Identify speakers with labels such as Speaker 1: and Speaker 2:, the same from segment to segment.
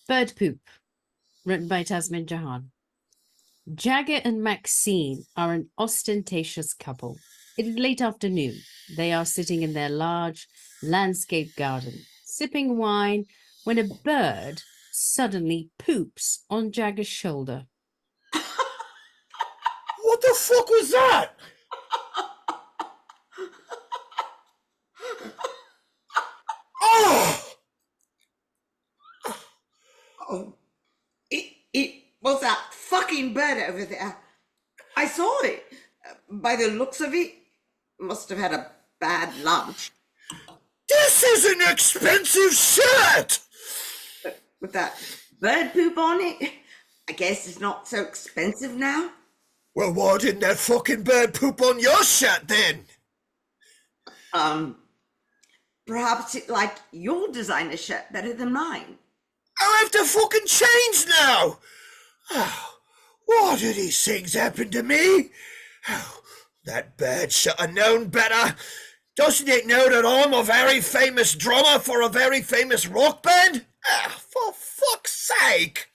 Speaker 1: Bird Poop, written by Tasmin Jahan. Jagger and Maxine are an ostentatious couple. It is late afternoon. They are sitting in their large landscape garden, sipping wine, when a bird suddenly poops on Jagger's shoulder.
Speaker 2: What the fuck was that? Oh!
Speaker 3: Oh, it was that fucking bird over there. I saw it. By the looks of it, must have had a bad lunch.
Speaker 2: This is an expensive shirt!
Speaker 3: With that bird poop on it, I guess it's not so expensive now.
Speaker 2: Well, why didn't that fucking bird poop on your shirt then?
Speaker 3: Perhaps it liked your designer shirt better than mine.
Speaker 2: I have to fucking change now! Oh, why do these things happen to me? Oh, that bird should have known better. Doesn't it know that I'm a very famous drummer for a very famous rock band? For fuck's sake!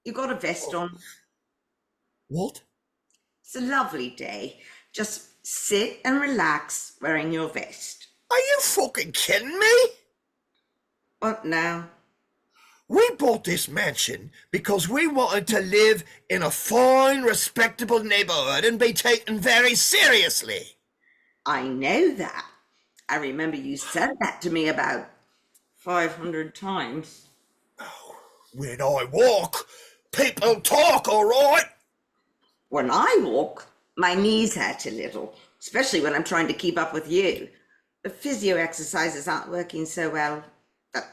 Speaker 3: You got a vest on.
Speaker 2: What?
Speaker 3: It's a lovely day. Just sit and relax wearing your vest.
Speaker 2: Are you fucking kidding me?
Speaker 3: What now?
Speaker 2: We bought this mansion because we wanted to live in a fine, respectable neighborhood and be taken very seriously.
Speaker 3: I know that. I remember you said that to me about 500 times.
Speaker 2: Oh, when I walk, people talk, all right?
Speaker 3: When I walk, my knees hurt a little, especially when I'm trying to keep up with you. The physio exercises aren't working so well. That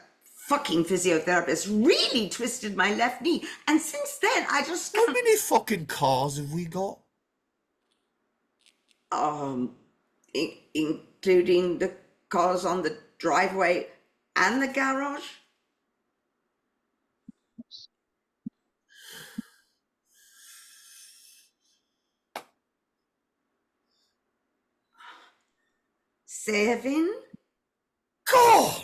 Speaker 3: fucking physiotherapist really twisted my left knee, and since then I just
Speaker 2: How many fucking cars have we got?
Speaker 3: including the cars on the driveway and the garage. Seven?
Speaker 2: God,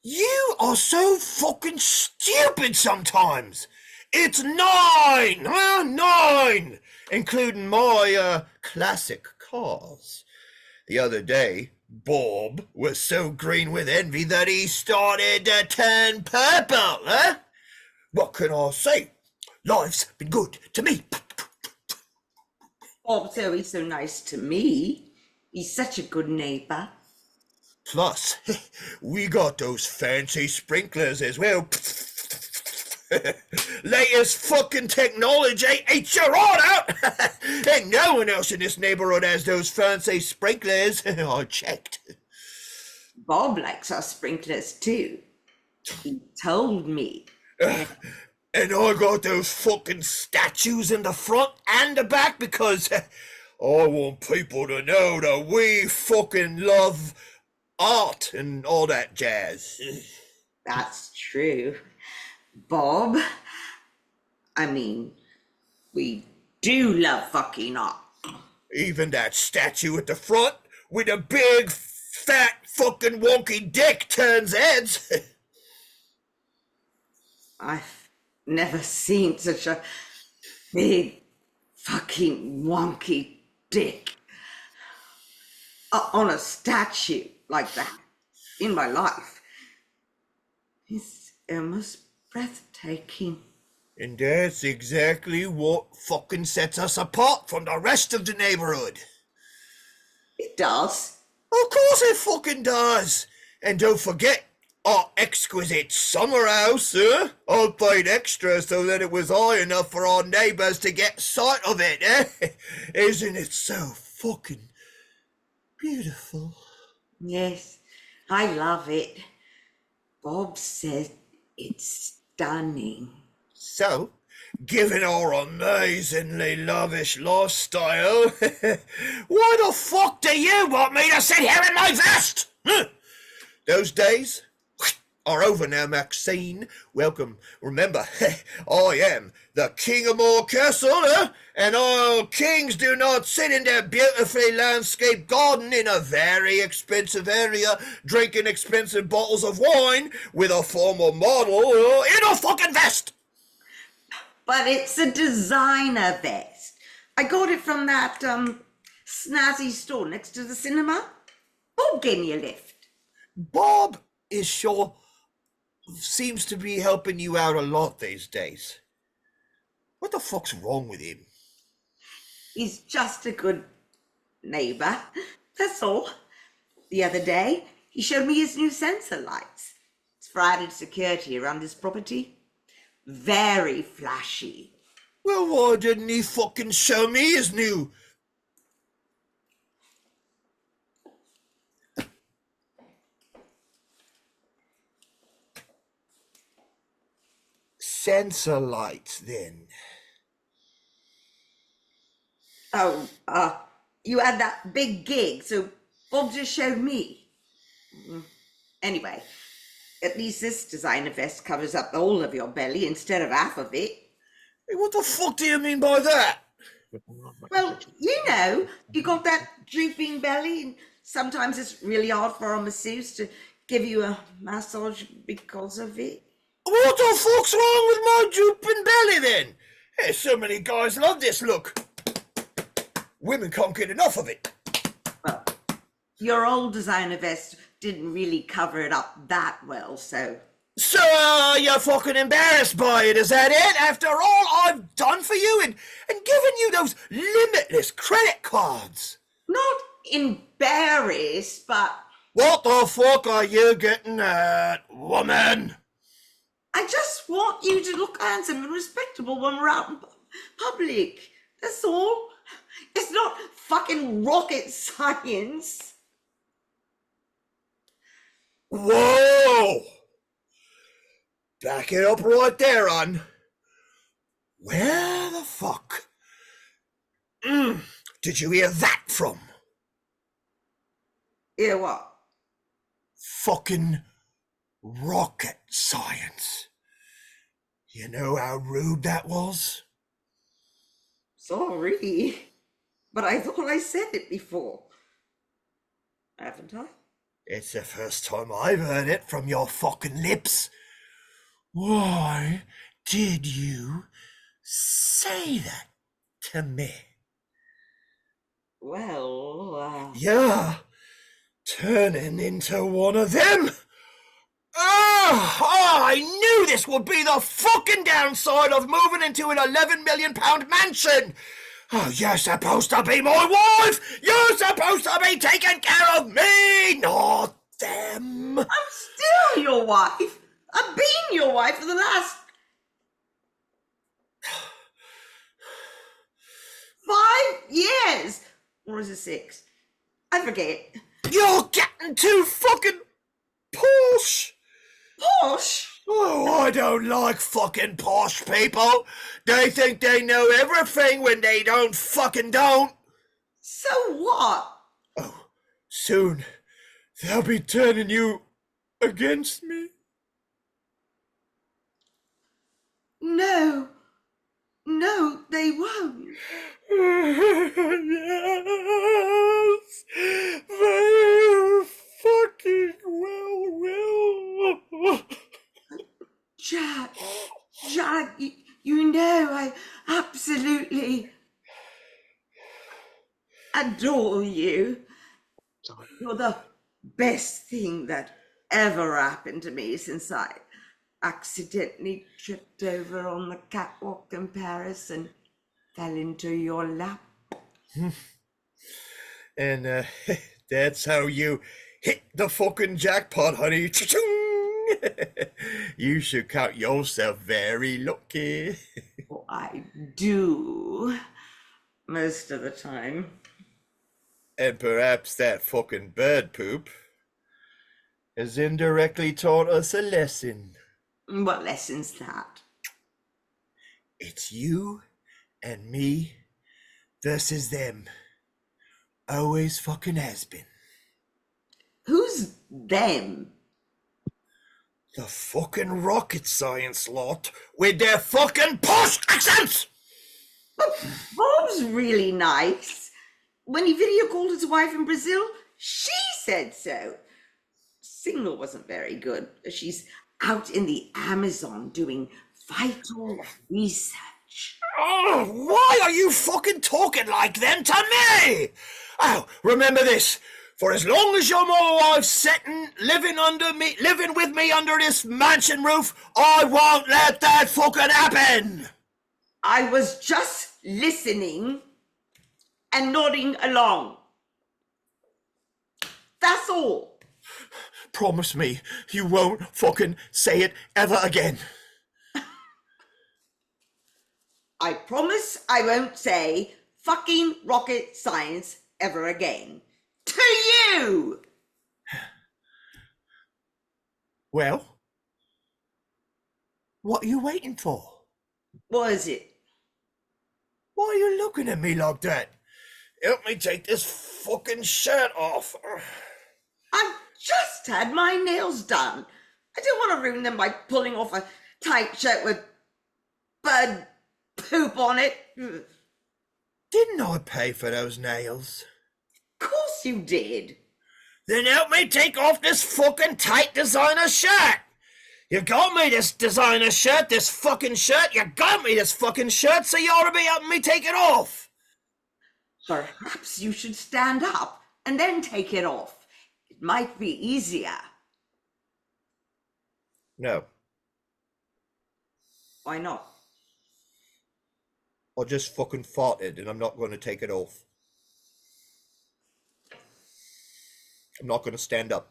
Speaker 2: you are so fucking stupid sometimes. It's 9, huh? 9, including my classic cars. The other day, Bob was so green with envy that he started to turn purple, huh? What can I say? Life's been good to me.
Speaker 3: Bob's always so nice to me. He's such a good neighbor.
Speaker 2: Plus, we got those fancy sprinklers as well. Latest fucking technology eats your heart out. And no one else in this neighborhood has those fancy sprinklers. I checked.
Speaker 3: Bob likes our sprinklers too. He told me.
Speaker 2: And I got those fucking statues in the front and the back because I want people to know that we fucking love art and all that jazz.
Speaker 3: That's true. Bob, I mean, we do love fucking art.
Speaker 2: Even that statue at the front with a big, fat, fucking wonky dick turns heads.
Speaker 3: I've never seen such a big, fucking wonky dick on a statue like that in my life. It's almost breathtaking.
Speaker 2: And that's exactly what fucking sets us apart from the rest of the neighborhood.
Speaker 3: It does.
Speaker 2: Of course it fucking does. And don't forget our exquisite summer house, huh? I paid extra so that it was high enough for our neighbours to get sight of it, eh? Isn't it so fucking beautiful?
Speaker 3: Yes, I love it. Bob says it's stunning.
Speaker 2: So, given our amazingly lavish lifestyle, why the fuck do you want me to sit here in my vest? Huh? Those days, are over now, Maxine. Welcome. Remember, I am the King of Moor Castle, and all kings do not sit in their beautifully landscaped garden in a very expensive area, drinking expensive bottles of wine with a former model in a fucking vest.
Speaker 3: But it's a designer vest. I got it from that snazzy store next to the cinema. Bob gave me a lift.
Speaker 2: Bob is sure seems to be helping you out a lot these days. What the fuck's wrong with him?
Speaker 3: He's just a good neighbour, that's all. The other day, he showed me his new sensor lights. It's for added security around his property. Very flashy.
Speaker 2: Well, why didn't he fucking show me his new... sensor lights, then?
Speaker 3: Oh, you had that big gig, so Bob just showed me. Anyway, at least this designer vest covers up the whole of your belly instead of half of it.
Speaker 2: Hey, what the fuck do you mean by that?
Speaker 3: Well, you know, you got that drooping belly, and sometimes it's really hard for a masseuse to give you a massage because of it.
Speaker 2: What the fuck's wrong with my drooping belly, then? Hey, so many guys love this look. Women can't get enough of it.
Speaker 3: Well, your old designer vest didn't really cover it up that well, so...
Speaker 2: So you're fucking embarrassed by it, is that it? After all I've done for you and given you those limitless credit cards.
Speaker 3: Not embarrassed, but...
Speaker 2: What the fuck are you getting at, woman?
Speaker 3: I just want you to look handsome and respectable when we're out in public. That's all. It's not fucking rocket science.
Speaker 2: Whoa! Back it up right there, hon. Where the fuck did you hear that from?
Speaker 3: Hear what?
Speaker 2: Fucking rocket science. You know how rude that was?
Speaker 3: Sorry, but I thought I said it before. Haven't I?
Speaker 2: It's the first time I've heard it from your fucking lips. Why did you say that to me?
Speaker 3: Well,
Speaker 2: You're turning into one of them. I knew this would be the fucking downside of moving into an £11 million mansion. Oh, you're supposed to be my wife. You're supposed to be taking care of me, not them.
Speaker 3: I'm still your wife. I've been your wife for the last 5 years. Or is it 6? I forget.
Speaker 2: You're getting too fucking posh.
Speaker 3: Posh?
Speaker 2: Oh, I don't like fucking posh people. They think they know everything when they don't.
Speaker 3: So what?
Speaker 2: Oh, soon they'll be turning you against me.
Speaker 3: No, they won't.
Speaker 2: Yes, they fucking will.
Speaker 3: Jack, you know I absolutely adore you. You're the best thing that ever happened to me since I accidentally tripped over on the catwalk in Paris and fell into your lap.
Speaker 2: And that's how you hit the fucking jackpot, honey. Cha-chung! You should count yourself very lucky.
Speaker 3: Well, I do, most of the time.
Speaker 2: And perhaps that fucking bird poop has indirectly taught us a lesson.
Speaker 3: What lesson's that?
Speaker 2: It's you and me versus them. Always fucking has been.
Speaker 3: Who's them?
Speaker 2: The fucking rocket science lot with their fucking posh accents!
Speaker 3: Bob's really nice. When he video called his wife in Brazil, she said so. Signal wasn't very good. She's out in the Amazon doing vital research.
Speaker 2: Oh, why are you fucking talking like them to me? Oh, remember this. For as long as your wife's living with me under this mansion roof, I won't let that fucking happen.
Speaker 3: I was just listening and nodding along. That's all.
Speaker 2: Promise me you won't fucking say it ever again.
Speaker 3: I promise I won't say fucking rocket science ever again. To you!
Speaker 2: Well, what are you waiting for?
Speaker 3: What is it?
Speaker 2: Why are you looking at me like that? Help me take this fucking shirt off.
Speaker 3: I've just had my nails done. I don't want to ruin them by pulling off a tight shirt with bird poop on it.
Speaker 2: Didn't I pay for those nails?
Speaker 3: Of course you did.
Speaker 2: Then help me take off this fucking tight designer shirt. You got me this designer shirt, this fucking shirt. You got me this fucking shirt, so you ought to be helping me take it off.
Speaker 3: Perhaps you should stand up and then take it off. It might be easier.
Speaker 2: No,
Speaker 3: Why not?
Speaker 2: I just fucking farted and I'm not going to take it off. I'm not going to stand up.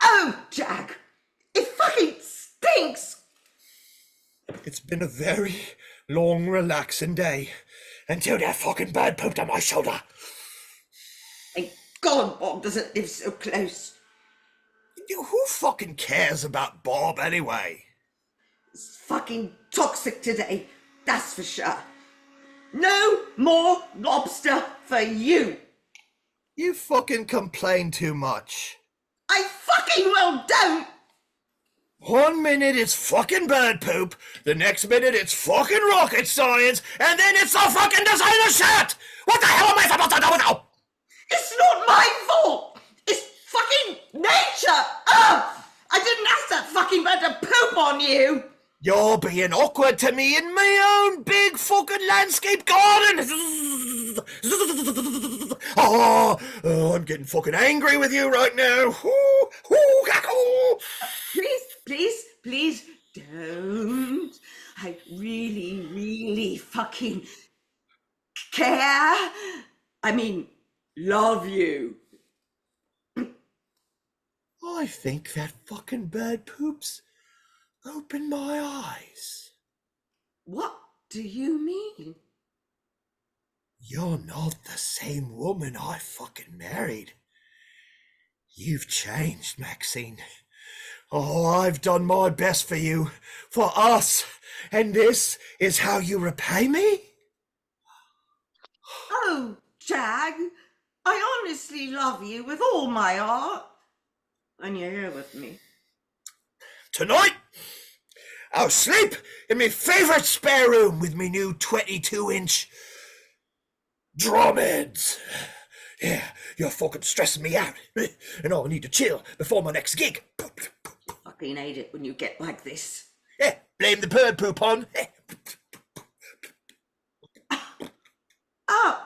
Speaker 3: Oh, Jack! It fucking stinks!
Speaker 2: It's been a very long, relaxing day until that fucking bird pooped on my shoulder.
Speaker 3: Thank God Bob doesn't live so close.
Speaker 2: Who fucking cares about Bob anyway?
Speaker 3: It's fucking toxic today, that's for sure. No more lobster for you.
Speaker 2: You fucking complain too much.
Speaker 3: I fucking well don't.
Speaker 2: 1 minute it's fucking bird poop, the next minute it's fucking rocket science, and then it's a fucking designer shirt! What the hell am I supposed to do now?
Speaker 3: It's not my fault. It's fucking nature. Ugh! I didn't ask that fucking bird to poop on you.
Speaker 2: You're being awkward to me in my own big fucking landscape garden! Oh, I'm getting fucking angry with you right now.
Speaker 3: Please don't. I really fucking care. I mean, love you.
Speaker 2: I think that fucking bird poops opened my eyes.
Speaker 3: What do you mean?
Speaker 2: You're not the same woman I fucking married. You've changed, Maxine. Oh, I've done my best for you, for us, and this is how you repay me?
Speaker 3: Oh, Jag, I honestly love you with all my heart. And you're here with me.
Speaker 2: Tonight, I'll sleep in my favourite spare room with me new 22-inch drumheads. Yeah, you're fucking stressing me out, and I need to chill before my next gig.
Speaker 3: Fucking hate it when you get like this.
Speaker 2: Yeah, blame the bird poop on.
Speaker 3: Oh.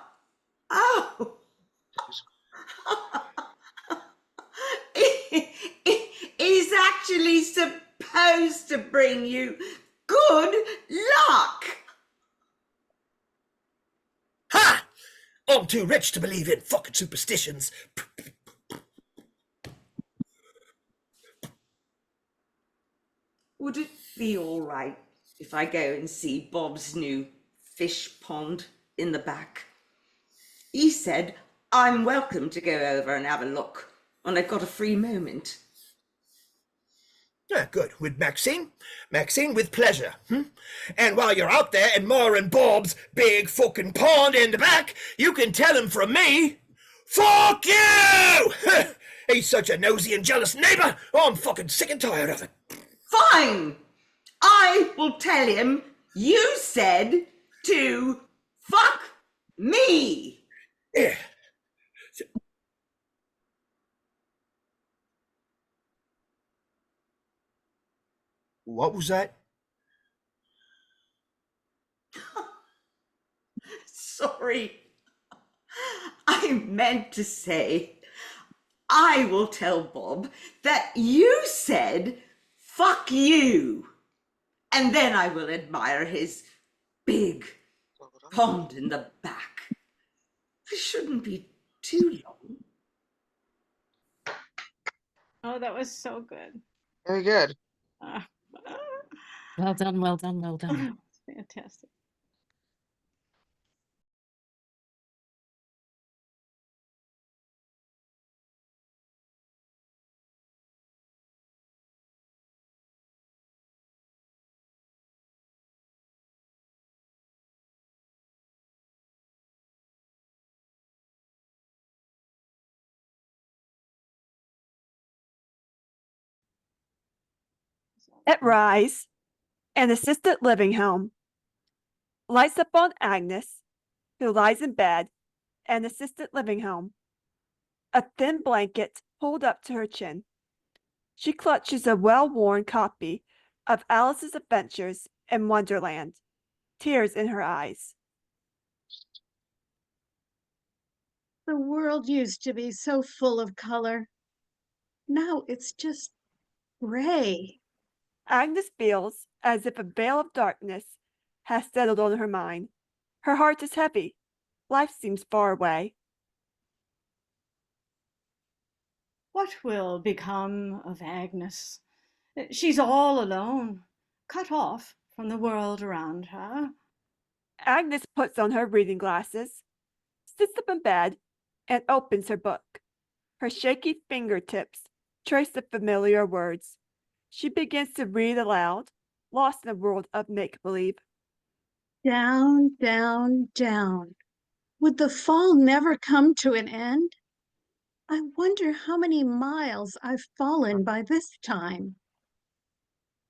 Speaker 3: He's actually supposed to bring you good luck.
Speaker 2: Ha! I'm too rich to believe in fucking superstitions.
Speaker 3: Would it be all right if I go and see Bob's new fish pond in the back? He said I'm welcome to go over and have a look when I've got a free moment.
Speaker 2: Yeah, good. With Maxine? Maxine, with pleasure. And while you're out there admiring Bob's big fucking pond in the back, you can tell him from me, fuck you! He's such a nosy and jealous neighbour. I'm fucking sick and tired of it.
Speaker 3: Fine. I will tell him you said to fuck me.
Speaker 2: Yeah. What was that?
Speaker 3: Sorry. I meant to say, I will tell Bob that you said fuck you. And then I will admire his big pond in the back. This shouldn't be too long.
Speaker 4: Oh, that was so good.
Speaker 5: Very good.
Speaker 4: Ah,
Speaker 1: Well done, well done, well done.
Speaker 4: fantastic.
Speaker 6: At Rise, an assisted living home, lights up on Agnes, who lies in bed, an assisted living home. A thin blanket pulled up to her chin. She clutches a well-worn copy of Alice's Adventures in Wonderland, tears in her eyes.
Speaker 7: The world used to be so full of color. Now it's just gray.
Speaker 6: Agnes feels as if a veil of darkness has settled on her mind. Her heart is heavy. Life seems far away.
Speaker 4: What will become of Agnes? She's all alone, cut off from the world around her.
Speaker 6: Agnes puts on her reading glasses, sits up in bed, and opens her book. Her shaky fingertips trace the familiar words. She begins to read aloud, lost in a world of make-believe.
Speaker 7: Down, down, down. Would the fall never come to an end? I wonder how many miles I've fallen by this time.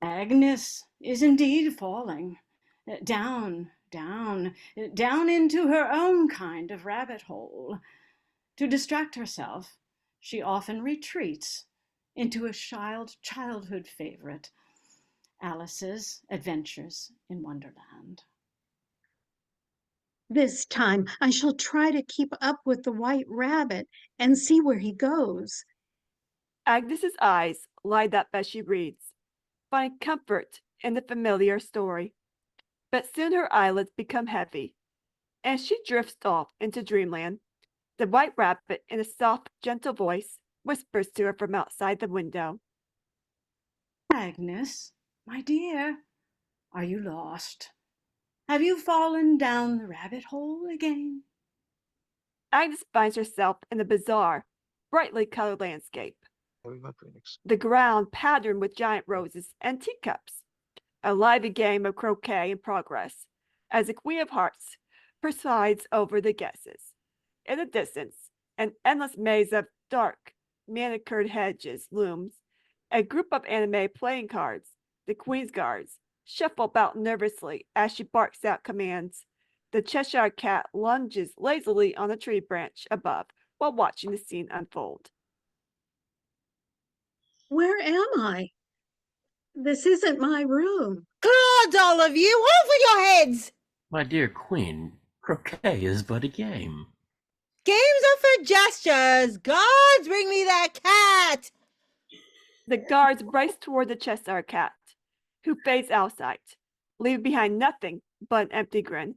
Speaker 4: Agnes is indeed falling. Down, down, down into her own kind of rabbit hole. To distract herself, she often retreats into a childhood favorite, Alice's Adventures in Wonderland.
Speaker 7: This time I shall try to keep up with the White Rabbit and see where he goes.
Speaker 6: Agnes's eyes light up as she reads, find comfort in the familiar story. But soon her eyelids become heavy, and she drifts off into dreamland. The White Rabbit, in a soft, gentle voice, whispers to her from outside the window.
Speaker 4: Agnes, my dear, are you lost? Have you fallen down the rabbit hole again?
Speaker 6: Agnes finds herself in a bizarre, brightly colored landscape.
Speaker 5: Very much, Phoenix.
Speaker 6: The ground patterned with giant roses and teacups. A lively game of croquet in progress, as the Queen of Hearts presides over the guesses. In the distance, an endless maze of dark, manicured hedges looms. A group of anime playing cards, the Queen's Guards, shuffle about nervously as she barks out commands. The Cheshire Cat lunges lazily on a tree branch above while watching the scene unfold.
Speaker 7: Where am I? This isn't my room.
Speaker 8: Clod, all of you, over your heads!
Speaker 9: My dear Queen, croquet is but a game.
Speaker 8: Games are for gestures. Guards, bring me that cat!
Speaker 6: The guards race toward the Cheshire Cat, who fades out of sight, leaving behind nothing but an empty grin.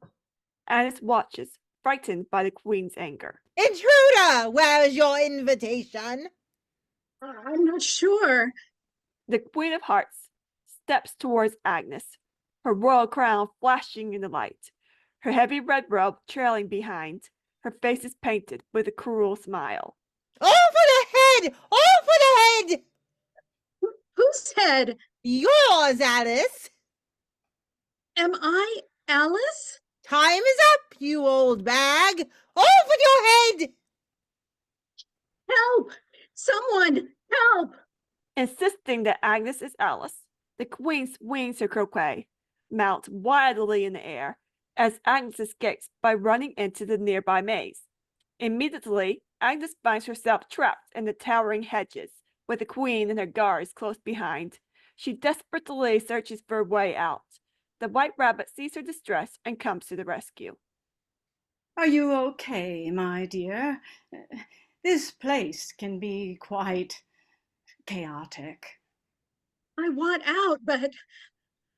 Speaker 6: Alice watches, frightened by the Queen's anger.
Speaker 8: Intruder, where is your invitation?
Speaker 7: I'm not sure.
Speaker 6: The Queen of Hearts steps towards Agnes, her royal crown flashing in the light, her heavy red robe trailing behind. Her face is painted with a cruel smile.
Speaker 8: All for the head! All for the head!
Speaker 7: Whose head?
Speaker 8: Yours, Alice.
Speaker 7: Am I Alice?
Speaker 8: Time is up, you old bag. Off with your head!
Speaker 7: Help! Someone help!
Speaker 6: Insisting that Agnes is Alice, the queen swings her croquet, mount wildly in the air, as Agnes escapes by running into the nearby maze. Immediately, Agnes finds herself trapped in the towering hedges, with the queen and her guards close behind. She desperately searches for a way out. The White Rabbit sees her distress and comes to the rescue.
Speaker 4: Are you okay, my dear? This place can be quite chaotic.
Speaker 7: I want out, but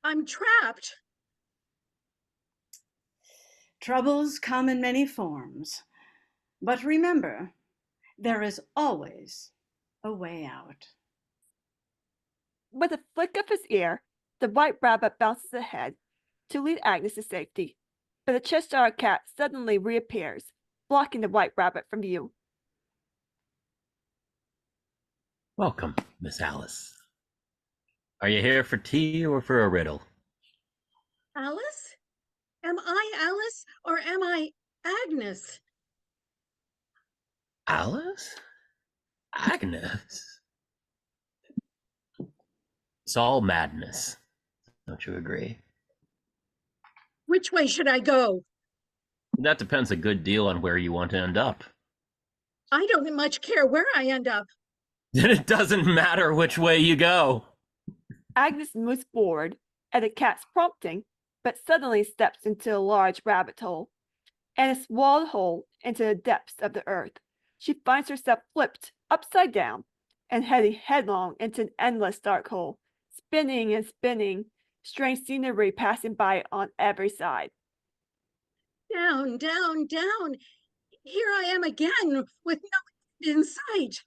Speaker 7: I'm trapped.
Speaker 4: Troubles come in many forms. But remember, there is always a way out.
Speaker 6: With a flick of his ear, the White Rabbit bounces ahead to lead Agnes to safety, but the Cheshire Cat suddenly reappears, blocking the White Rabbit from view.
Speaker 9: Welcome, Miss Alice. Are you here for tea or for a riddle?
Speaker 7: Alice? Am I Alice or am I Agnes?
Speaker 9: Alice? Agnes? It's all madness. Don't you agree?
Speaker 7: Which way should I go?
Speaker 9: That depends a good deal on where you want to end up.
Speaker 7: I don't much care where I end up.
Speaker 9: Then it doesn't matter which way you go.
Speaker 6: Agnes moves forward at the cat's prompting, but suddenly steps into a large rabbit hole, and a walled hole into the depths of the earth. She finds herself flipped upside down and heading headlong into an endless dark hole, spinning and spinning, strange scenery passing by on every side.
Speaker 7: Down, down, down. Here I am again with no end in sight.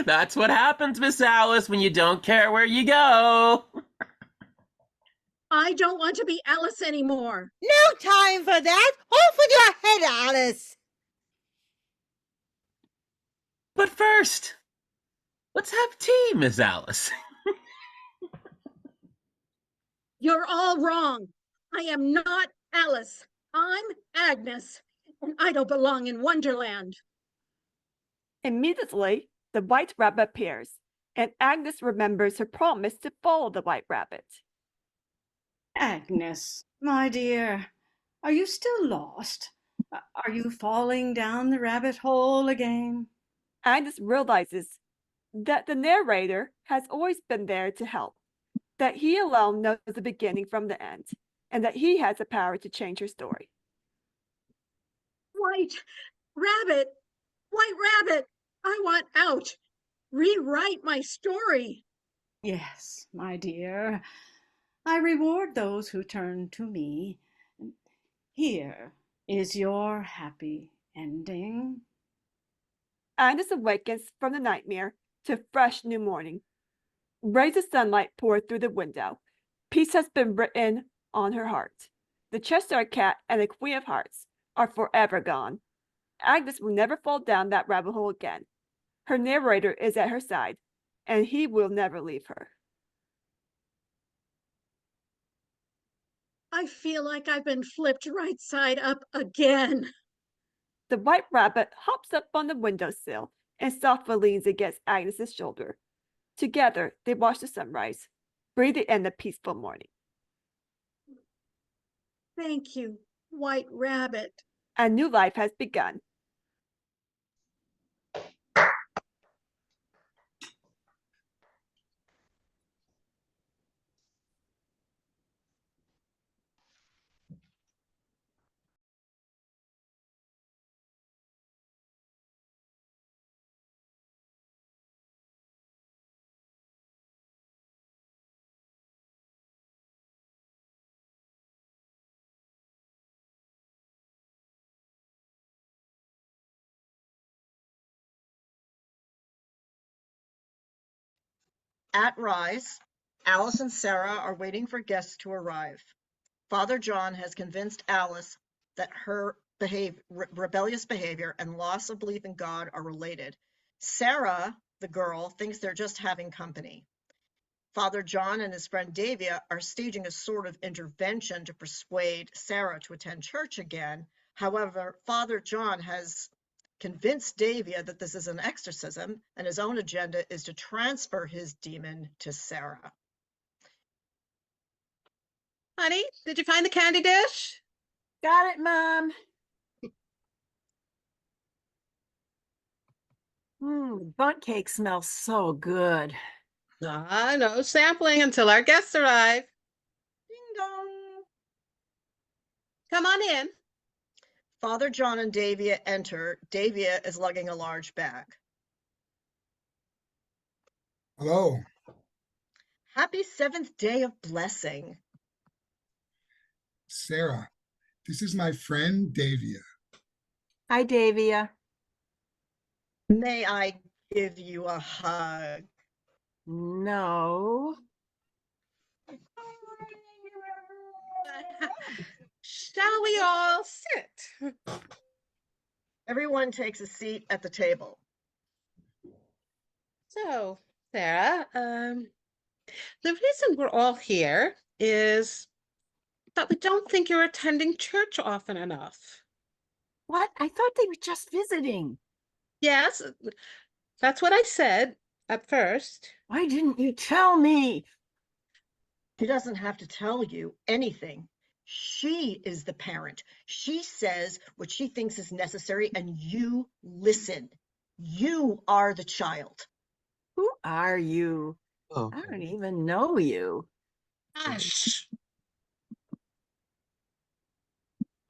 Speaker 9: That's what happens, Miss Alice, when you don't care where you go.
Speaker 7: I don't want to be Alice anymore.
Speaker 8: No time for that. Off with your head, Alice.
Speaker 9: But first, let's have tea, Miss Alice.
Speaker 7: You're all wrong. I am not Alice. I'm Agnes, and I don't belong in Wonderland.
Speaker 6: Immediately, the White Rabbit appears, and Agnes remembers her promise to follow the White Rabbit.
Speaker 4: Agnes, my dear, are you still lost? Are you falling down the rabbit hole again?
Speaker 6: Agnes realizes that the narrator has always been there to help, that he alone knows the beginning from the end, and that he has the power to change her story.
Speaker 7: White Rabbit, I want out. Rewrite my story.
Speaker 4: Yes, my dear. I reward those who turn to me. Here is your happy ending.
Speaker 6: Agnes awakens from the nightmare to a fresh new morning. Rays of sunlight pour through the window. Peace has been written on her heart. The Cheshire Cat and the Queen of Hearts are forever gone. Agnes will never fall down that rabbit hole again. Her narrator is at her side, and he will never leave her.
Speaker 7: I feel like I've been flipped right side up again.
Speaker 6: The White Rabbit hops up on the windowsill and softly leans against Agnes's shoulder. Together, they watch the sunrise, breathing in the peaceful morning.
Speaker 7: Thank you, White Rabbit.
Speaker 6: A new life has begun.
Speaker 10: At Rise, Alice and Sarah are waiting for guests to arrive. Father John has convinced Alice that her rebellious behavior and loss of belief in God are related. Sarah, the girl, thinks they're just having company. Father John and his friend Davia are staging a sort of intervention to persuade Sarah to attend church again. However, Father John has convince Davia that this is an exorcism, and his own agenda is to transfer his demon to Sarah.
Speaker 8: Honey, did you find the candy dish?
Speaker 6: Got it, Mom. Bundt cake smells so good.
Speaker 8: No sampling until our guests arrive.
Speaker 10: Ding dong.
Speaker 8: Come on in.
Speaker 10: Father John and Davia enter. Davia is lugging a large bag.
Speaker 11: Hello,
Speaker 10: Happy seventh day of blessing.
Speaker 11: Sarah. This is my friend Davia.
Speaker 6: Hi, Davia.
Speaker 10: May I give you a hug?
Speaker 6: No.
Speaker 8: Shall we all sit?
Speaker 10: Everyone takes a seat at the table.
Speaker 8: So, Sarah, the reason we're all here is that we don't think you're attending church often enough.
Speaker 6: What? I thought they were just visiting.
Speaker 8: Yes, that's what I said at first.
Speaker 6: Why didn't you tell me?
Speaker 10: She doesn't have to tell you anything. She is the parent. She says what she thinks is necessary, and you listen. You are the child.
Speaker 6: Who are you?
Speaker 5: Oh,
Speaker 6: I don't even know you.
Speaker 8: Hush.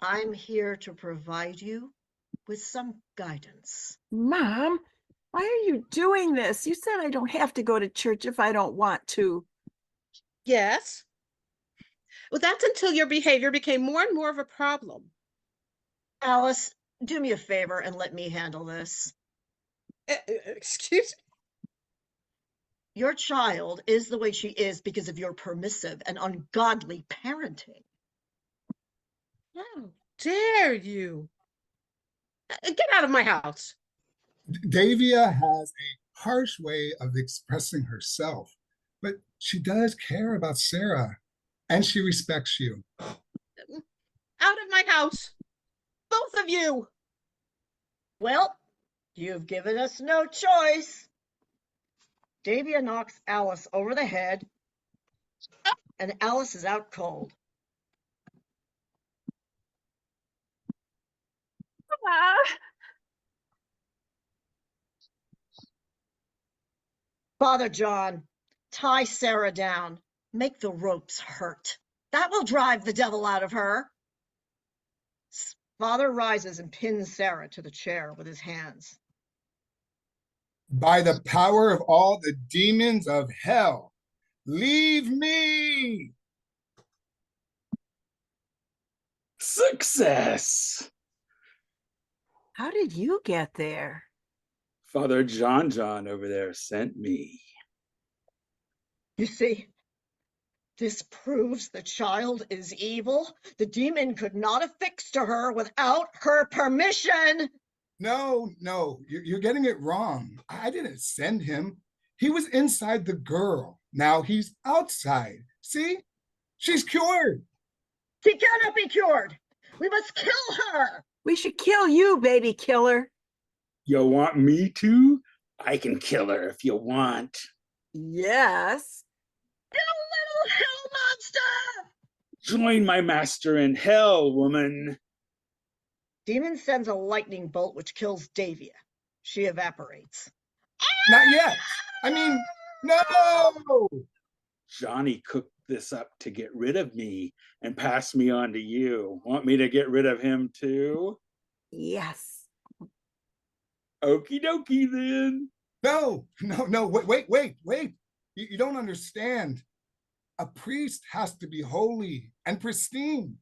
Speaker 10: I'm here to provide you with some guidance.
Speaker 6: Mom, why are you doing this? You said I don't have to go to church if I don't want to.
Speaker 8: Yes. Well, that's until your behavior became more and more of a problem.
Speaker 10: Alice, do me a favor and let me handle this.
Speaker 8: Excuse me?
Speaker 10: Your child is the way she is because of your permissive and ungodly parenting.
Speaker 8: How dare you? Get out of my house.
Speaker 11: Davia has a harsh way of expressing herself, but she does care about Sarah, and she respects you.
Speaker 8: Out of my house. Both of you.
Speaker 10: Well, you've given us no choice. Davia knocks Alice over the head, and Alice is out cold. Father John, tie Sarah down. Make the ropes hurt. That will drive the devil out of her. Father rises and pins Sarah to the chair with his hands.
Speaker 11: By the power of all the demons of hell, leave me!
Speaker 12: Success!
Speaker 6: How did you get there?
Speaker 12: Father John over there sent me.
Speaker 10: You see, this proves the child is evil. The demon could not affix to her without her permission.
Speaker 11: No, you're getting it wrong. I didn't send him. He was inside the girl. Now he's outside. See? She's cured.
Speaker 10: She cannot be cured. We must kill her.
Speaker 6: We should kill you, baby killer.
Speaker 12: You want me to? I can kill her if you want.
Speaker 6: Yes.
Speaker 10: You little hell monster!
Speaker 12: Join my master in hell, woman.
Speaker 10: Demon sends a lightning bolt which kills Davia. She evaporates.
Speaker 11: Not yet. I mean, no!
Speaker 12: Johnny cooked this up to get rid of me and pass me on to you. Want me to get rid of him too?
Speaker 6: Yes.
Speaker 12: Okie dokie then.
Speaker 11: No, wait. You don't understand. A priest has to be holy and pristine.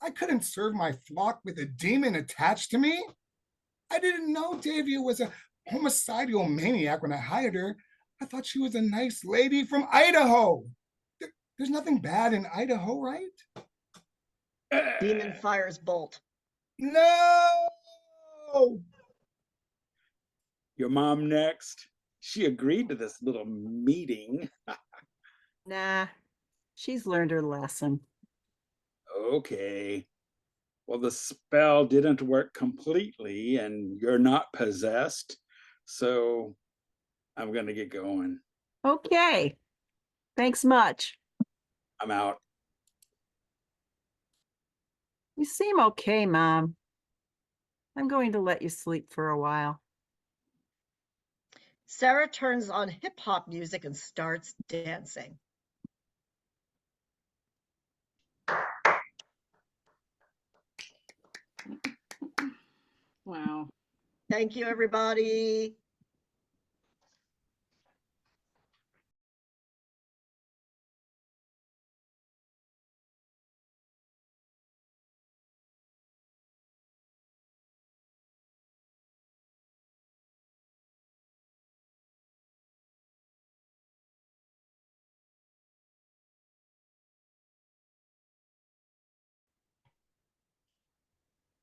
Speaker 11: I couldn't serve my flock with a demon attached to me. I didn't know Davia was a homicidal maniac when I hired her. I thought she was a nice lady from Idaho. There's nothing bad in Idaho, right?
Speaker 10: Demon fires bolt.
Speaker 11: No!
Speaker 12: Your mom next. She agreed to this little meeting.
Speaker 6: Nah, she's learned her lesson.
Speaker 12: Okay. Well, the spell didn't work completely, and you're not possessed. So I'm going to get going.
Speaker 6: Okay. Thanks much.
Speaker 12: I'm out.
Speaker 6: You seem okay, Mom. I'm going to let you sleep for a while.
Speaker 10: Sarah turns on hip hop music and starts dancing.
Speaker 4: Wow.
Speaker 10: Thank you, everybody.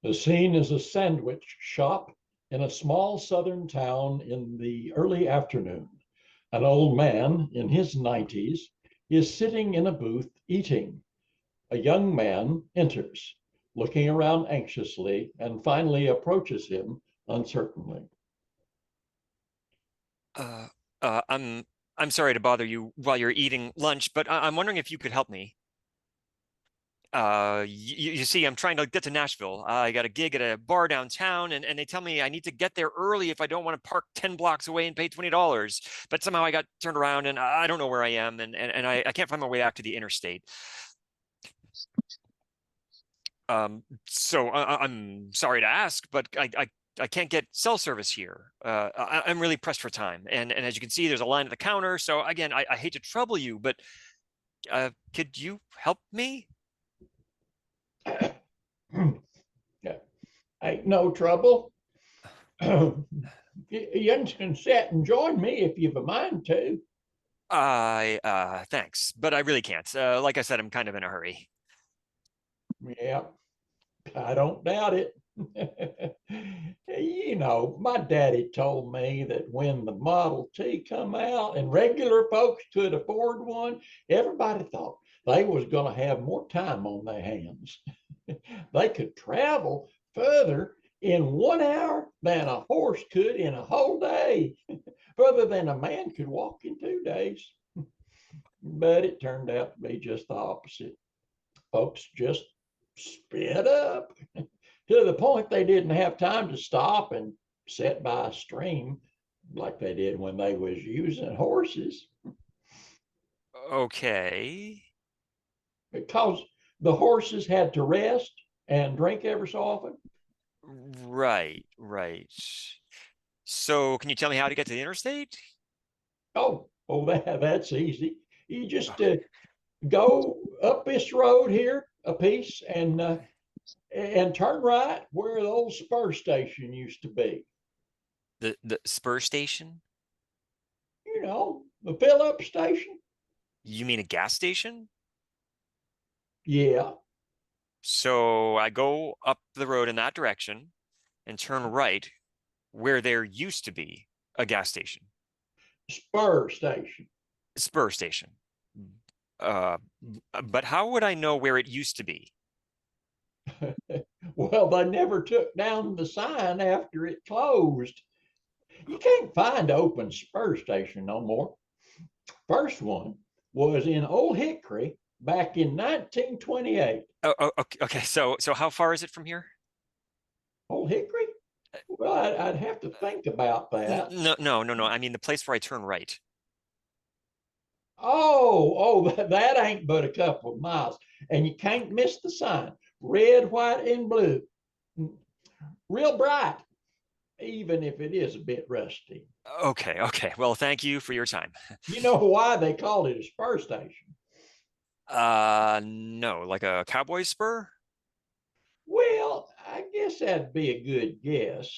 Speaker 13: The scene is a sandwich shop in a small southern town in the early afternoon. An old man in his 90s is sitting in a booth eating. A young man enters, looking around anxiously, and finally approaches him uncertainly.
Speaker 14: Uh, I'm sorry to bother you while you're eating lunch, but I'm wondering if you could help me. You see, I'm trying to get to Nashville. I got a gig at a bar downtown, and they tell me I need to get there early if I don't want to park 10 blocks away and pay $20. But somehow I got turned around, and I don't know where I am, and I can't find my way back to the interstate. So I'm sorry to ask, but I can't get cell service here. I'm really pressed for time, and as you can see, there's a line at the counter. So again, I hate to trouble you, but could you help me?
Speaker 13: Yeah, ain't no trouble. You can sit and join me if you've a mind to.
Speaker 14: Thanks, but I really can't. Like I said, I'm kind of in a hurry.
Speaker 13: Yeah, I don't doubt it. You know, my daddy told me that when the Model T come out and regular folks could afford one, everybody thought they was going to have more time on their hands. They could travel further in 1 hour than a horse could in a whole day, further than a man could walk in 2 days. But it turned out to be just the opposite. Folks just sped up to the point they didn't have time to stop and sit by a stream like they did when they was using horses.
Speaker 14: Okay.
Speaker 13: Because the horses had to rest and drink every so often.
Speaker 14: Right. So can you tell me how to get to the interstate?
Speaker 13: Oh, that's easy. You just go up this road here a piece and turn right where the old spur station used to be.
Speaker 14: The spur station?
Speaker 13: You know, the fill up station.
Speaker 14: You mean a gas station?
Speaker 13: Yeah.
Speaker 14: So I go up the road in that direction and turn right where there used to be a gas station.
Speaker 13: Spur station.
Speaker 14: Spur station. But how would I know where it used to be?
Speaker 13: Well, they never took down the sign after it closed. You can't find open spur station no more. First one was in Old Hickory back in 1928.
Speaker 14: Oh, okay. So how far is it from here?
Speaker 13: Old Hickory? Well, I'd have to think about that.
Speaker 14: No. I mean the place where I turn right.
Speaker 13: Oh, that ain't but a couple of miles. And you can't miss the sign. Red, white, and blue. Real bright, even if it is a bit rusty.
Speaker 14: Okay. Well, thank you for your time.
Speaker 13: You know why they called it a spur station?
Speaker 14: No, like a cowboy spur?
Speaker 13: Well, I guess that'd be a good guess.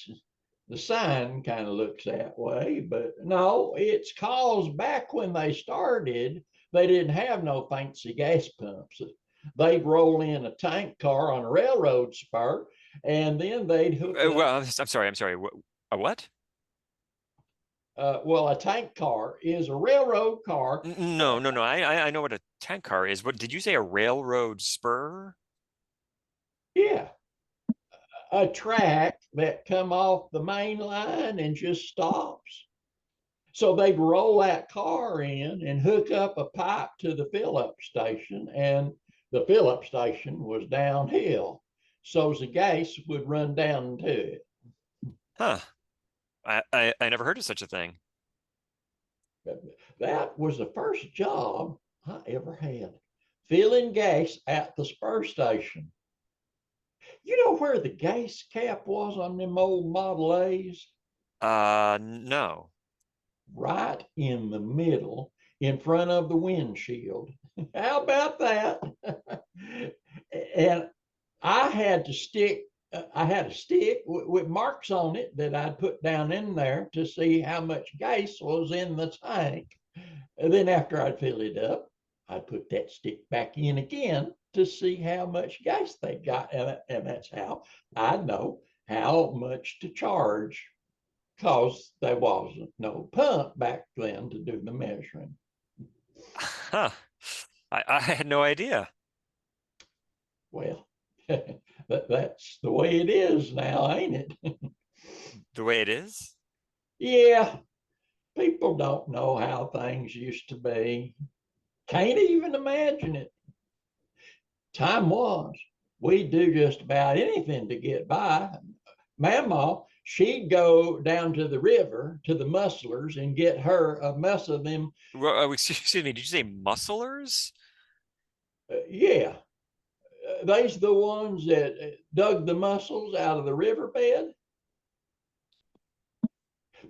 Speaker 13: The sign kind of looks that way, but no, it's cause back when they started, they didn't have no fancy gas pumps. They'd roll in a tank car on a railroad spur, and then they'd hook up.
Speaker 14: Well, I'm sorry. A what?
Speaker 13: Well, a tank car is a railroad car.
Speaker 14: No. I know what a tank car is. What did you say? A railroad spur?
Speaker 13: Yeah. a track that come off the main line and just stops. So they'd roll that car in and hook up a pipe to the fill-up station, and the fill-up station was downhill. So the gas would run down to it.
Speaker 14: Huh. I never heard of such a thing.
Speaker 13: That was the first job I ever had, filling gas at the spur station. You know where the gas cap was on them old Model A's?
Speaker 14: No.
Speaker 13: Right in the middle, in front of the windshield. How about that? And I had to stick, I had a stick with marks on it that I'd put down in there to see how much gas was in the tank. And then after I'd fill it up, I'd put that stick back in again to see how much gas they got. And that's how I know how much to charge, because there wasn't no pump back then to do the measuring.
Speaker 14: Huh. I had no idea.
Speaker 13: Well, that's the way it is now, ain't it?
Speaker 14: The way it is?
Speaker 13: Yeah, people don't know how things used to be. Can't even imagine it. Time was, we'd do just about anything to get by. Mama, she'd go down to the river to the musslers and get her a mess of them.
Speaker 14: Well, excuse me, did you say musclers?
Speaker 13: Yeah, they's the ones that dug the mussels out of the riverbed.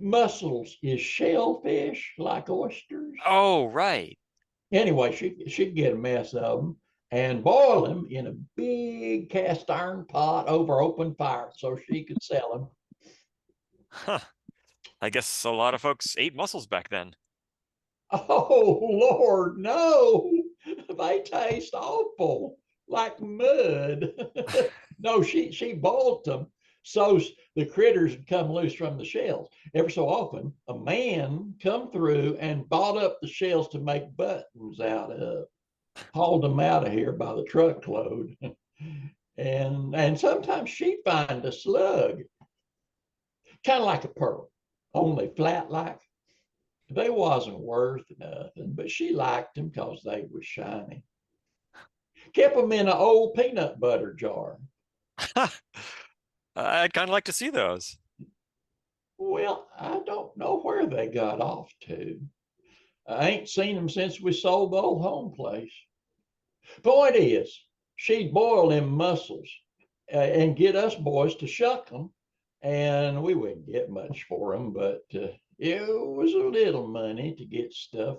Speaker 13: Mussels is shellfish like oysters.
Speaker 14: Oh, right.
Speaker 13: Anyway, she'd get a mess of them and boil them in a big cast iron pot over open fire so she could sell them.
Speaker 14: Huh. I guess a lot of folks ate mussels back then.
Speaker 13: Oh, Lord, no. They taste awful, like mud. No, she boiled them so the critters would come loose from the shells. Every so often, a man come through and bought up the shells to make buttons out of, hauled them out of here by the truckload. And sometimes she'd find a slug, kind of like a pearl, only flat like. They wasn't worth nothing, but she liked them because they was shiny. Kept them in an old peanut butter jar.
Speaker 14: I'd kind of like to see those.
Speaker 13: Well, I don't know where they got off to. I ain't seen them since we sold the old home place. Point is, she'd boil them mussels and get us boys to shuck them, and we wouldn't get much for them, but it was a little money to get stuff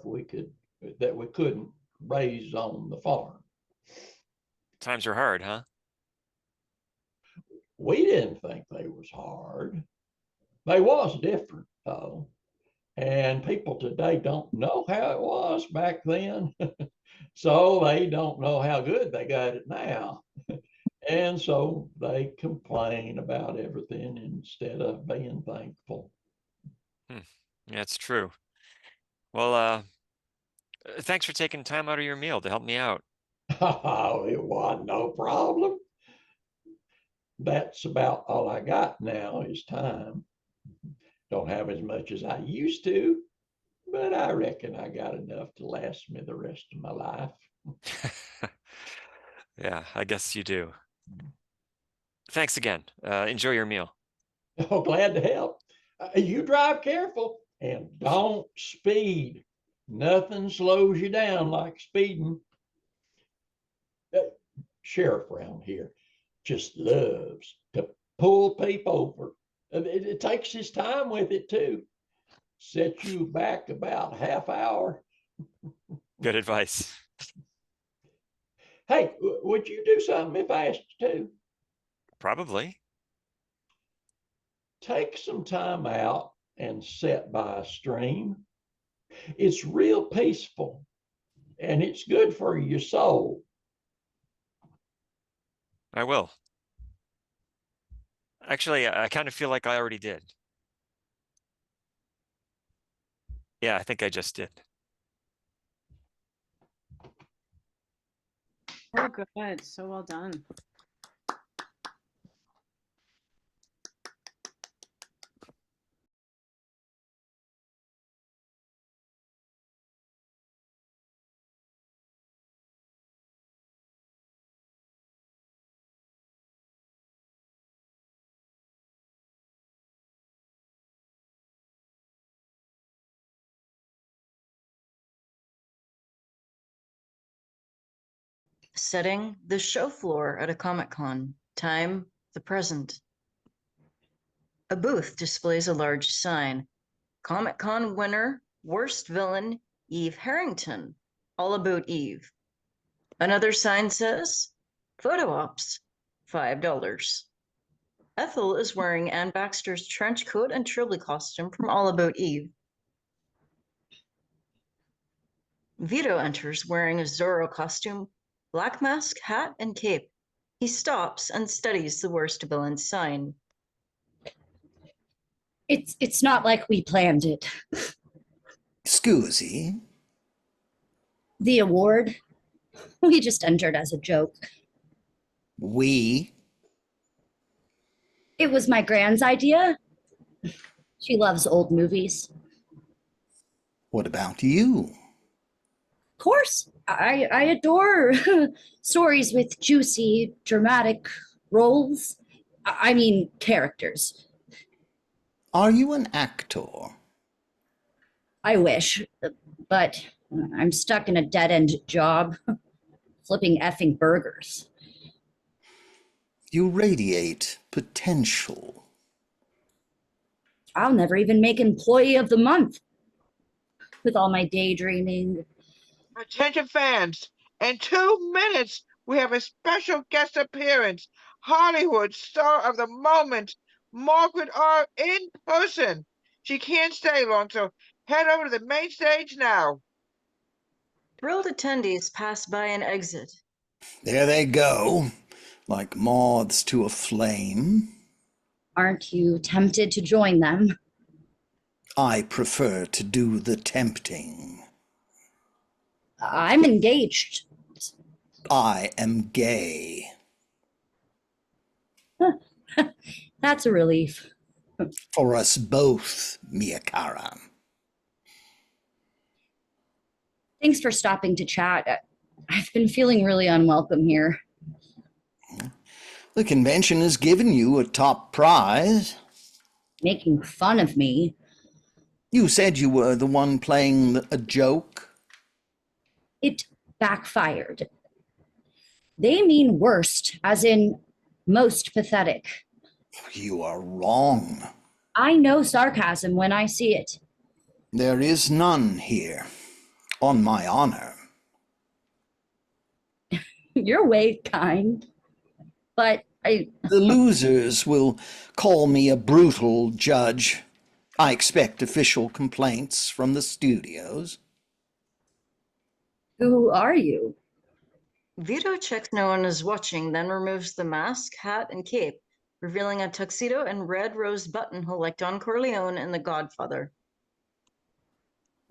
Speaker 13: that we couldn't raise on the farm.
Speaker 14: Times are hard, huh?
Speaker 13: We didn't think they was hard. They was different, though. And people today don't know how it was back then. So they don't know how good they got it now. And so they complain about everything instead of being thankful.
Speaker 14: That's true. Well, thanks for taking time out of your meal to help me out.
Speaker 13: Oh, it wasn't no problem. That's about all I got now is time. Don't have as much as I used to, but I reckon I got enough to last me the rest of my life.
Speaker 14: Yeah, I guess you do. Thanks again. Enjoy your meal.
Speaker 13: Oh, glad to help. You drive careful and don't speed. Nothing slows you down like speeding. Sheriff around here just loves to pull people over. It takes his time with it too. Set you back about half hour.
Speaker 14: Good advice.
Speaker 13: Hey, would you do something if I asked you to?
Speaker 14: Probably.
Speaker 13: Take some time out and sit by a stream. It's real peaceful and it's good for your soul.
Speaker 14: I will. Actually, I kind of feel like I already did. Yeah, I think I just did.
Speaker 4: Oh, good. So well done.
Speaker 15: Setting, the show floor at a Comic-Con. Time, the present. A booth displays a large sign. Comic-Con winner, worst villain, Eve Harrington. All about Eve. Another sign says, photo ops, $5. Ethel is wearing Anne Baxter's trench coat and Trilby costume from All About Eve. Vito enters wearing a Zorro costume, black mask, hat, and cape. He stops and studies the worst villain sign.
Speaker 16: It's not like we planned it.
Speaker 2: Scusi?
Speaker 16: The award, we just entered as a joke.
Speaker 2: We?
Speaker 16: It was my grand's idea. She loves old movies.
Speaker 2: What about you?
Speaker 16: Of course, I adore stories with juicy, dramatic roles. I mean, characters.
Speaker 2: Are you an actor?
Speaker 16: I wish, but I'm stuck in a dead-end job, flipping effing burgers.
Speaker 2: You radiate potential.
Speaker 16: I'll never even make Employee of the Month with all my daydreaming.
Speaker 17: Attention fans, in 2 minutes, we have a special guest appearance. Hollywood star of the moment, Margaret R. in person. She can't stay long, so head over to the main stage now.
Speaker 15: Thrilled attendees pass by and exit.
Speaker 2: There they go, like moths to a flame.
Speaker 16: Aren't you tempted to join them?
Speaker 2: I prefer to do the tempting.
Speaker 16: I'm engaged.
Speaker 2: I am gay.
Speaker 16: That's a relief.
Speaker 2: For us both, Mia Cara.
Speaker 16: Thanks for stopping to chat. I've been feeling really unwelcome here.
Speaker 2: The convention has given you a top prize.
Speaker 16: Making fun of me.
Speaker 2: You said you were the one playing a joke.
Speaker 16: It backfired. They mean worst, as in most pathetic.
Speaker 2: You are wrong.
Speaker 16: I know sarcasm when I see it.
Speaker 2: There is none here, on my honor.
Speaker 16: You're way kind, but
Speaker 2: The losers will call me a brutal judge. I expect official complaints from the studios.
Speaker 16: Who are you?
Speaker 15: Vito checks no one is watching, then removes the mask, hat, and cape, revealing a tuxedo and red rose buttonhole like Don Corleone in The Godfather.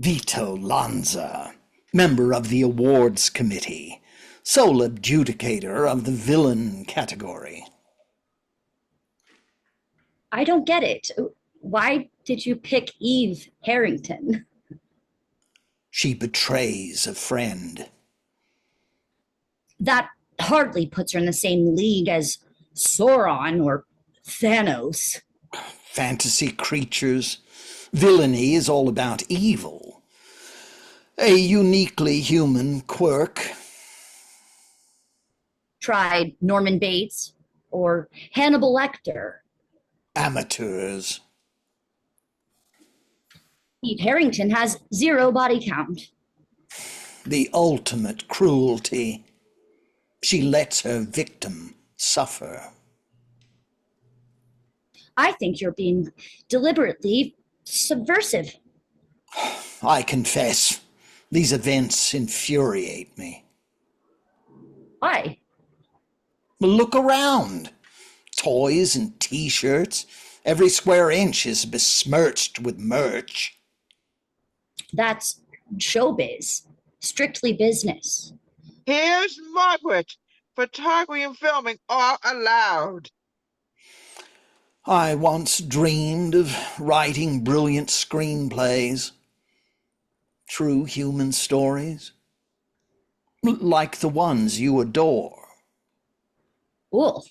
Speaker 2: Vito Lanza, member of the awards committee, sole adjudicator of the villain category.
Speaker 16: I don't get it. Why did you pick Eve Harrington?
Speaker 2: She betrays a friend.
Speaker 16: That hardly puts her in the same league as Sauron or Thanos.
Speaker 2: Fantasy creatures. Villainy is all about evil. A uniquely human quirk.
Speaker 16: Tried Norman Bates or Hannibal Lecter.
Speaker 2: Amateurs.
Speaker 16: Eve Harrington has 0 body count.
Speaker 2: The ultimate cruelty. She lets her victim suffer.
Speaker 16: I think you're being deliberately subversive.
Speaker 2: I confess, these events infuriate me.
Speaker 16: Why?
Speaker 2: Look around. Toys and t-shirts. Every square inch is besmirched with merch.
Speaker 16: That's showbiz. Strictly business.
Speaker 17: Here's Margaret. Photography and filming are allowed.
Speaker 2: I once dreamed of writing brilliant screenplays. True human stories. Like the ones you adore.
Speaker 16: Cool.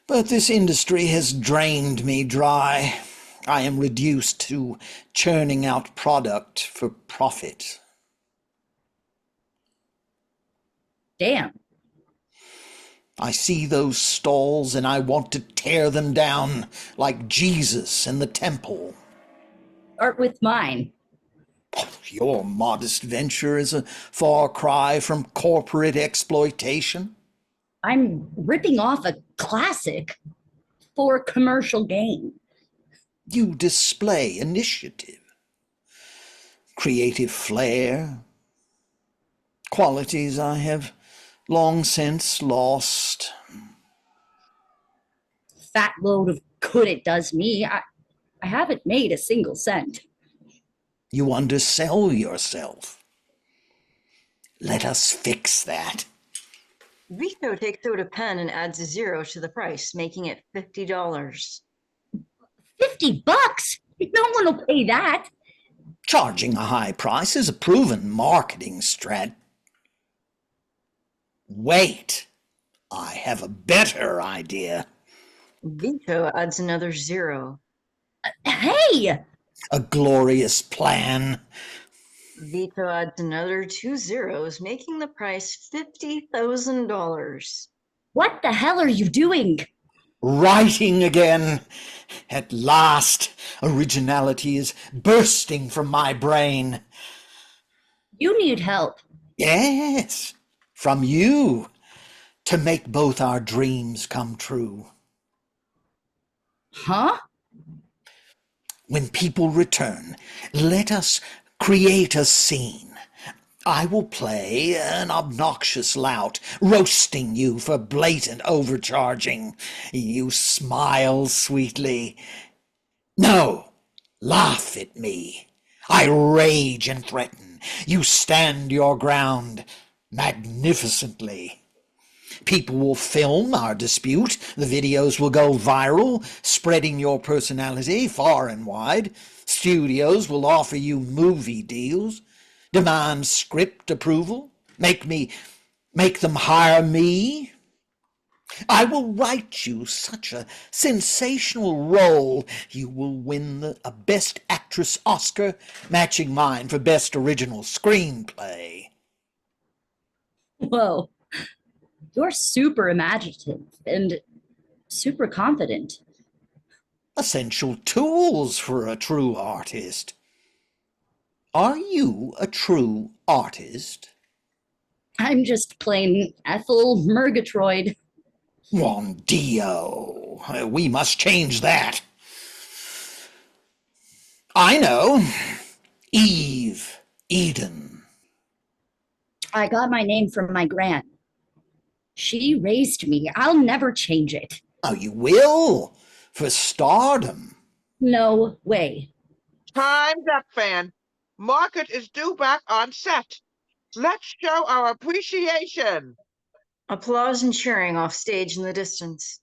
Speaker 2: But this industry has drained me dry. I am reduced to churning out product for profit.
Speaker 16: Damn.
Speaker 2: I see those stalls and I want to tear them down like Jesus in the temple.
Speaker 16: Start with mine.
Speaker 2: Your modest venture is a far cry from corporate exploitation.
Speaker 16: I'm ripping off a classic for commercial gain.
Speaker 2: You display initiative, creative flair, qualities I have long since lost.
Speaker 16: Fat load of good it does me. I haven't made a single cent.
Speaker 2: You undersell yourself. Let us fix that.
Speaker 15: Vito takes out a pen and adds a zero to the price, making it $50.
Speaker 16: $50? No one will pay that.
Speaker 2: Charging a high price is a proven marketing strat. Wait, I have a better idea.
Speaker 15: Vito adds another zero.
Speaker 16: Hey!
Speaker 2: A glorious plan.
Speaker 15: Vito adds another 2 zeros, making the price $50,000.
Speaker 16: What the hell are you doing?
Speaker 2: Writing again. At last, originality is bursting from my brain.
Speaker 16: You need help.
Speaker 2: Yes, from you, to make both our dreams come true.
Speaker 16: Huh?
Speaker 2: When people return, let us create a scene. I will play an obnoxious lout, roasting you for blatant overcharging. You smile sweetly. No, laugh at me. I rage and threaten. You stand your ground magnificently. People will film our dispute. The videos will go viral, spreading your personality far and wide. Studios will offer you movie deals, demand script approval, make them hire me. I will write you such a sensational role, you will win a Best Actress Oscar, matching mine for Best Original Screenplay.
Speaker 16: Whoa. You're super imaginative and super confident.
Speaker 2: Essential tools for a true artist. Are you a true artist?
Speaker 16: I'm just plain Ethel Murgatroyd.
Speaker 2: Buon Dio. We must change that. I know. Eve Eden.
Speaker 16: I got my name from my gran. She raised me. I'll never change it.
Speaker 2: Oh, you will? For stardom.
Speaker 16: No way.
Speaker 17: Time's up, fan. Margaret is due back on set. Let's show our appreciation.
Speaker 15: Applause and cheering off stage in the distance.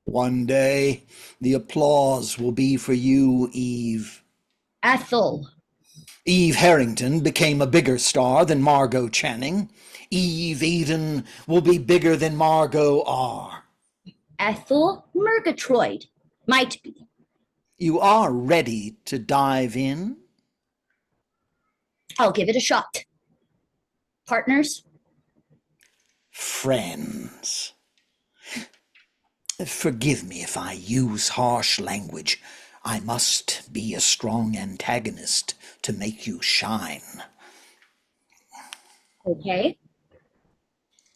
Speaker 2: One day, the applause will be for you, Eve.
Speaker 16: Ethel.
Speaker 2: Eve Harrington became a bigger star than Margot Channing. Eve Eden will be bigger than Margot R.
Speaker 16: Ethel Murgatroyd. Might be.
Speaker 2: You are ready to dive in?
Speaker 16: I'll give it a shot. Partners?
Speaker 2: Friends. Forgive me if I use harsh language. I must be a strong antagonist to make you shine.
Speaker 16: Okay.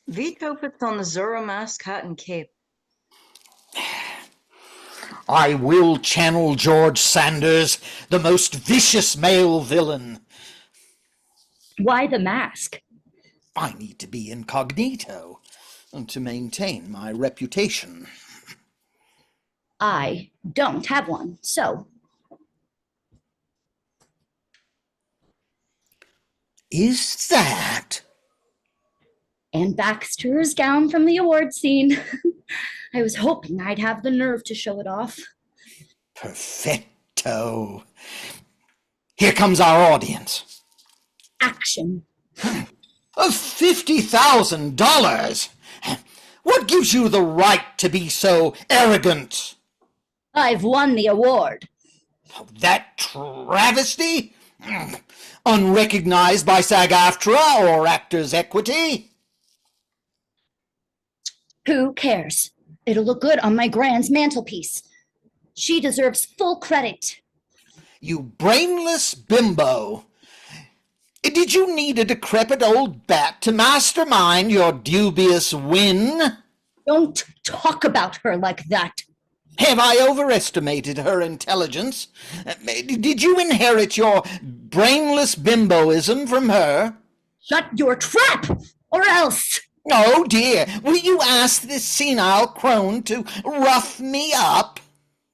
Speaker 15: Vito puts on the Zorro mask, hat, and cape.
Speaker 2: I will channel George Sanders, the most vicious male villain.
Speaker 16: Why the mask?
Speaker 2: I need to be incognito to maintain my reputation.
Speaker 16: I don't have one, so.
Speaker 2: Is that?
Speaker 16: Anne Baxter's gown from the award scene. I was hoping I'd have the nerve to show it off.
Speaker 2: Perfecto. Here comes our audience.
Speaker 16: Action.
Speaker 2: $50,000? What gives you the right to be so arrogant?
Speaker 16: I've won the award.
Speaker 2: That travesty? Unrecognized by SAG-AFTRA or Actors Equity?
Speaker 16: Who cares? It'll look good on my Grand's mantelpiece. She deserves full credit.
Speaker 2: You brainless bimbo. Did you need a decrepit old bat to mastermind your dubious win?
Speaker 16: Don't talk about her like that.
Speaker 2: Have I overestimated her intelligence? Did you inherit your brainless bimboism from her?
Speaker 16: Shut your trap, or else!
Speaker 2: Oh dear, will you ask this senile crone to rough me up?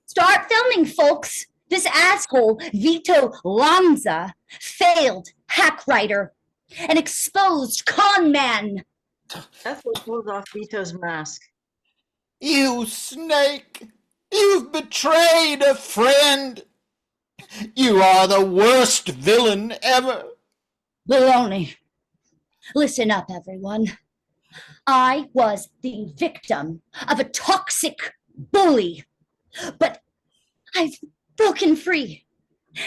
Speaker 16: Start filming, folks. This asshole, Vito Lanza, failed hack writer, an exposed con man.
Speaker 15: Ethel pulls off Vito's mask.
Speaker 2: You snake! You've betrayed a friend! You are the worst villain ever!
Speaker 16: Baloney. Listen up, everyone. I was the victim of a toxic bully, but I've broken free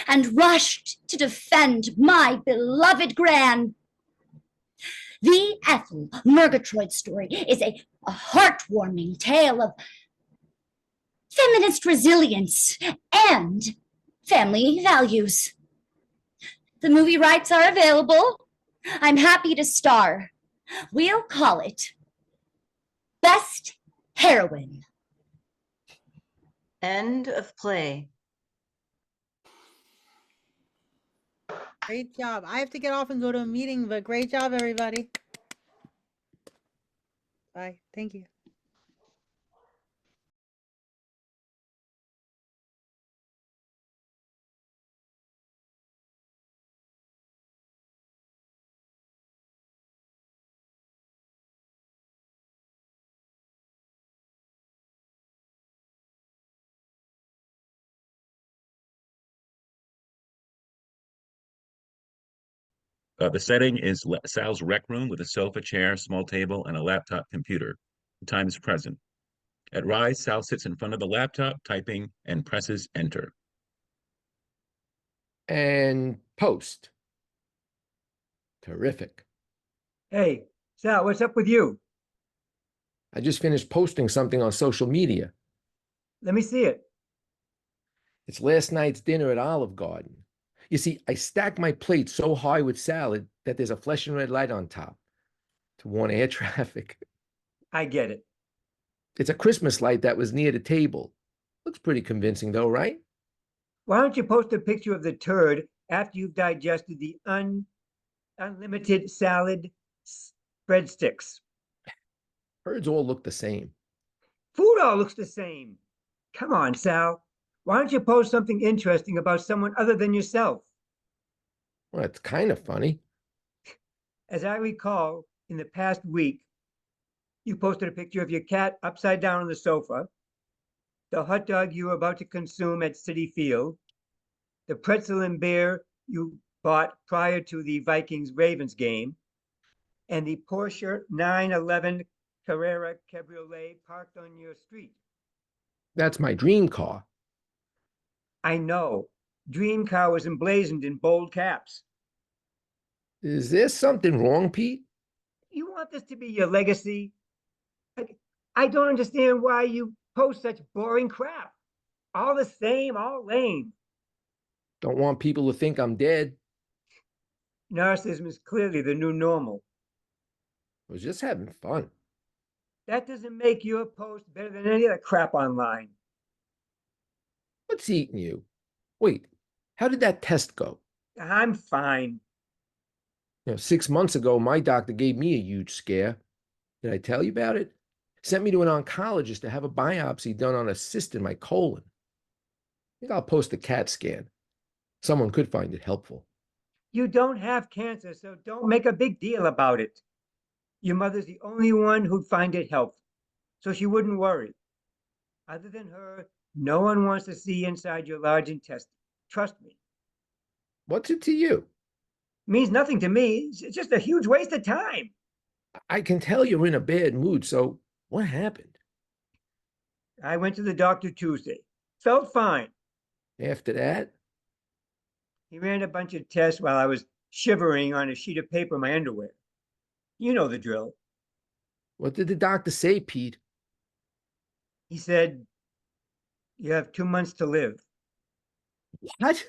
Speaker 16: and rushed to defend my beloved Gran. The Ethel Murgatroyd story is a heartwarming tale of feminist resilience and family values. The movie rights are available. I'm happy to star. We'll call it Best Heroine.
Speaker 15: End of play.
Speaker 18: Great job. I have to get off and go to a meeting, but great job, everybody. Bye. Thank you.
Speaker 19: The setting is Sal's rec room with a sofa, chair, small table, and a laptop computer. The time is present. At Rise, Sal sits in front of the laptop, typing, and presses enter.
Speaker 20: And post. Terrific.
Speaker 21: Hey, Sal, what's up with you?
Speaker 20: I just finished posting something on social media.
Speaker 21: Let me see it.
Speaker 20: It's last night's dinner at Olive Garden. You see, I stacked my plate so high with salad that there's a flashing red light on top to warn air traffic.
Speaker 21: I get it.
Speaker 20: It's a Christmas light that was near the table. Looks pretty convincing though, right?
Speaker 21: Why don't you post a picture of the turd after you've digested the unlimited salad breadsticks?
Speaker 20: Birds all look the same.
Speaker 21: Food all looks the same. Come on, Sal. Why don't you post something interesting about someone other than yourself?
Speaker 20: Well, it's kind of funny.
Speaker 21: As I recall, in the past week, you posted a picture of your cat upside down on the sofa, the hot dog you were about to consume at Citi Field, the pretzel and beer you bought prior to the Vikings-Ravens game, and the Porsche 911 Carrera Cabriolet parked on your street.
Speaker 20: That's my dream car.
Speaker 21: I know. Dream car was emblazoned in bold caps.
Speaker 20: Is there something wrong, Pete?
Speaker 21: You want this to be your legacy? I don't understand why you post such boring crap. All the same, all lame.
Speaker 20: Don't want people to think I'm dead.
Speaker 21: Narcissism is clearly the new normal.
Speaker 20: I was just having fun.
Speaker 21: That doesn't make your post better than any other crap online.
Speaker 20: What's eating you? Wait, how did that test go?
Speaker 21: I'm fine.
Speaker 20: 6 months ago, my doctor gave me a huge scare. Did I tell you about it? Sent me to an oncologist to have a biopsy done on a cyst in my colon. I think I'll post a CAT scan. Someone could find it helpful.
Speaker 21: You don't have cancer, so don't make a big deal about it. Your mother's the only one who'd find it helpful, so she wouldn't worry. Other than her, no one wants to see inside your large intestine. Trust me.
Speaker 20: What's it to you?
Speaker 21: Means nothing to me. It's just a huge waste of time.
Speaker 20: I can tell you're in a bad mood, so what happened?
Speaker 21: I went to the doctor Tuesday. Felt fine.
Speaker 20: After that?
Speaker 21: He ran a bunch of tests while I was shivering on a sheet of paper in my underwear. You know the drill.
Speaker 20: What did the doctor say, Pete?
Speaker 21: He said, you have 2 months to live.
Speaker 20: What?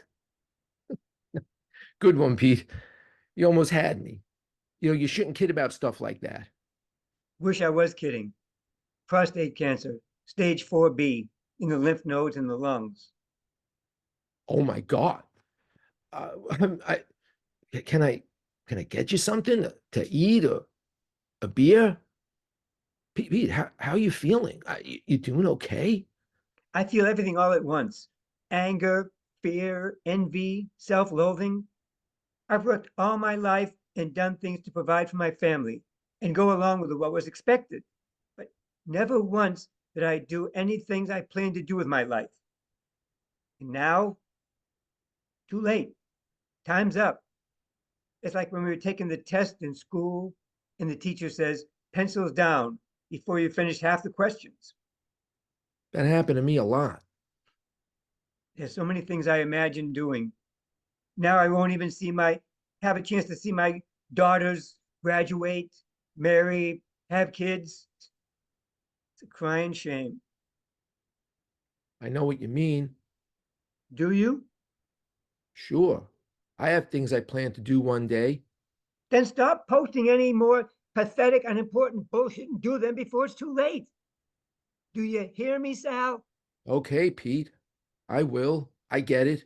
Speaker 20: Good one, Pete. You almost had me. You know, you shouldn't kid about stuff like that.
Speaker 21: Wish I was kidding. Prostate cancer, stage 4B, in the lymph nodes and the lungs.
Speaker 20: Oh my God. I can I get you something to eat or a beer? Pete, how are you feeling? You doing okay?
Speaker 21: I feel everything all at once. Anger, fear, envy, self-loathing. I've worked all my life and done things to provide for my family and go along with what was expected. But never once did I do any things I planned to do with my life. And now, too late. Time's up. It's like when we were taking the test in school and the teacher says, pencils down before you finish half the questions.
Speaker 20: That happened to me a lot.
Speaker 21: There's so many things I imagined doing. Now I won't even have a chance to see my daughters graduate, marry, have kids. It's a crying shame.
Speaker 20: I know what you mean.
Speaker 21: Do you?
Speaker 20: Sure. I have things I plan to do one day.
Speaker 21: Then stop posting any more pathetic, unimportant bullshit and do them before it's too late. Do you hear me, Sal?
Speaker 20: Okay, Pete. I will. I get it.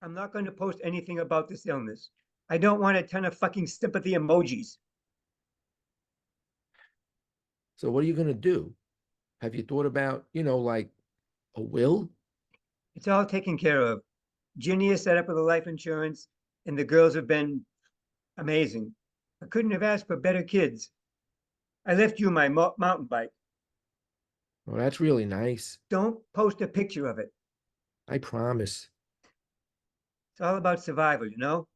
Speaker 21: I'm not going to post anything about this illness. I don't want a ton of fucking sympathy emojis.
Speaker 20: So what are you going to do? Have you thought about, like a will?
Speaker 21: It's all taken care of. Ginny is set up with the life insurance, and the girls have been amazing. I couldn't have asked for better kids. I left you my mountain bike.
Speaker 20: Oh, that's really nice.
Speaker 21: Don't post a picture of it.
Speaker 20: I promise.
Speaker 21: It's all about survival, you know?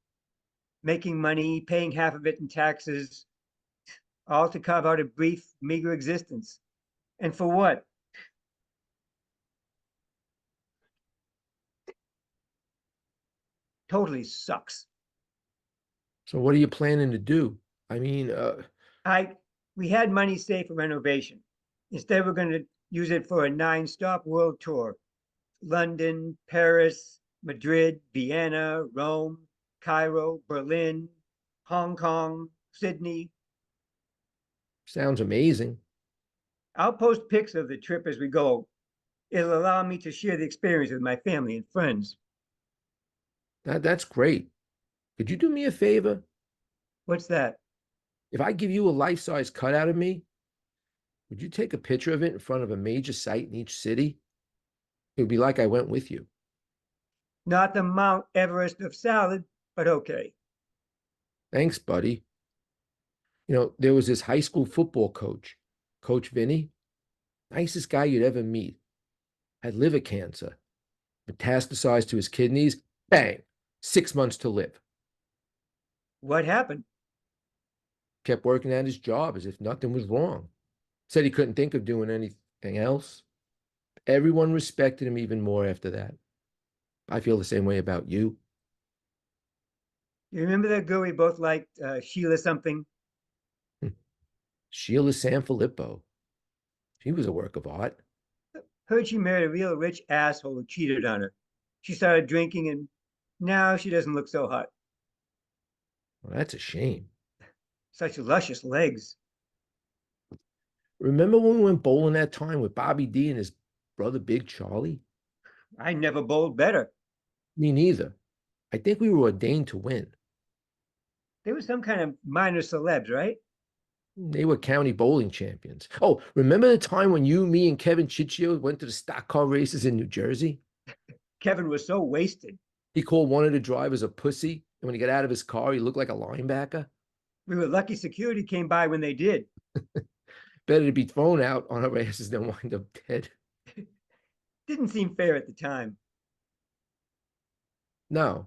Speaker 21: Making money, paying half of it in taxes, all to carve out a brief, meager existence. And for what? Totally sucks.
Speaker 20: So what are you planning to do? I mean,
Speaker 21: we had money saved for renovation. Instead, we're going to use it for a 9-stop world tour. London, Paris, Madrid, Vienna, Rome, Cairo, Berlin, Hong Kong, Sydney.
Speaker 20: Sounds amazing.
Speaker 21: I'll post pics of the trip as we go. It'll allow me to share the experience with my family and friends.
Speaker 20: That's great. Could you do me a favor?
Speaker 21: What's that?
Speaker 20: If I give you a life-size cutout of me, would you take a picture of it in front of a major site in each city? It would be like I went with you.
Speaker 21: Not the Mount Everest of salad, but okay.
Speaker 20: Thanks, buddy. There was this high school football coach, Coach Vinny. Nicest guy you'd ever meet. Had liver cancer. Metastasized to his kidneys. Bang! 6 months to live.
Speaker 21: What happened?
Speaker 20: Kept working at his job as if nothing was wrong. Said he couldn't think of doing anything else. Everyone respected him even more after that. I feel the same way about you.
Speaker 21: You remember that girl we both liked, Sheila something?
Speaker 20: Sheila Sanfilippo. She was a work of art.
Speaker 21: Heard she married a real rich asshole who cheated on her. She started drinking and now she doesn't look so hot.
Speaker 20: Well, that's a shame.
Speaker 21: Such luscious legs.
Speaker 20: Remember when we went bowling that time with Bobby D and his brother Big Charlie?
Speaker 21: I never bowled better.
Speaker 20: Me neither. I think we were ordained to win.
Speaker 21: They were some kind of minor celebs, right?
Speaker 20: They were county bowling champions. Oh, remember the time when you, me, and Kevin Ciccio went to the stock car races in New Jersey?
Speaker 21: Kevin was so wasted.
Speaker 20: He called one of the drivers a pussy, and when he got out of his car, he looked like a linebacker.
Speaker 21: We were lucky security came by when they did.
Speaker 20: Better to be thrown out on our asses than wind up dead.
Speaker 21: Didn't seem fair at the time.
Speaker 20: No,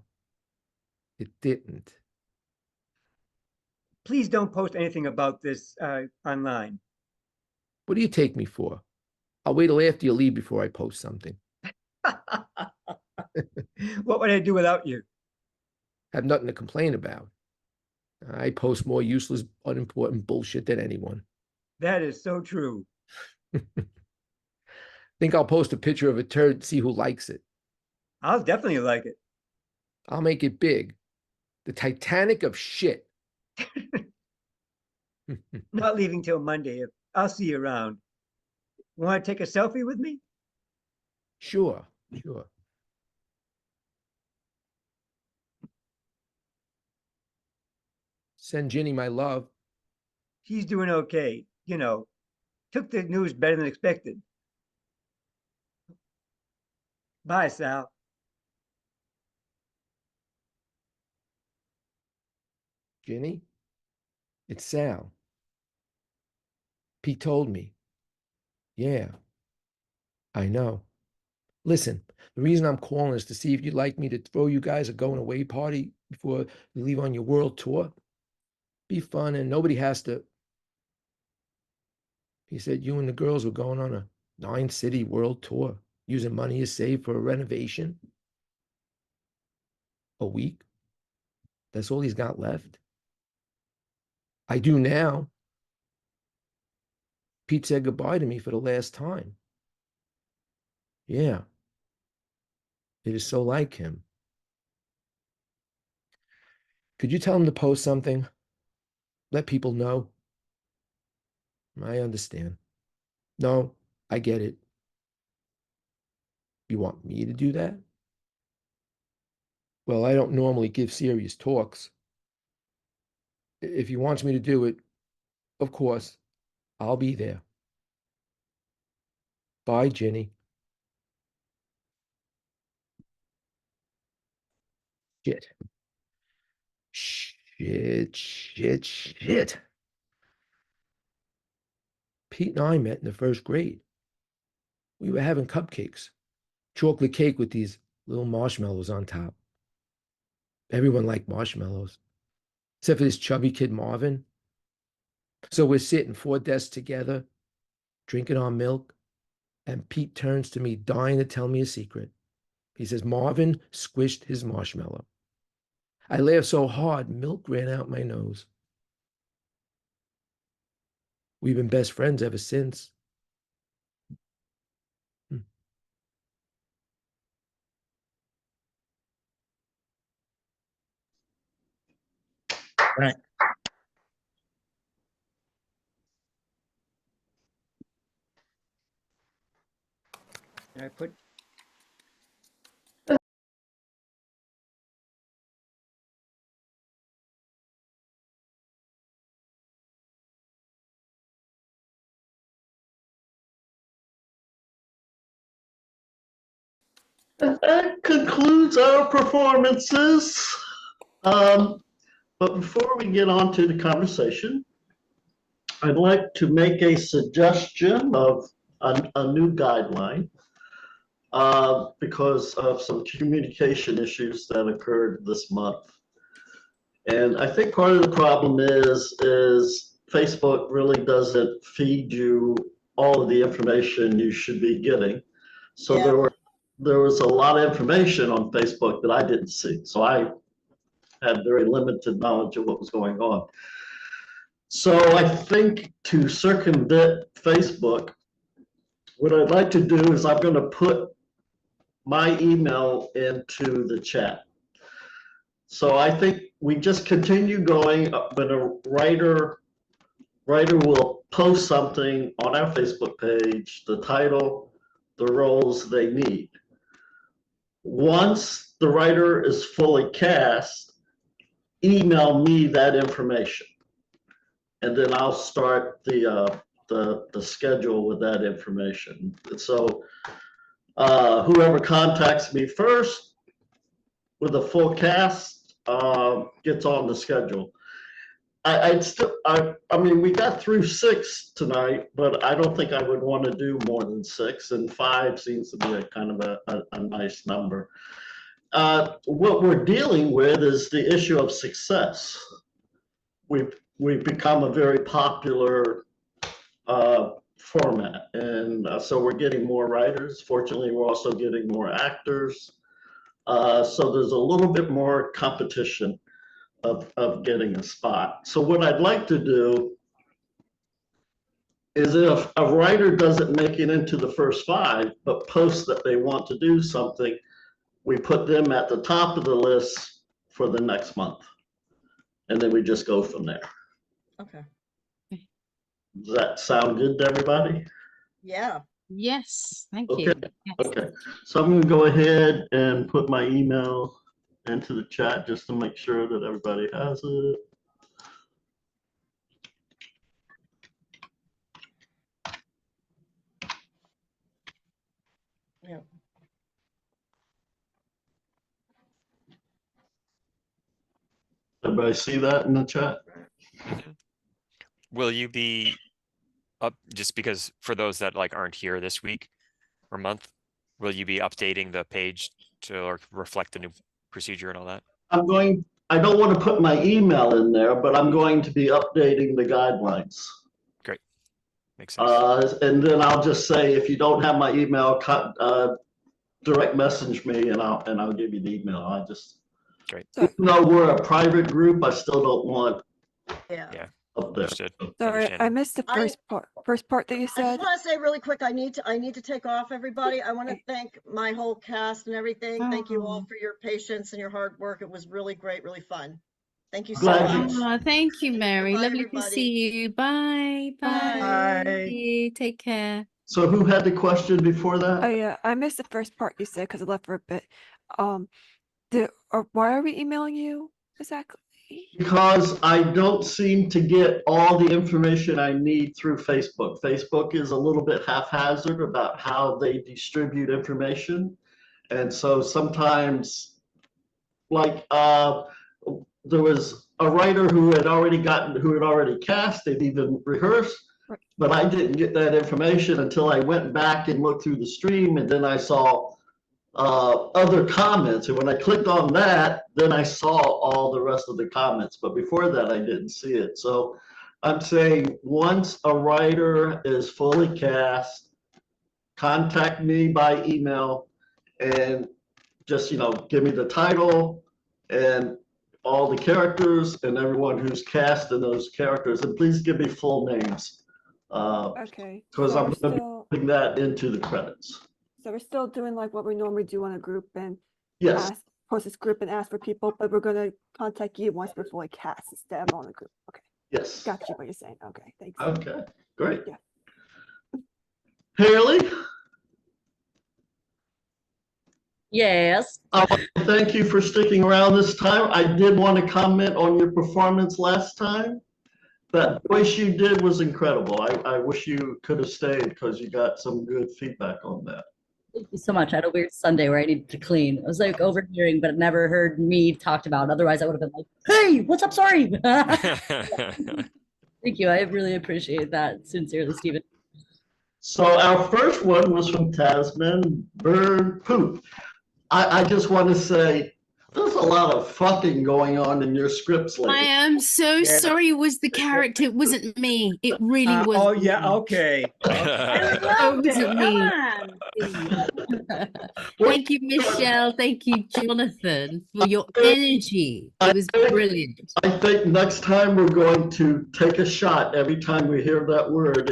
Speaker 20: it didn't.
Speaker 21: Please don't post anything about this online.
Speaker 20: What do you take me for? I'll wait till after you leave before I post something.
Speaker 21: What would I do without you?
Speaker 20: Have nothing to complain about. I post more useless, unimportant bullshit than anyone.
Speaker 21: That is so true.
Speaker 20: Think I'll post a picture of a turd and see who likes it.
Speaker 21: I'll definitely like it.
Speaker 20: I'll make it big. The Titanic of shit.
Speaker 21: Not leaving till Monday. I'll see you around. Want to take a selfie with me?
Speaker 20: Sure, sure. Send Ginny my love.
Speaker 21: She's doing okay. You know, took the news better than expected. Bye, Sal.
Speaker 20: Ginny? It's Sal. Pete told me. Yeah, I know. Listen, the reason I'm calling is to see if you'd like me to throw you guys a going away party before you leave on your world tour. Be fun and nobody has to. He said you and the girls were going on a 9-city world tour, using money you saved for a renovation. A week? That's all he's got left. I do now. Pete said goodbye to me for the last time. Yeah. It is so like him. Could you tell him to post something? Let people know. I understand. No, I get it. You want me to do that? Well, I don't normally give serious talks. If he wants me to do it, of course, I'll be there. Bye, Ginny. Shit. Shit. Pete and I met in the first grade. We were having cupcakes, chocolate cake with these little marshmallows on top. Everyone liked marshmallows, except for this chubby kid, Marvin. So we're sitting 4 desks together, drinking our milk, and Pete turns to me, dying to tell me a secret. He says, Marvin squished his marshmallow. I laughed so hard, milk ran out my nose. We've been best friends ever since.
Speaker 19: Right.
Speaker 21: I put
Speaker 3: That concludes our performances. But before we get on to the conversation, I'd like to make a suggestion of a new guideline because of some communication issues that occurred this month. And I think part of the problem is Facebook really doesn't feed you all of the information you should be getting. So
Speaker 10: Yeah.
Speaker 3: there was a lot of information on Facebook that I didn't see. So I had very limited knowledge of what was going on. So I think to circumvent Facebook, what I'd like to do is I'm going to put my email into the chat. So I think we just continue going when a writer will post something on our Facebook page, the title, the roles they need. Once the writer is fully cast, email me that information. And then I'll start the schedule with that information. So whoever contacts me first with a full cast gets on the schedule. I mean, we got through 6 tonight, but I don't think I would want to do more than 6, and 5 seems to be a kind of a nice number. What we're dealing with is the issue of success. We've become a very popular format, and so we're getting more writers. Fortunately, we're also getting more actors. So there's a little bit more competition. of getting a spot. So what I'd like to do is if a writer doesn't make it into the first 5, but posts that they want to do something, we put them at the top of the list for the next month. And then we just go from there.
Speaker 10: Okay.
Speaker 3: Does that sound good to everybody?
Speaker 10: Yeah.
Speaker 8: Yes, thank
Speaker 3: Okay.
Speaker 8: you. Yes.
Speaker 3: Okay. So I'm going to go ahead and put my email into the chat just to make sure that everybody has it.
Speaker 10: Yeah.
Speaker 3: Everybody see that in the chat?
Speaker 14: Mhm. Will you be up, just because for those that like aren't here this week or month, will you be updating the page to reflect the new procedure and all that?
Speaker 3: I don't want to put my email in there, but I'm going to be updating the guidelines.
Speaker 14: Great. Makes sense.
Speaker 3: And then I'll just say, if you don't have my email, direct message me and I'll give you the email. I just,
Speaker 14: Great.
Speaker 3: even though we're a private group, I still don't want
Speaker 10: Yeah.
Speaker 3: up there.
Speaker 14: Understood.
Speaker 6: Sorry, I missed the first part that you
Speaker 10: I
Speaker 6: said.
Speaker 10: just want to say really quick, I need to take off, everybody. I want to thank my whole cast and everything. Thank you all for your patience and your hard work. It was really great, really fun. Thank you so much.
Speaker 1: Thank you, Mary.
Speaker 10: Bye,
Speaker 1: Lovely to
Speaker 10: everybody.
Speaker 1: see you. Bye. Bye. Take care.
Speaker 3: So who had the question before that?
Speaker 6: Oh yeah, I missed the first part you said because I left for a bit. Why are we emailing you exactly?
Speaker 3: Because I don't seem to get all the information I need through Facebook. Facebook is a little bit haphazard about how they distribute information. And so sometimes, like, there was a writer who had already cast, they'd even rehearsed, but I didn't get that information until I went back and looked through the stream, and then I saw other comments, and when I clicked on that, then I saw all the rest of the comments, but before that I didn't see it. So I'm saying, once a writer is fully cast, contact me by email and just, give me the title and all the characters and everyone who's cast in those characters, and please give me full names.
Speaker 6: Okay.
Speaker 3: Because
Speaker 6: So
Speaker 3: I'm
Speaker 6: we're
Speaker 3: going to be
Speaker 6: still,
Speaker 3: putting that into the credits.
Speaker 6: so we're still doing like what we normally do on a group and
Speaker 3: Yes.
Speaker 6: post this group and ask for people, but we're gonna contact you once we're fully cast instead of on the group. Okay.
Speaker 3: Yes.
Speaker 6: Got you what you're saying. Okay, thanks.
Speaker 3: Okay, great.
Speaker 6: Yeah.
Speaker 3: Haley?
Speaker 16: Yes.
Speaker 3: I want to thank you for sticking around this time. I did want to comment on your performance last time. That voice you did was incredible. I wish you could have stayed because you got some good feedback on that.
Speaker 16: Thank you so much. I had a weird Sunday where I needed to clean. I was like overhearing, but never heard me talked about. Otherwise, I would have been like, "Hey, what's up? Sorry." Thank you. I really appreciate that. Sincerely, Stephen.
Speaker 3: So our first one was from Tasman Bird Poop. I just want to say, there's a lot of fucking going on in your scripts lately.
Speaker 1: I am so sorry it was the character. It wasn't me. It really was.
Speaker 21: Oh yeah, okay.
Speaker 1: It wasn't me. Thank you, Michelle. Thank you, Jonathan, for your energy. It was brilliant.
Speaker 3: I think next time we're going to take a shot every time we hear that word.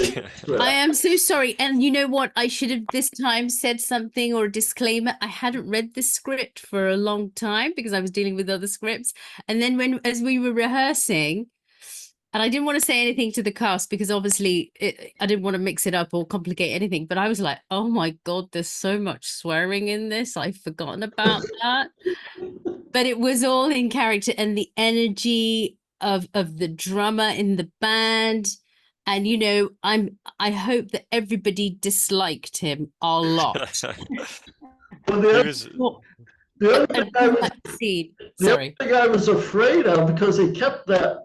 Speaker 1: I am so sorry. And you know what? I should have this time said something or a disclaimer. I hadn't read the script for a long time because I was dealing with other scripts. And then as we were rehearsing, and I didn't want to say anything to the cast because obviously I didn't want to mix it up or complicate anything. But I was like, oh my God, there's so much swearing in this. I've forgotten about that. But it was all in character, and the energy of the drummer in the band. And, I hope that everybody disliked him a lot.
Speaker 3: The other thing I was afraid of, because he kept that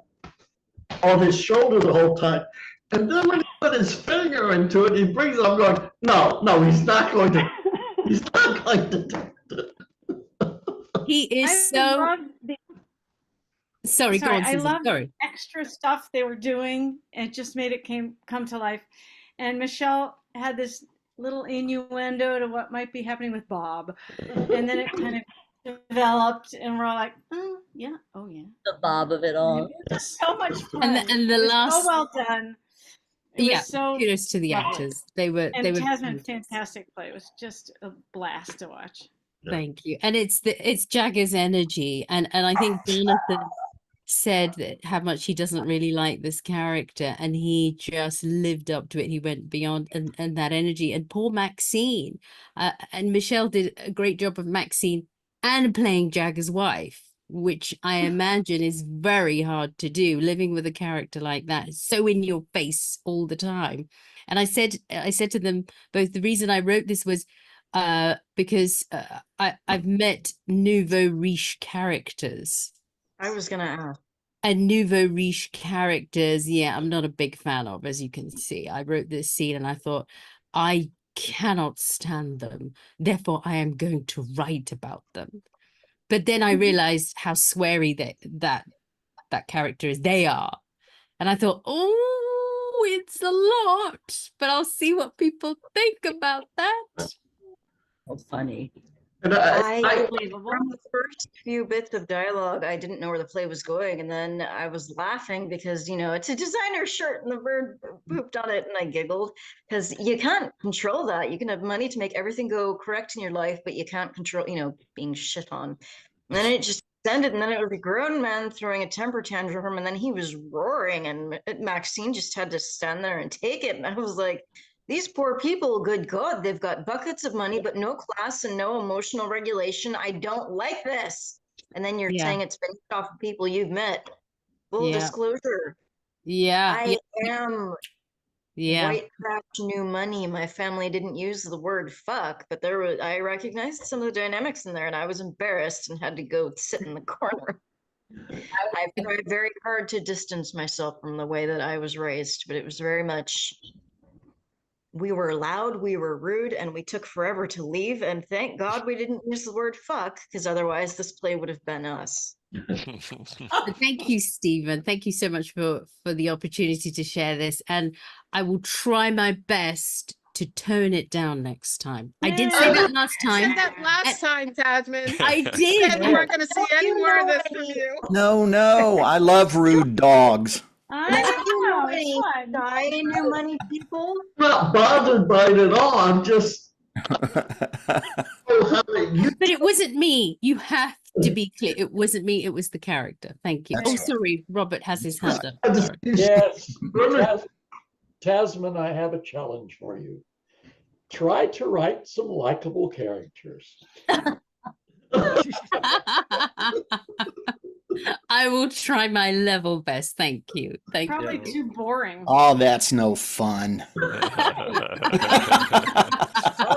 Speaker 3: on his shoulder the whole time. And then when he put his finger into it, he brings it, I'm going, no, he's not going to do it.
Speaker 4: He is so. Sorry, go on, I Susan. love Sorry. the extra stuff they were doing. It just made it come to life. And Michelle had this little innuendo to what might be happening with Bob. And then it kind of developed, and we're all like, oh, Yeah. Oh, yeah.
Speaker 9: The bob of it all.
Speaker 4: So much fun.
Speaker 1: And the
Speaker 4: It was
Speaker 1: last,
Speaker 4: so well done. It
Speaker 1: yeah,
Speaker 4: was so
Speaker 1: kudos to the
Speaker 4: lovely.
Speaker 1: actors. They were
Speaker 4: And Tasman,
Speaker 1: brilliant.
Speaker 4: fantastic play. It was just a blast to watch.
Speaker 1: Thank you. And it's Jagger's energy, and I think Jonathan said that how much he doesn't really like this character, and he just lived up to it. He went beyond, and that energy. And poor Maxine, and Michelle did a great job of Maxine and playing Jagger's wife, which I imagine is very hard to do, living with a character like that, so in your face all the time. And I said to them both, the reason I wrote this was because I've met nouveau riche characters.
Speaker 15: I was gonna ask.
Speaker 1: And nouveau riche characters, yeah, I'm not a big fan of, as you can see. I wrote this scene and I thought, I cannot stand them. Therefore, I am going to write about them. But then I realized how sweary that character is. They are. And I thought, oh, it's a lot. But I'll see what people think about that.
Speaker 9: Oh, funny.
Speaker 3: And
Speaker 15: From the first few bits of dialogue, I didn't know where the play was going, and then I was laughing because, you know, it's a designer shirt and the bird pooped on it, and I giggled because you can't control that. You can have money to make everything go correct in your life, but you can't control, you know, being shit on. And then it just ended, and then it was a grown man throwing a temper tantrum, and then he was roaring, and Maxine just had to stand there and take it. And I was like, these poor people, good God, they've got buckets of money, but no class and no emotional regulation. I don't like this. And then you're saying it's based off of people you've met. Full disclosure. I am white trash new money. My family didn't use the word fuck, but I recognized some of the dynamics in there, and I was embarrassed and had to go sit in the corner. I tried very hard to distance myself from the way that I was raised, but it was very much, we were loud, we were rude, and we took forever to leave. And thank God we didn't use the word fuck, because otherwise this play would have been us.
Speaker 1: Thank you, Stephen. Thank you so much for the opportunity to share this. And I will try my best to tone it down next time. I did say that last time.
Speaker 8: Said that last time, Jasmine.
Speaker 1: I did.
Speaker 8: Said we weren't going to see any more of this from you.
Speaker 22: No, I love rude dogs.
Speaker 15: New money people.
Speaker 3: Not bothered by it at all. I'm just.
Speaker 1: But it wasn't me. You have to be clear. It wasn't me. It was the character. Thank you. Oh, sorry. Robert has his hand up. Sorry.
Speaker 13: Yes, Tasman, I have a challenge for you. Try to write some likable characters.
Speaker 1: I will try my level best. Thank you. Thank
Speaker 4: Probably
Speaker 1: you.
Speaker 4: too boring.
Speaker 22: Oh, that's no fun.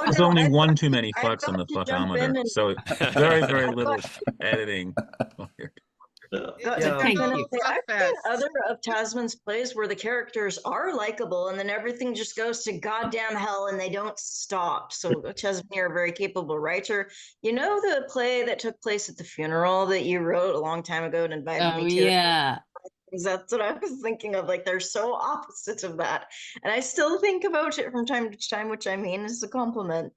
Speaker 19: There's only one too many fucks on the fuckometer, so very, very little editing.
Speaker 15: I've seen other of Tasman's plays where the characters are likable and then everything just goes to goddamn hell and they don't stop. So Tasman, you're a very capable writer. You know the play that took place at the funeral that you wrote a long time ago and invited me to?
Speaker 1: Yeah.
Speaker 15: That's what I was thinking of. Like, they're so opposite of that. And I still think about it from time to time, which I mean is a compliment.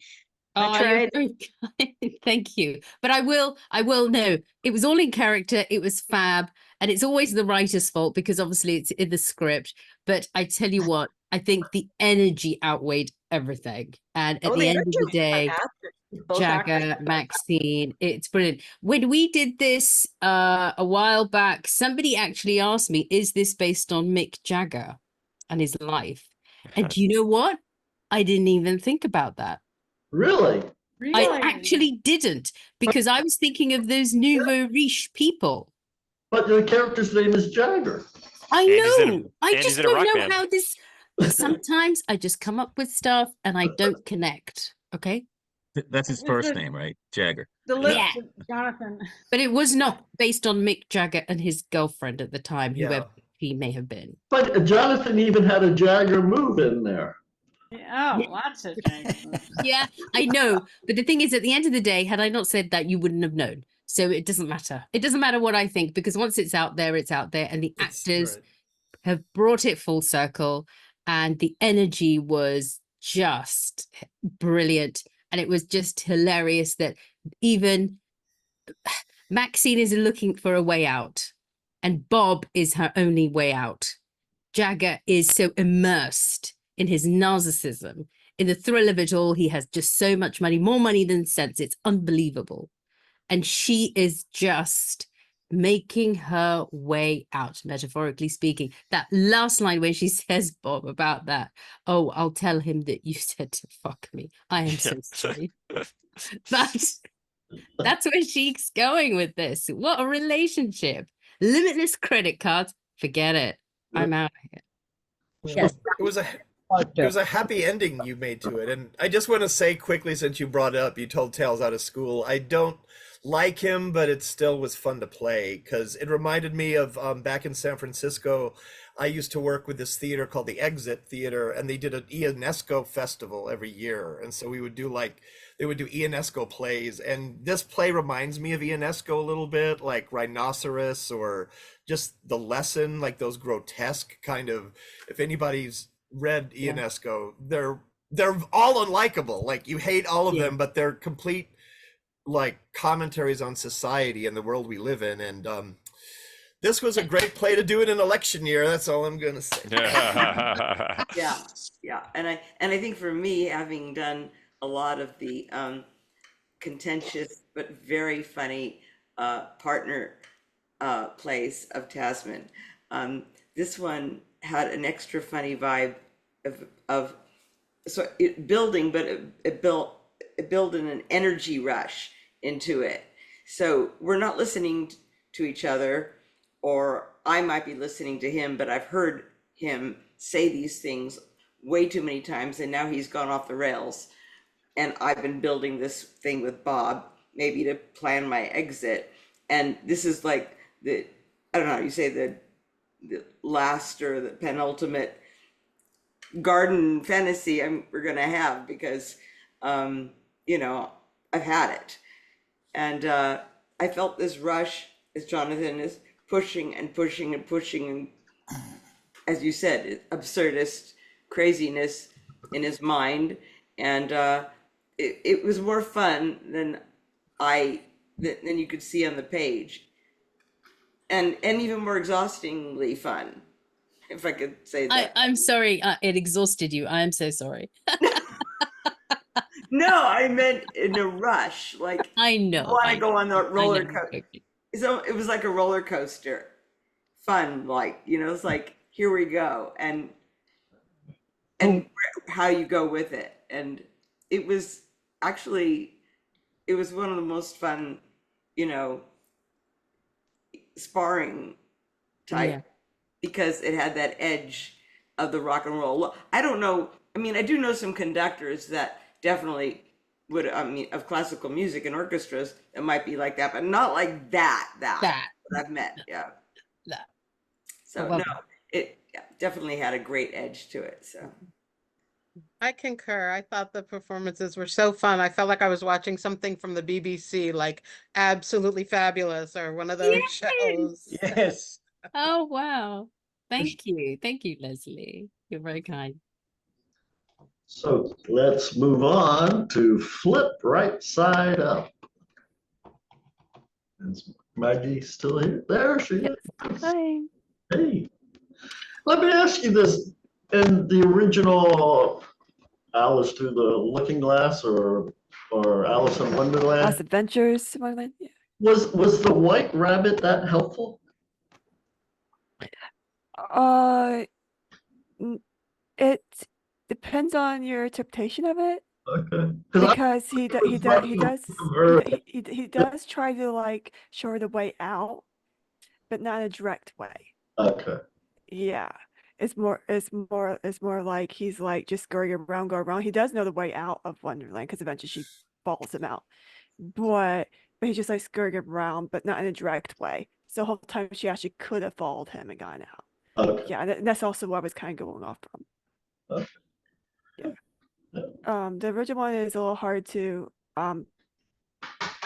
Speaker 1: Oh, you're very kind. Thank you. But I will know it was all in character. It was fab. And it's always the writer's fault because obviously it's in the script. But I tell you what, I think the energy outweighed everything. And at the end of the day, Jagger, Maxine, it's brilliant. When we did this a while back, somebody actually asked me, is this based on Mick Jagger and his life? And do you know what? I didn't even think about that.
Speaker 3: Really?
Speaker 1: I actually didn't, because I was thinking of those nouveau riche people.
Speaker 3: But the character's name is Jagger.
Speaker 1: I know. I
Speaker 14: Andy's
Speaker 1: just
Speaker 14: in a rock
Speaker 1: don't know
Speaker 14: band.
Speaker 1: how this. Sometimes I just come up with stuff and I don't connect. Okay.
Speaker 19: That's his first name, right? Jagger.
Speaker 4: Yeah. Jonathan.
Speaker 1: But it was not based on Mick Jagger and his girlfriend at the time, whoever he may have been.
Speaker 3: But Jonathan even had a Jagger move in there.
Speaker 4: Oh, lots of things.
Speaker 1: Yeah, I know. But the thing is, at the end of the day, had I not said that, you wouldn't have known. So it doesn't matter. It doesn't matter what I think, because once it's out there, it's out there. And the actors have brought it full circle. And the energy was just brilliant. And it was just hilarious that even Maxine is looking for a way out, and Bob is her only way out. Jagger is so immersed in his narcissism, in the thrill of it all. He has just so much money, more money than sense. It's unbelievable. And she is just making her way out, metaphorically speaking. That last line where she says, Bob, about that, oh, I'll tell him that you said to fuck me. I am so sorry. But that's where she's going with this. What a relationship. Limitless credit cards. Forget it. I'm out of here.
Speaker 9: Yes.
Speaker 2: It was a happy ending you made to it. And I just want to say quickly, since you brought it up, you told Tales out of school. I don't like him, but it still was fun to play because it reminded me of back in San Francisco. I used to work with this theater called the Exit Theater, and they did an Ionesco festival every year. And so we would do they would do Ionesco plays. And this play reminds me of Ionesco a little bit, like Rhinoceros or just The Lesson, like those grotesque kind of, if anybody's read Ionesco, they're all unlikable. Like you hate all of them, but they're complete like commentaries on society and the world we live in. And this was a great play to do in an election year. That's all I'm gonna say.
Speaker 5: Yeah. And I think for me, having done a lot of the contentious but very funny partner plays of Tasman, this one had an extra funny vibe of so it building, but it built in an energy rush into it. So we're not listening to each other, or I might be listening to him, but I've heard him say these things way too many times, and now he's gone off the rails. And I've been building this thing with Bob, maybe to plan my exit. And this is like I don't know how you say the last or the penultimate garden fantasy we're gonna have, because I've had it. And I felt this rush as Jonathan is pushing and pushing and pushing, and as you said, absurdist craziness in his mind. And it was more fun than you could see on the page, and even more exhaustingly fun, if I could say that.
Speaker 1: I'm sorry, it exhausted you. I'm so sorry.
Speaker 5: No, I meant in a rush. Like
Speaker 1: I know.
Speaker 5: I want to go on the roller
Speaker 1: know.
Speaker 5: coaster. So it was like a roller coaster, fun. Like it's like here we go, and how you go with it. And it was actually one of the most fun, sparring type, because it had that edge of the rock and roll. I don't know. I mean, I do know some conductors that definitely would, of classical music and orchestras that might be like that, but not like that I've met. Yeah. So no, it definitely had a great edge to it. So
Speaker 8: I concur. I thought the performances were so fun. I felt like I was watching something from the BBC, like Absolutely Fabulous or one of those shows.
Speaker 21: Yes.
Speaker 1: Oh, wow. Thank you, Leslie. You're very kind.
Speaker 3: So let's move on to Flip Right Side Up. Is Maggie still here? There she is.
Speaker 6: Hi.
Speaker 3: Hey. Let me ask you this. In the original Alice Through the Looking Glass or Alice in Wonderland,
Speaker 6: Alice Adventures, Wonderland. Yeah.
Speaker 3: was the white rabbit that helpful?
Speaker 6: It depends on your interpretation of it.
Speaker 3: Okay.
Speaker 6: Because he does try to like show her the way out, but not in a direct way.
Speaker 3: Okay.
Speaker 6: Yeah. It's more like he's like just going around. He does know the way out of Wonderland because eventually she follows him out. But he's just like scurrying around, but not in a direct way. So the whole time she actually could have followed him and gotten out.
Speaker 3: Okay.
Speaker 6: Yeah, and that's also what I was kind of going off from.
Speaker 3: Okay.
Speaker 6: Yeah. The original one is a little hard to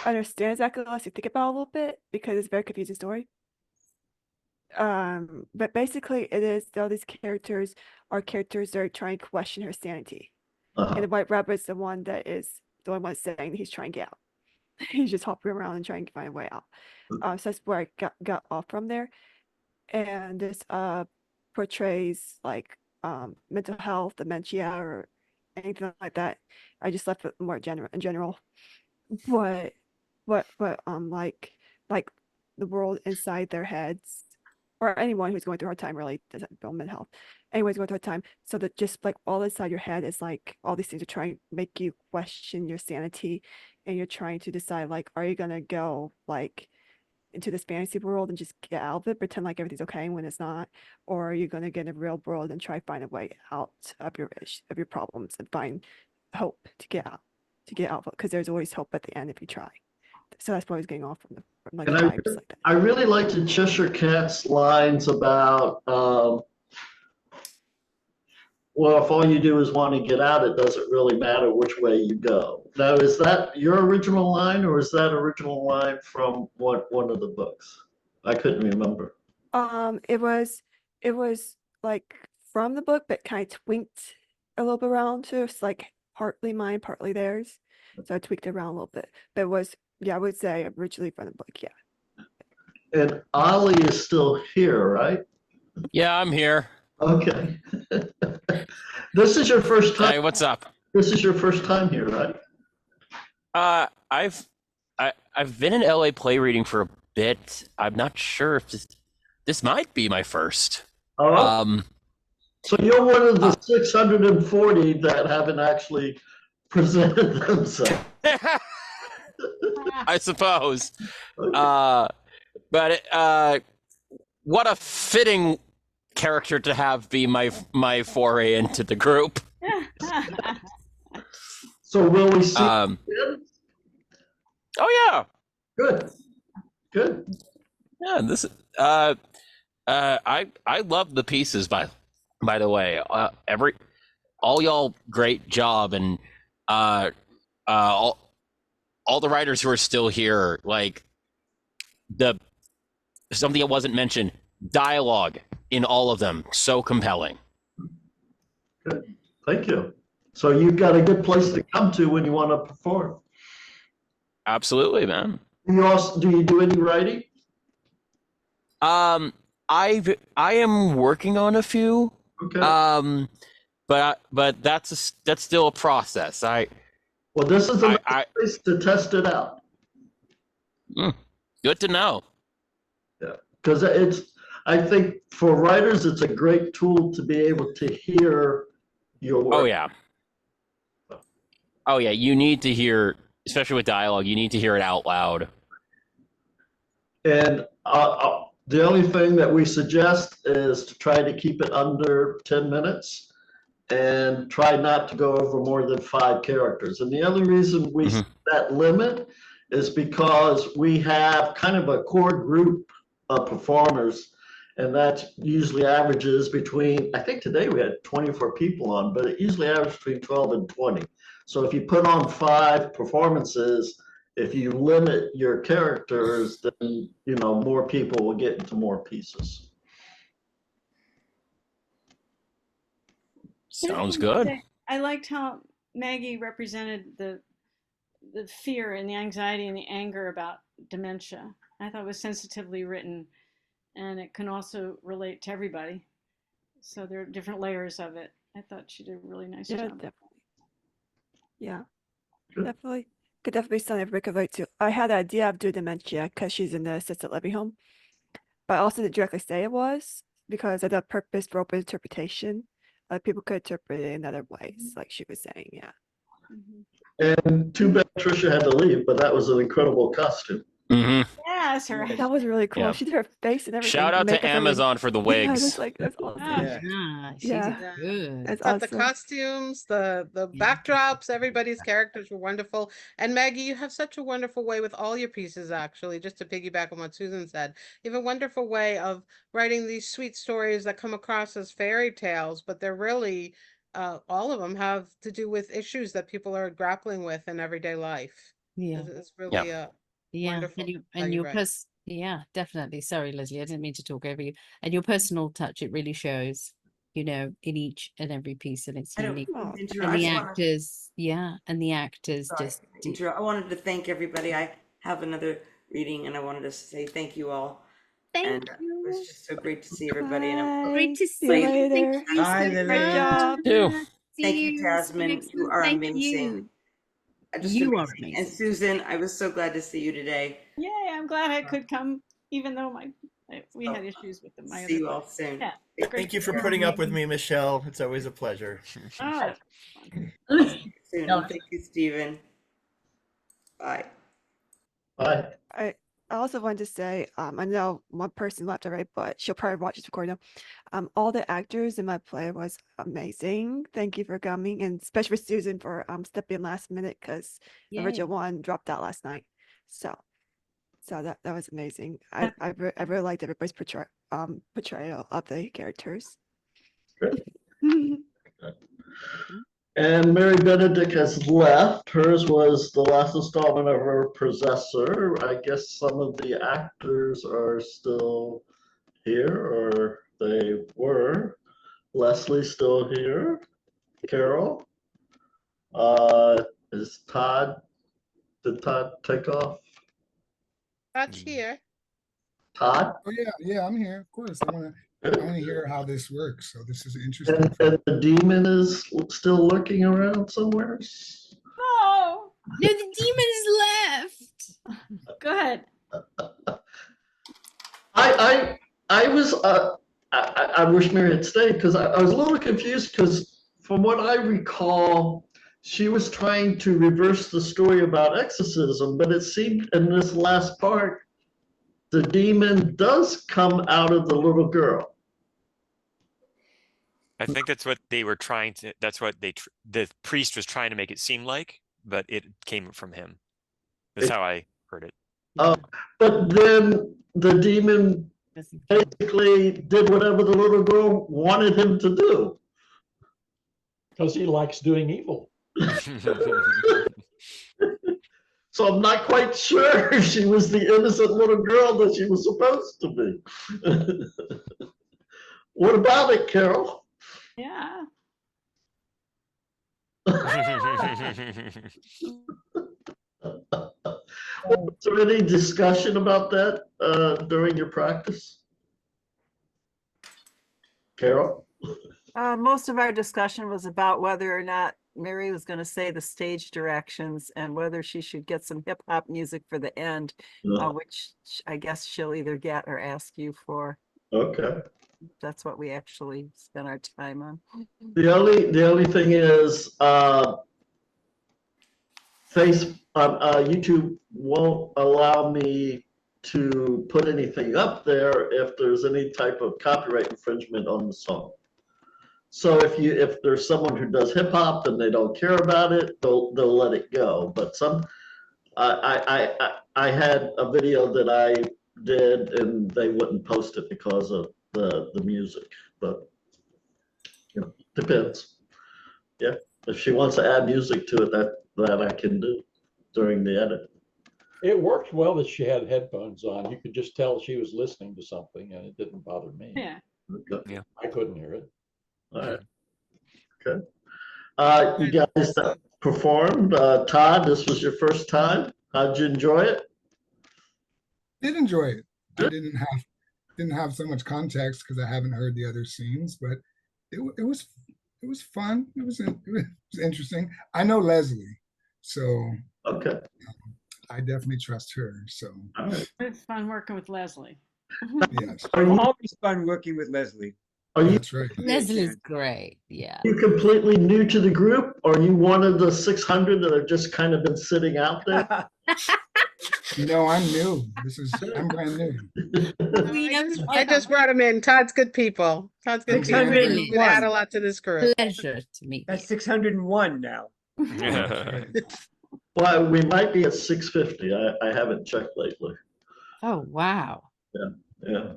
Speaker 6: understand exactly unless you think about it a little bit, because it's a very confusing story. But basically it is, all these characters are characters that are trying to question her sanity. And the White Rabbit's the one that is the only one saying he's trying to get out. He's just hopping around and trying to find a way out. So that's where I got off from there. And this portrays like mental health, dementia, or anything like that. I just left it more in general. What like the world inside their heads, or anyone who's going through a hard time really doesn't have mental health. Anyone's going through a time. So that just like all inside your head is like all these things are trying to make you question your sanity, and you're trying to decide like, are you gonna go like into this fantasy world and just get out of it, pretend like everything's okay when it's not, or are you gonna get in the real world and try to find a way out of your problems and find hope to get out of it, because there's always hope at the end if you try. So that's what I was getting off from like
Speaker 3: And
Speaker 6: the vibes like that.
Speaker 3: I really liked the Cheshire Cat's lines about, well, if all you do is want to get out, it doesn't really matter which way you go. Now, is that your original line, or is that original line from one of the books? I couldn't remember.
Speaker 6: It was like from the book, but kind of tweaked a little bit around too. It's like partly mine, partly theirs. So I tweaked it around a little bit. But it was, yeah, I would say originally from the book, yeah.
Speaker 3: And Ollie is still here, right?
Speaker 7: Yeah, I'm here.
Speaker 3: Okay. This is your first time.
Speaker 7: Hey, what's up?
Speaker 3: This is your first time here, right?
Speaker 7: I've been in LA play reading for a bit. I'm not sure if this might be my first.
Speaker 3: Oh. So you're one of the 640 that haven't actually presented themselves.
Speaker 7: I suppose. But what a fitting character to have be my foray into the group.
Speaker 3: So will we see?
Speaker 7: Oh yeah.
Speaker 3: Good.
Speaker 7: Yeah, this I love the pieces by the way. All y'all great job, and all the writers who are still here, like something that wasn't mentioned, dialogue in all of them, so compelling.
Speaker 3: Good. Thank you. So you've got a good place to come to when you want to perform.
Speaker 7: Absolutely, man.
Speaker 3: Do you do any writing?
Speaker 7: I am working on a few.
Speaker 3: Okay.
Speaker 7: But that's still a process.
Speaker 3: Well, this is a place to test it out.
Speaker 7: Good to know.
Speaker 3: Yeah, because I think for writers, it's a great tool to be able to hear your work.
Speaker 7: Oh yeah, you need to hear, especially with dialogue, you need to hear it out loud.
Speaker 3: And the only thing that we suggest is to try to keep it under 10 minutes and try not to go over more than 5 characters. And the only reason we set that limit is because we have kind of a core group of performers, and that usually averages between, I think today we had 24 people on, but it usually averages between 12 and 20. So if you put on 5 performances, if you limit your characters, then more people will get into more pieces.
Speaker 7: Sounds good.
Speaker 4: I liked how Maggie represented the fear and the anxiety and the anger about dementia. I thought it was sensitively written, and it can also relate to everybody. So there are different layers of it. I thought she did a really nice job.
Speaker 6: Definitely. Yeah, definitely. Could definitely be something everybody could relate to. I had the idea of doing dementia because she's in the assisted living home, but I also didn't directly say it was because of the purpose for open interpretation. People could interpret it in other ways, like she was saying. Yeah.
Speaker 3: And too bad Trisha had to leave, but that was an incredible costume.
Speaker 4: Yes, her.
Speaker 6: That was really cool.
Speaker 7: Yeah.
Speaker 6: She did her face and everything.
Speaker 7: Shout out to
Speaker 6: makeup, everything.
Speaker 7: Amazon for the
Speaker 6: Yeah,
Speaker 7: wigs.
Speaker 6: that's that's awesome. Yeah, that's
Speaker 8: But the
Speaker 6: awesome.
Speaker 8: costumes, the backdrops, everybody's characters were wonderful. And Maggie, you have such a wonderful way with all your pieces, actually, just to piggyback on what Susan said. You have a wonderful way of writing these sweet stories that come across as fairy tales, but they're really, all of them have to do with issues that people are grappling with in everyday life.
Speaker 1: Yeah.
Speaker 8: It's really wonderful how you
Speaker 1: your
Speaker 8: write.
Speaker 1: yeah, definitely. Sorry, Leslie, I didn't mean to talk over you. And your personal touch, it really shows. you know, in each and every piece, and it's
Speaker 5: I don't
Speaker 1: unique.
Speaker 5: mean to interrupt.
Speaker 1: And
Speaker 5: I
Speaker 1: the
Speaker 5: just wanna-
Speaker 1: actors, yeah, and the actors
Speaker 5: Sorry
Speaker 1: just
Speaker 5: to interrupt. I wanted to thank everybody. I have another reading, and I wanted to say thank you all.
Speaker 1: Thank
Speaker 5: you. It's just so great to see everybody. And I'm
Speaker 1: great to
Speaker 6: See you
Speaker 1: see you. Thank
Speaker 6: later.
Speaker 1: you
Speaker 17: Bye,
Speaker 1: so
Speaker 17: Lily.
Speaker 6: Great
Speaker 1: much.
Speaker 6: job.
Speaker 7: You.
Speaker 5: Thank
Speaker 1: See
Speaker 5: you,
Speaker 1: you.
Speaker 5: Jasmine. You
Speaker 1: Excellent.
Speaker 5: are
Speaker 1: Thank
Speaker 5: amazing.
Speaker 1: you.
Speaker 5: Just
Speaker 1: You are
Speaker 5: amazing. And
Speaker 1: amazing.
Speaker 5: Susan, I was so glad to see you today.
Speaker 4: Yay, I'm glad I could come, even though we had issues with my
Speaker 5: See
Speaker 4: other
Speaker 5: you all
Speaker 4: class.
Speaker 5: soon.
Speaker 4: Yeah.
Speaker 2: Thank
Speaker 4: Great
Speaker 2: you
Speaker 4: to
Speaker 2: for
Speaker 4: hear
Speaker 2: putting
Speaker 4: from
Speaker 2: up with me, Michelle. It's always a pleasure.
Speaker 4: Oh,
Speaker 5: Soon.
Speaker 9: No.
Speaker 5: Thank you, Stephen. Bye.
Speaker 3: Bye.
Speaker 6: I also wanted to say, I know one person left already, but she'll probably watch this recording. All the actors in my play was amazing. Thank you for coming, and especially for Susan for stepping in last minute because the
Speaker 1: Yay.
Speaker 6: original one dropped out last night. So that was amazing. I really liked everybody's portrayal of the characters.
Speaker 3: Good. And Mary Benedict has left. Hers was the last installment of her Possessor. I guess some of the actors are still here, or they were. Leslie's still here. Carol. Is Todd? Did Todd take off?
Speaker 8: That's here.
Speaker 3: Todd?
Speaker 11: Oh yeah, I'm here. Of course, I want to hear how this works. So this is interesting.
Speaker 3: And the demon is still lurking around somewhere.
Speaker 4: Oh,
Speaker 1: No, the demon is left.
Speaker 4: good.
Speaker 3: I was I wish Mary had stayed because I was a little confused because from what I recall, she was trying to reverse the story about exorcism, but it seemed in this last part, the demon does come out of the little girl.
Speaker 14: I think that's what they were trying to, that's what the priest was trying to make it seem like, but it came from him. That's how I heard it.
Speaker 3: But then the demon basically did whatever the little girl wanted him to do.
Speaker 13: Because he likes doing evil.
Speaker 3: So I'm not quite sure if she was the innocent little girl that she was supposed to be. What about it, Carol?
Speaker 4: Yeah.
Speaker 3: Was there any discussion about that during your practice? Carol?
Speaker 12: Most of our discussion was about whether or not Mary was going to say the stage directions and whether she should get some hip hop music for the end, which I guess she'll either get or ask you for.
Speaker 3: Okay.
Speaker 12: That's what we actually spent our time on.
Speaker 3: The only thing is YouTube won't allow me to put anything up there if there's any type of copyright infringement on the song. So if there's someone who does hip hop and they don't care about it, they'll let it go. But I had a video that I did and they wouldn't post it because of the music. But you know, depends. Yeah, if she wants to add music to it, that I can do during the edit.
Speaker 13: It worked well that she had headphones on. You could just tell she was listening to something and it didn't bother me.
Speaker 4: Yeah.
Speaker 3: Okay.
Speaker 14: Yeah.
Speaker 13: I couldn't hear it.
Speaker 3: All right. Okay. You guys that performed. Todd, this was your first time. How'd you enjoy it?
Speaker 11: Did enjoy it. I didn't have so much context because I haven't heard the other scenes, but it was fun. It was interesting. I know Leslie, so
Speaker 3: okay.
Speaker 11: I definitely trust her. So
Speaker 4: It's fun working with Leslie.
Speaker 11: yes,
Speaker 21: always fun working with Leslie.
Speaker 3: Are you?
Speaker 11: That's right.
Speaker 1: Leslie's great. Yeah.
Speaker 3: You completely new to the group, or you one of the 600 that have just kind of been sitting out there?
Speaker 11: No, I'm new. I'm brand new.
Speaker 8: I just brought him in. Todd's good people. Todd's good people.
Speaker 21: 601.
Speaker 8: You add a lot to this group.
Speaker 1: Pleasure to meet you.
Speaker 21: That's 601 now.
Speaker 3: Well, we might be at 650. I haven't checked lately.
Speaker 1: Oh wow.
Speaker 3: Yeah.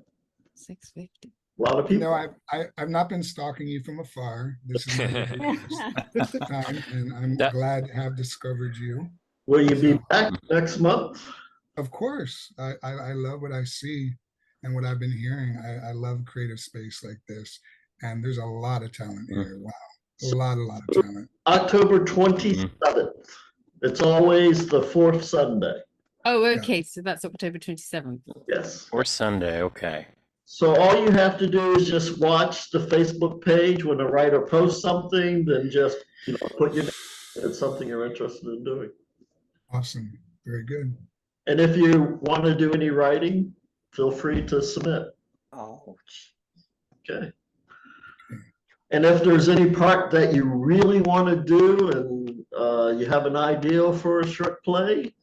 Speaker 1: 650.
Speaker 3: A lot of
Speaker 11: You
Speaker 3: people.
Speaker 11: know, I've not been stalking you from afar. This is my very first time, and I'm glad to have discovered you.
Speaker 3: Will you be back next month?
Speaker 11: Of course. I love what I see and what I've been hearing. I love creative space like this. and there's a lot of talent here. Wow, a lot of talent.
Speaker 3: October 27th. It's always the fourth Sunday.
Speaker 1: Oh, okay. So that's October 27th.
Speaker 3: Yes.
Speaker 7: Or Sunday, okay.
Speaker 3: So all you have to do is just watch the Facebook page when a writer posts something, then just put your name if it's something you're interested in doing.
Speaker 11: Awesome. Very good.
Speaker 3: And if you want to do any writing, feel free to submit.
Speaker 15: Oh.
Speaker 3: Okay. And if there's any part that you really want to do and you have an idea for a short play,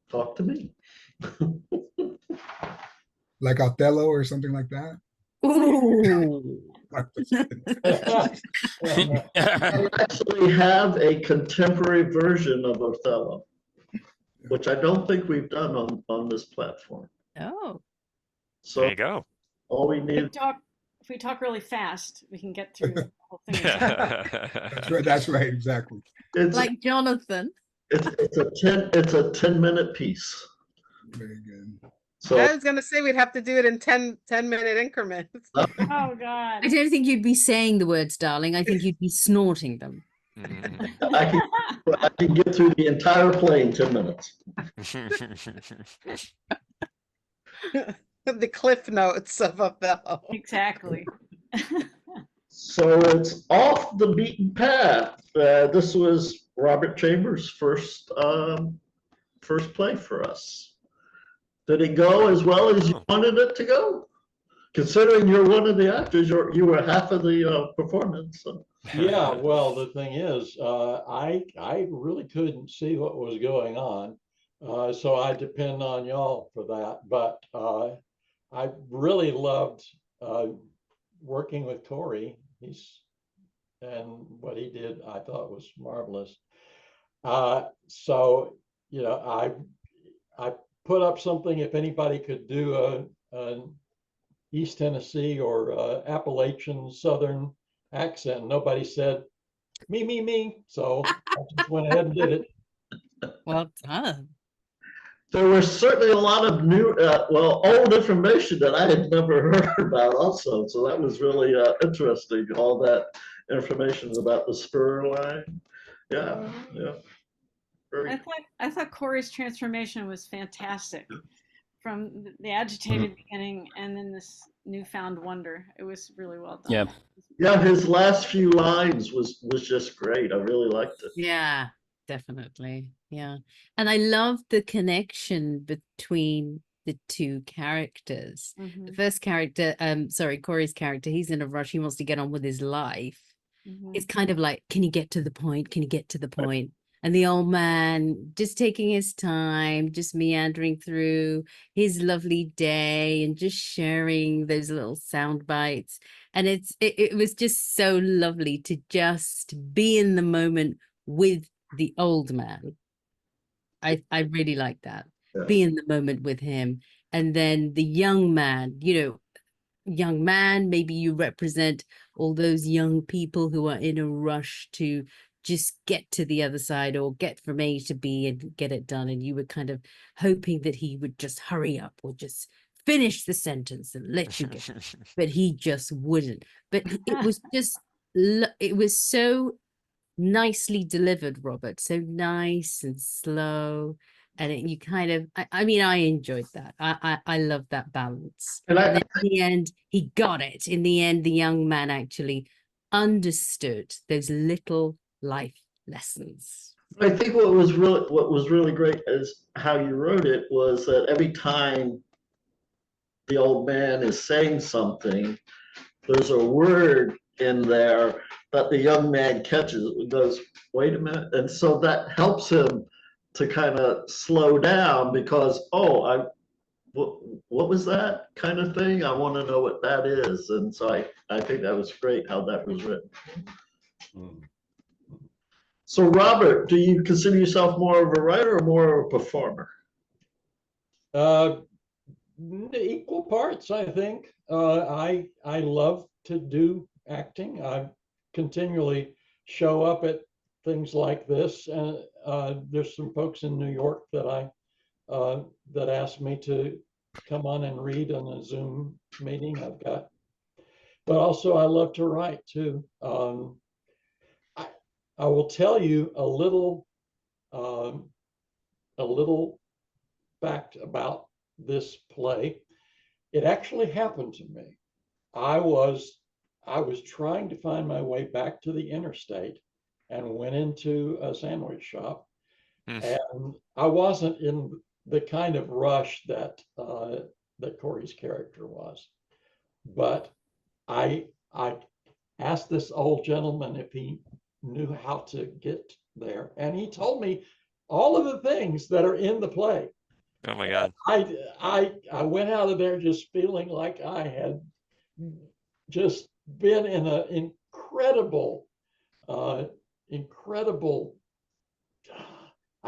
Speaker 3: talk to me.
Speaker 11: Like Othello or something like that?
Speaker 1: Ooh.
Speaker 3: I actually have a contemporary version of Othello, which I don't think we've done on this platform.
Speaker 1: Oh.
Speaker 3: So
Speaker 14: there you go.
Speaker 3: all we need.
Speaker 4: If we talk really fast, we can get through the whole thing.
Speaker 11: That's right, exactly.
Speaker 3: It's
Speaker 1: Like Jonathan.
Speaker 3: it's a 10-minute piece.
Speaker 11: Very good.
Speaker 3: So
Speaker 8: I was going to say we'd have to do it in 10-minute increments.
Speaker 4: Oh, God.
Speaker 1: I don't think you'd be saying the words, darling. I think you'd be snorting them.
Speaker 3: I can get through the entire play in 10 minutes.
Speaker 8: The cliff notes of Othello.
Speaker 4: Exactly.
Speaker 3: So it's off the beaten path. This was Robert Chambers' first play for us. Did it go as well as you wanted it to go? Considering you're one of the actors, you were half of the performance. So.
Speaker 13: Yeah, well, the thing is, I really couldn't see what was going on, so I depend on y'all for that. But I really loved working with Corey. And what he did, I thought was marvelous. So I put up something if anybody could do an East Tennessee or Appalachian Southern accent. Nobody said me. So I just went ahead and did it.
Speaker 1: Well done.
Speaker 3: There was certainly a lot of new, old information that I had never heard about also. So that was really interesting, all that information about the spur line. Yeah.
Speaker 4: I thought Corey's transformation was fantastic, from the agitated beginning and then this newfound wonder. It was really well done.
Speaker 3: Yeah, his last few lines was just great. I really liked it.
Speaker 1: Yeah, definitely. Yeah. And I love the connection between the two characters.
Speaker 4: Mhm.
Speaker 1: The first character, Corey's character, he's in a rush. He wants to get on with his life. It's kind of like, can you get to the point? Can you get to the point? And the old man just taking his time, just meandering through his lovely day and just sharing those little sound bites. And it was just so lovely to just be in the moment with the old man. I really like that.
Speaker 3: Yeah.
Speaker 1: Be in the moment with him. And then the young man, young man, maybe you represent all those young people who are in a rush to just get to the other side or get from A to B and get it done. And you were kind of hoping that he would just hurry up or just finish the sentence and let you get it. But he just wouldn't. But it was just, it was so nicely delivered, Robert. So nice and slow. And you kind of, I mean, I enjoyed that. I love that balance. And then in the end, he got it. In the end, the young man actually understood those little life lessons.
Speaker 3: I think what was really great is how you wrote it was that every time the old man is saying something, there's a word in there that the young man catches and goes, wait a minute. And so that helps him to kind of slow down because, what was that kind of thing? I want to know what that is. And so I think that was great how that was written. So Robert, do you consider yourself more of a writer or more of a performer?
Speaker 13: Equal parts, I think. I love to do acting. I continually show up at things like this, and there's some folks in New York that that asked me to come on and read on a Zoom meeting. I've got but also I love to write too. I will tell you a little fact about this play. It actually happened to me. I was trying to find my way back to the interstate and went into a sandwich shop. And I wasn't in the kind of rush that that Corey's character was. But I asked this old gentleman if he knew how to get there. And he told me all of the things that are in the play.
Speaker 14: Oh my God.
Speaker 13: I went out of there just feeling like I had just been in an incredible, I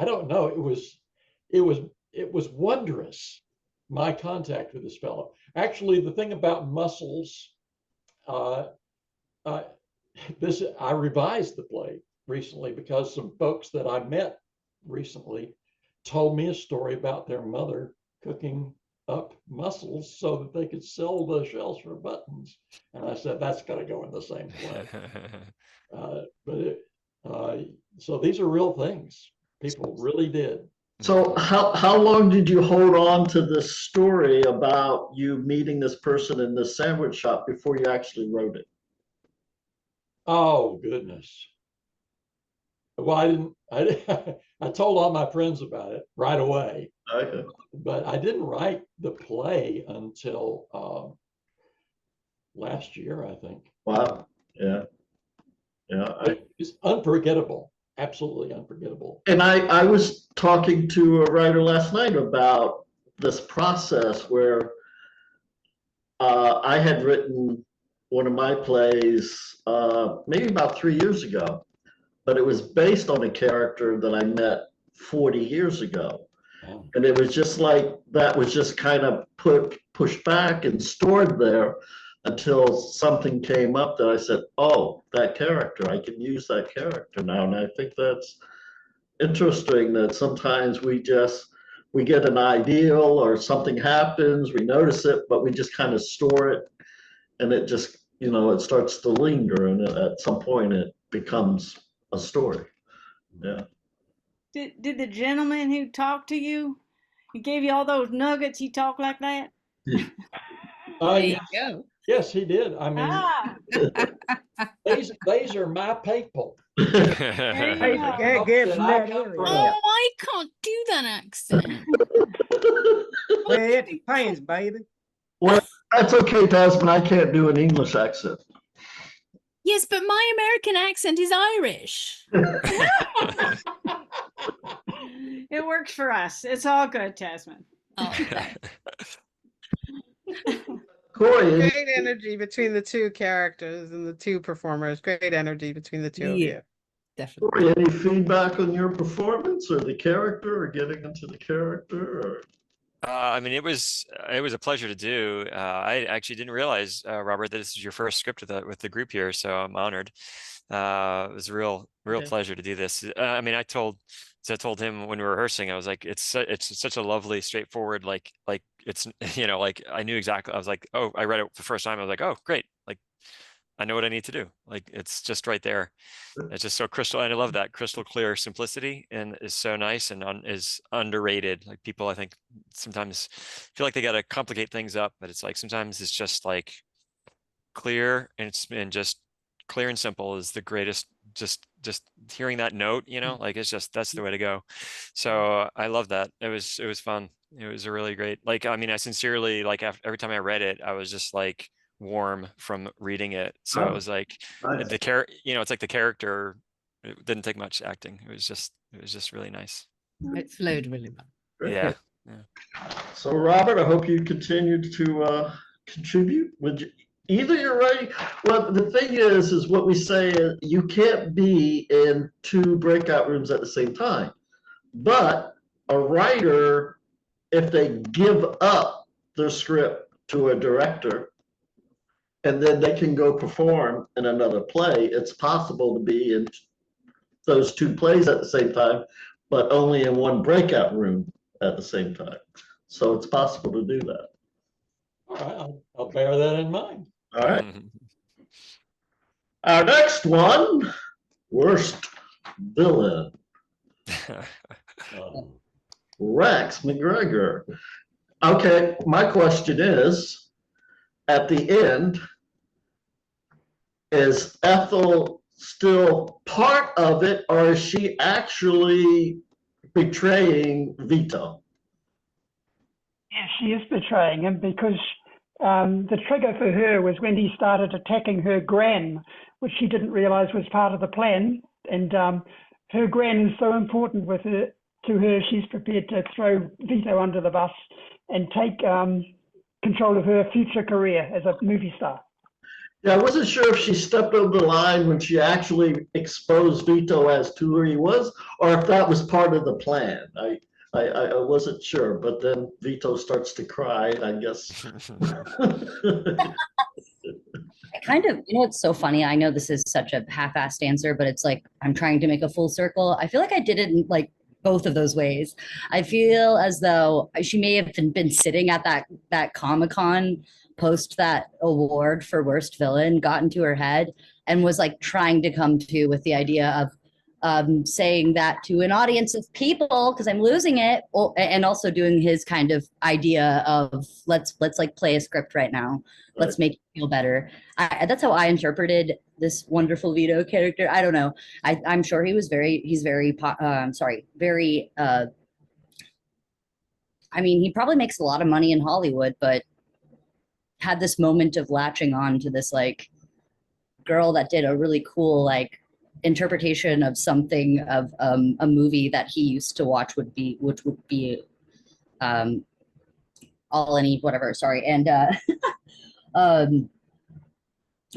Speaker 13: don't know, it was wondrous, my contact with this fellow. Actually, the thing about muscles, I revised the play recently because some folks that I met recently told me a story about their mother cooking up mussels so that they could sell the shells for buttons. And I said, that's got to go in the same play. So these are real things. People really did.
Speaker 3: So how long did you hold on to this story about you meeting this person in the sandwich shop before you actually wrote it?
Speaker 13: Oh, goodness. Well, I told all my friends about it right away.
Speaker 3: Okay.
Speaker 13: But I didn't write the play until last year, I think.
Speaker 3: Wow. Yeah. Yeah.
Speaker 13: It's unforgettable. Absolutely unforgettable.
Speaker 3: And I was talking to a writer last night about this process where I had written one of my plays maybe about 3 years ago, but it was based on a character that I met 40 years ago. And it was just like that was just kind of pushed back and stored there until something came up that I said, oh, that character, I can use that character now. And I think that's interesting that sometimes we get an ideal or something happens, we notice it, but we just kind of store it and it just, it starts to linger and at some point it becomes a story. Yeah.
Speaker 4: Did the gentleman who talked to you, he gave you all those nuggets, he talked like that?
Speaker 1: There you go.
Speaker 13: Yes, he did. I mean, these are my people.
Speaker 21: Hey, get from that area.
Speaker 1: Oh, I can't do that accent.
Speaker 21: Well, it depends, baby.
Speaker 3: Well, that's okay, Tasman. I can't do an English accent.
Speaker 1: Yes, but my American accent is Irish.
Speaker 4: It works for us. It's all good, Tasman.
Speaker 3: Corey,
Speaker 8: great energy between the two characters and the two performers. Great energy between the two of you.
Speaker 1: Definitely.
Speaker 3: Corey, any feedback on your performance or the character or getting into the character? Or?
Speaker 14: I mean, it was a pleasure to do. I actually didn't realize, Robert, that this is your first script with the group here, so I'm honored. It was a real pleasure to do this. I mean, I told him when we were rehearsing, I was like, it's such a lovely, straightforward, like it's, like I knew exactly. I was like, oh, I read it the first time. I was like, oh, great, like I know what I need to do. Like it's just right there. It's just so crystal, and I love that crystal clear simplicity, and is so nice and is underrated. Like people, I think sometimes feel like they got to complicate things up, but it's like sometimes it's just like clear and just clear and simple is the greatest. Just hearing that note, like it's just that's the way to go. So I love that. It was fun. It was a really great. Like I mean, I sincerely like every time I read it, I was just like warm from reading it. So it was like the character, it's like the character. It didn't take much acting. It was just really nice.
Speaker 1: It flowed really well.
Speaker 14: Yeah.
Speaker 3: So Robert, I hope you continue to contribute. Either you're right. Well, the thing is what we say is you can't be in two breakout rooms at the same time. But a writer, if they give up their script to a director, and then they can go perform in another play, it's possible to be in those two plays at the same time, but only in one breakout room at the same time. So it's possible to do that.
Speaker 13: All right, I'll bear that in mind.
Speaker 3: All right. Our next one, worst villain. Rex McGregor. Okay, my question is, at the end, is Ethel still part of it, or is she actually betraying Vito?
Speaker 18: Yeah, she is betraying him because the trigger for her was when he started attacking her gran, which she didn't realize was part of the plan. And her gran is so important to her, she's prepared to throw Vito under the bus and take control of her future career as a movie star.
Speaker 3: Yeah, I wasn't sure if she stepped over the line when she actually exposed Vito as to who he was, or if that was part of the plan. I wasn't sure, but then Vito starts to cry, I guess.
Speaker 16: I kind of, it's so funny. I know this is such a half-assed answer, but it's like I'm trying to make a full circle. I feel like I did it in like both of those ways. I feel as though she may have been sitting at that Comic-Con post that award for worst villain, got into her head and was like trying to come to with the idea of saying that to an audience of people because I'm losing it, and also doing his kind of idea of let's like play a script right now, let's make it feel better. That's how I interpreted this wonderful Vito character. I don't know. I'm sure he's very I mean, he probably makes a lot of money in Hollywood, but had this moment of latching on to this like girl that did a really cool like interpretation of something of a movie that he used to watch, which would be All Any whatever, sorry. And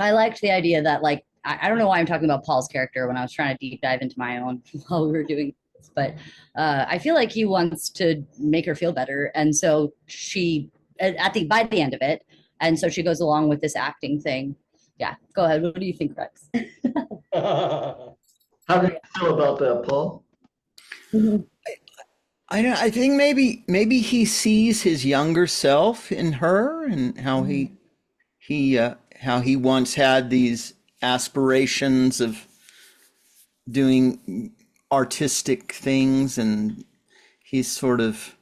Speaker 16: I liked the idea that like I don't know why I'm talking about Paul's character when I was trying to deep dive into my own while we were doing this, but I feel like he wants to make her feel better, and so she by the end of it, and so she goes along with this acting thing. Yeah, go ahead. What do you think, Rex?
Speaker 3: How do you feel about that, Paul?
Speaker 22: I think maybe he sees his younger self in her, and how he once had these aspirations of doing artistic things, and he's sort of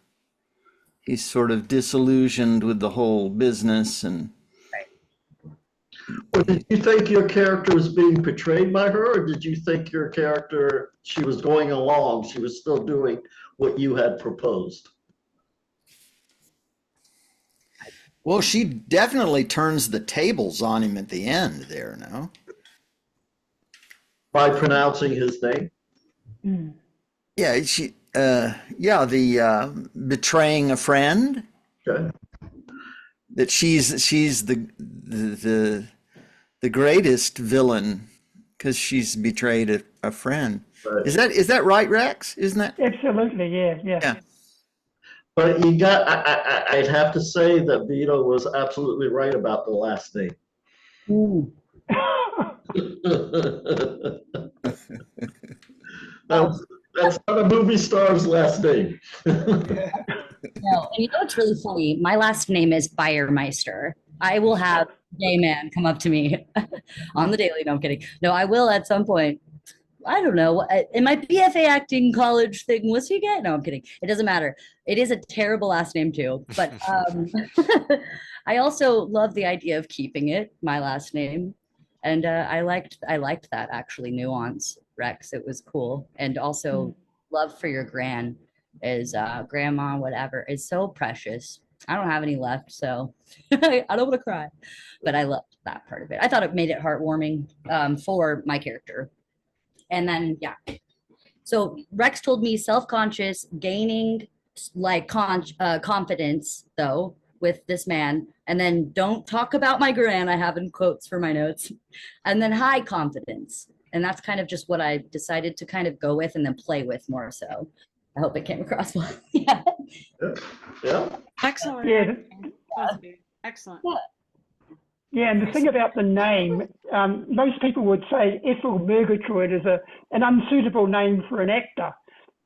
Speaker 22: disillusioned with the whole business. And
Speaker 3: Well, did you think your character was being portrayed by her, or did you think your character, she was going along, she was still doing what you had proposed?
Speaker 22: well, she definitely turns the tables on him at the end there, no?
Speaker 3: By pronouncing his name?
Speaker 22: Yeah, the betraying a friend.
Speaker 3: Okay.
Speaker 22: That she's the greatest villain because she's betrayed a friend.
Speaker 3: Right.
Speaker 22: Is that right, Rex? Isn't that?
Speaker 18: Absolutely, yeah.
Speaker 3: But I'd have to say that Vito was absolutely right about the last name. That's not a movie star's last name.
Speaker 16: No, and it's really funny. My last name is Bayermeister. I will have a gay man come up to me on the daily. No, I'm kidding. No, I will at some point. I don't know. In my BFA acting college thing, was he gay? No, I'm kidding. It doesn't matter. It is a terrible last name too. But I also love the idea of keeping it my last name, and I liked that actually nuance, Rex. It was cool, and also love for your gran is grandma, whatever, is so precious. I don't have any left, so I don't want to cry, but I loved that part of it. I thought it made it heartwarming for my character. And then, yeah. So Rex told me self-conscious, gaining like confidence though with this man, and then don't talk about my gran, I have in quotes for my notes, and then high confidence. And that's kind of just what I decided to kind of go with and then play with more so. I hope it came across well. Yeah.
Speaker 3: Yeah.
Speaker 4: Excellent.
Speaker 18: Yeah.
Speaker 4: Excellent.
Speaker 18: Yeah, and the thing about the name, most people would say Ethel Murgatroyd is an unsuitable name for an actor.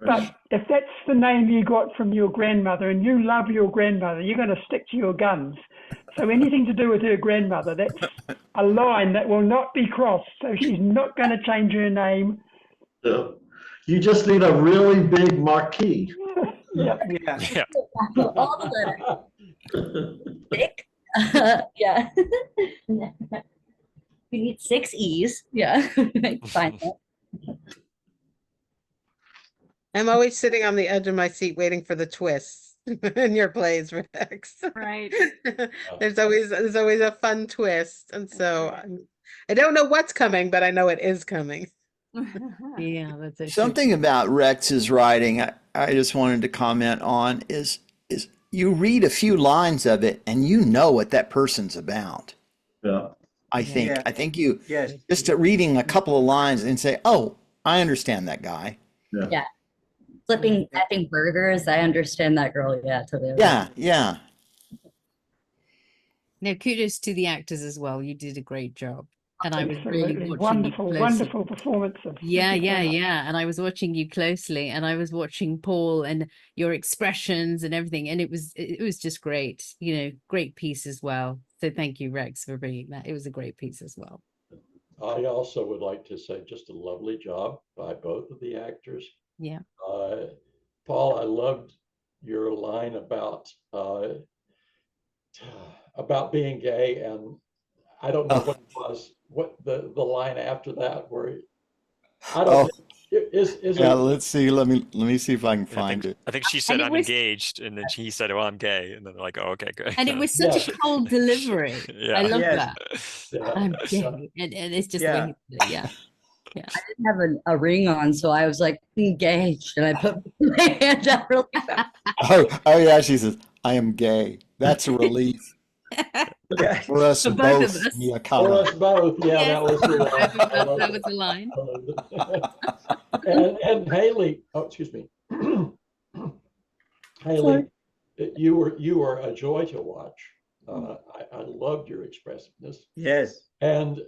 Speaker 18: But if that's the name you got from your grandmother and you love your grandmother, you're going to stick to your guns. So anything to do with her grandmother, a line that will not be crossed. So she's not going to change her name.
Speaker 3: Yeah. You just need a really big marquee.
Speaker 18: Yeah.
Speaker 17: Yeah.
Speaker 16: All the letters. Thick. Yeah. We need 6 E's. Yeah. Fine.
Speaker 8: I'm always sitting on the edge of my seat waiting for the twists in your plays, Rex.
Speaker 4: Right.
Speaker 8: There's always a fun twist, and so I don't know what's coming, but I know it is coming.
Speaker 1: Yeah, that's it.
Speaker 22: Something about Rex's writing I just wanted to comment on is you read a few lines of it and you know what that person's about.
Speaker 3: Yeah.
Speaker 22: I think.
Speaker 21: Yeah.
Speaker 22: I think you
Speaker 21: Yes.
Speaker 22: just reading a couple of lines and say, "Oh, I understand that guy."
Speaker 16: Yeah. Flipping effing burgers. I understand that girl. Yeah, totally.
Speaker 22: Yeah, yeah.
Speaker 1: No, kudos to the actors as well. You did a great job. And I was really
Speaker 18: Absolutely
Speaker 1: watching
Speaker 18: wonderful,
Speaker 1: you closely.
Speaker 18: wonderful performances.
Speaker 1: Yeah,
Speaker 18: Thank you so
Speaker 1: yeah,
Speaker 18: much.
Speaker 1: yeah. And I was watching you closely, and I was watching Paul and your expressions and everything, and it was just great. You know, great piece as well. So thank you, Rex, for bringing that. It was a great piece as well.
Speaker 13: I also would like to say just a lovely job by both of the actors.
Speaker 1: Yeah.
Speaker 13: Paul, I loved your line about being gay, and I don't know what it was. What the line after that, where I don't know, is
Speaker 22: Yeah,
Speaker 13: it,
Speaker 22: let's see. Let me see if I can find it.
Speaker 14: I think she said
Speaker 1: And it
Speaker 14: I'm
Speaker 1: was-
Speaker 14: engaged, and then he said, "Oh, I'm gay," and then they're like, "Oh, okay, good."
Speaker 1: And it was such
Speaker 13: Yeah.
Speaker 1: a cold delivery.
Speaker 14: Yeah.
Speaker 1: I love
Speaker 21: Yes.
Speaker 1: that.
Speaker 13: Yeah.
Speaker 1: I'm gay. And it's just the way he did it. Yeah. Yeah.
Speaker 16: I didn't have a ring on, so I was like engaged, and I put my hand out really fast.
Speaker 22: Oh yeah, she says, "I am gay." That's a relief
Speaker 21: Yeah.
Speaker 22: for us
Speaker 1: For both of
Speaker 22: both,
Speaker 1: us.
Speaker 13: for
Speaker 22: Miyakawa.
Speaker 13: us both? Yeah,
Speaker 1: Yes.
Speaker 13: that was the line.
Speaker 1: That was the line.
Speaker 13: And Haley, oh, excuse me. Haley, you were a joy to watch. I loved your expressiveness.
Speaker 21: Yes.
Speaker 13: And